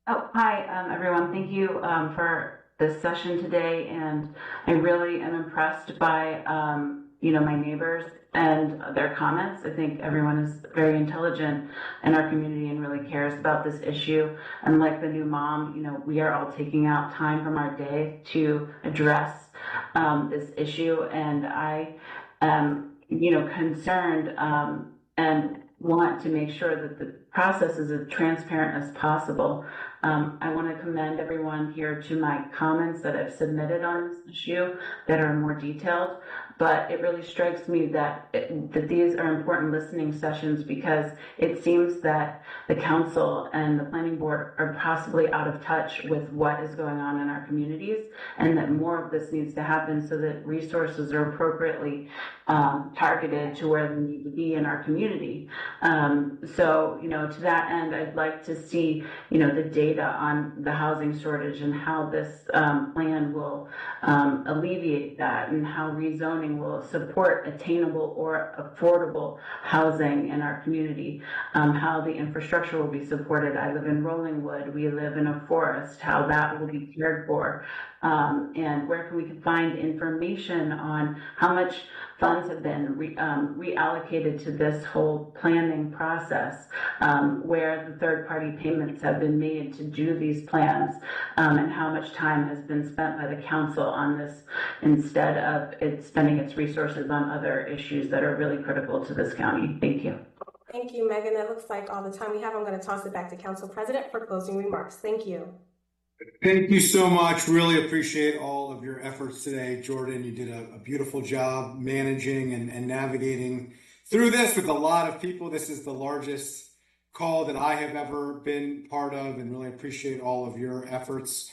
[SPEAKER 6] Oh, hi, everyone. Thank you for this session today. And I really am impressed by, my neighbors and their comments. I think everyone is very intelligent in our community and really cares about this issue. And like the new mom, we are all taking out time from our day to address this issue. And I am, concerned and want to make sure that the process is as transparent as possible. I want to commend everyone here to my comments that I've submitted on this issue that are more detailed, but it really strikes me that these are important listening sessions, because it seems that the council and the planning board are possibly out of touch with what is going on in our communities, and that more of this needs to happen so that resources are appropriately targeted to where they need to be in our community. So, to that end, I'd like to see, the data on the housing shortage and how this plan will alleviate that, and how rezoning will support attainable or affordable housing in our community, how the infrastructure will be supported. I live in Rollingwood, we live in a forest, how that will be cared for, and where we can find information on how much funds have been reallocated to this whole planning process, where the third-party payments have been made to do these plans, and how much time has been spent by the council on this instead of it spending its resources on other issues that are really critical to this county. Thank you.
[SPEAKER 2] Thank you, Megan. That looks like all the time we have. I'm going to toss it back to Council President for closing remarks. Thank you.
[SPEAKER 21] Thank you so much. Really appreciate all of your efforts today. Jordan, you did a beautiful job managing and navigating through this with a lot of people. This is the largest call that I have ever been part of, and really appreciate all of your efforts.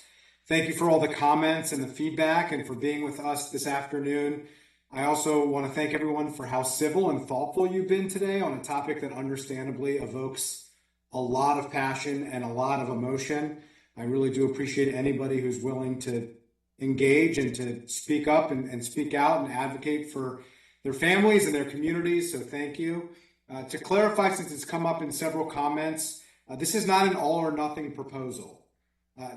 [SPEAKER 21] Thank you for all the comments and the feedback, and for being with us this afternoon. I also want to thank everyone for how civil and thoughtful you've been today on a topic that understandably evokes a lot of passion and a lot of emotion. I really do appreciate anybody who's willing to engage and to speak up and speak out and advocate for their families and their communities. So thank you. To clarify, since it's come up in several comments, this is not an all or nothing proposal.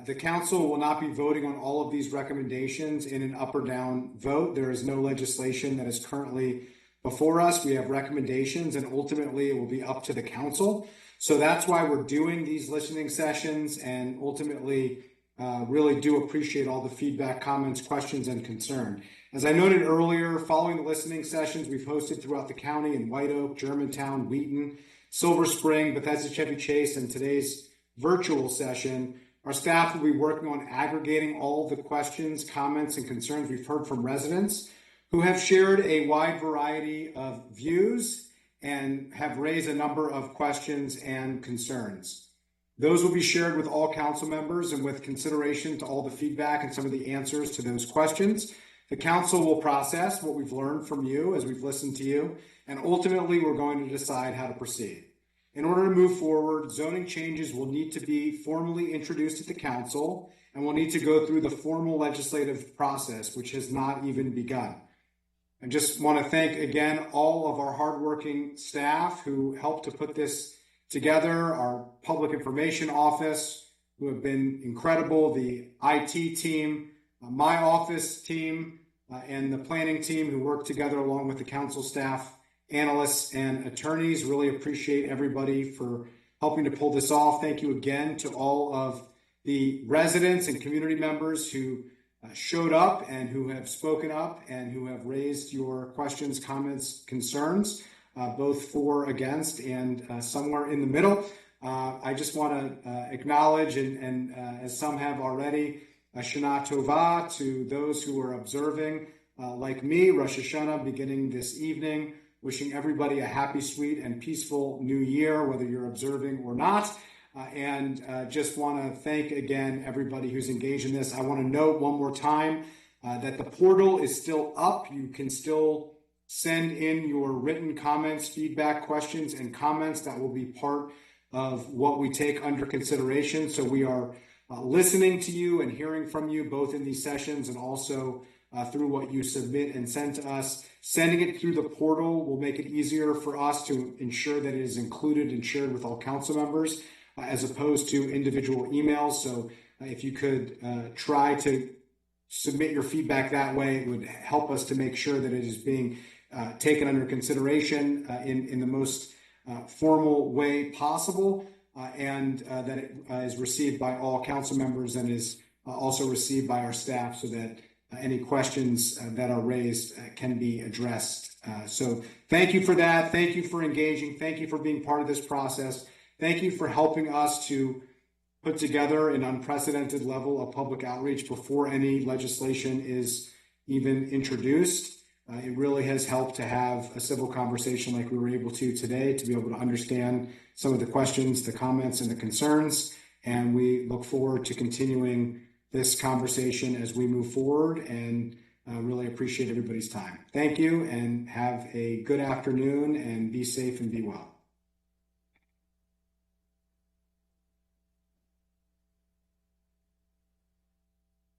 [SPEAKER 21] The council will not be voting on all of these recommendations in an up or down vote. There is no legislation that is currently before us. We have recommendations, and ultimately it will be up to the council. So that's why we're doing these listening sessions, and ultimately really do appreciate all the feedback, comments, questions, and concern. As I noted earlier, following the listening sessions we've hosted throughout the county in White Oak, Germantown, Wheaton, Silver Spring, Bethesda, Chevy Chase, and today's virtual session, Our staff will be working on aggregating all the questions, comments, and concerns we've heard from residents who have shared a wide variety of views and have raised a number of questions and concerns. Those will be shared with all council members, and with consideration to all the feedback and some of the answers to those questions, the council will process what we've learned from you as we've listened to you, and ultimately we're going to decide how to proceed. In order to move forward, zoning changes will need to be formally introduced at the council and will need to go through the formal legislative process, which has not even begun. I just want to thank again all of our hardworking staff who helped to put this together, our public information office, who have been incredible, the IT team, my office team, and the planning team who work together along with the council staff, analysts, and attorneys. Really appreciate everybody for helping to pull this off. Thank you again to all of the residents and community members who showed up and who have spoken up and who have raised your questions, comments, concerns, both for, against, and somewhere in the middle. I just want to acknowledge, and as some have already, Shana Tova to those who are observing, like me, Rosh Hashanah beginning this evening. Wishing everybody a happy, sweet, and peaceful new year, whether you're observing or not. And just want to thank again everybody who's engaged in this. I want to note one more time that the portal is still up. You can still send in your written comments, feedback, questions, and comments. That will be part of what we take under consideration. So we are listening to you and hearing from you both in these sessions and also through what you submit and send to us. Sending it through the portal will make it easier for us to ensure that it is included and shared with all council members as opposed to individual emails. So if you could try to submit your feedback that way, it would help us to make sure that it is being taken under consideration in the most formal way possible and that it is received by all council members and is also received by our staff so that any questions that are raised can be addressed. So thank you for that. Thank you for engaging. Thank you for being part of this process. Thank you for helping us to put together an unprecedented level of public outreach before any legislation is even introduced. It really has helped to have a civil conversation like we were able to today, to be able to understand some of the questions, the comments, and the concerns. And we look forward to continuing this conversation as we move forward, and really appreciate everybody's time. Thank you, and have a good afternoon, and be safe and be well.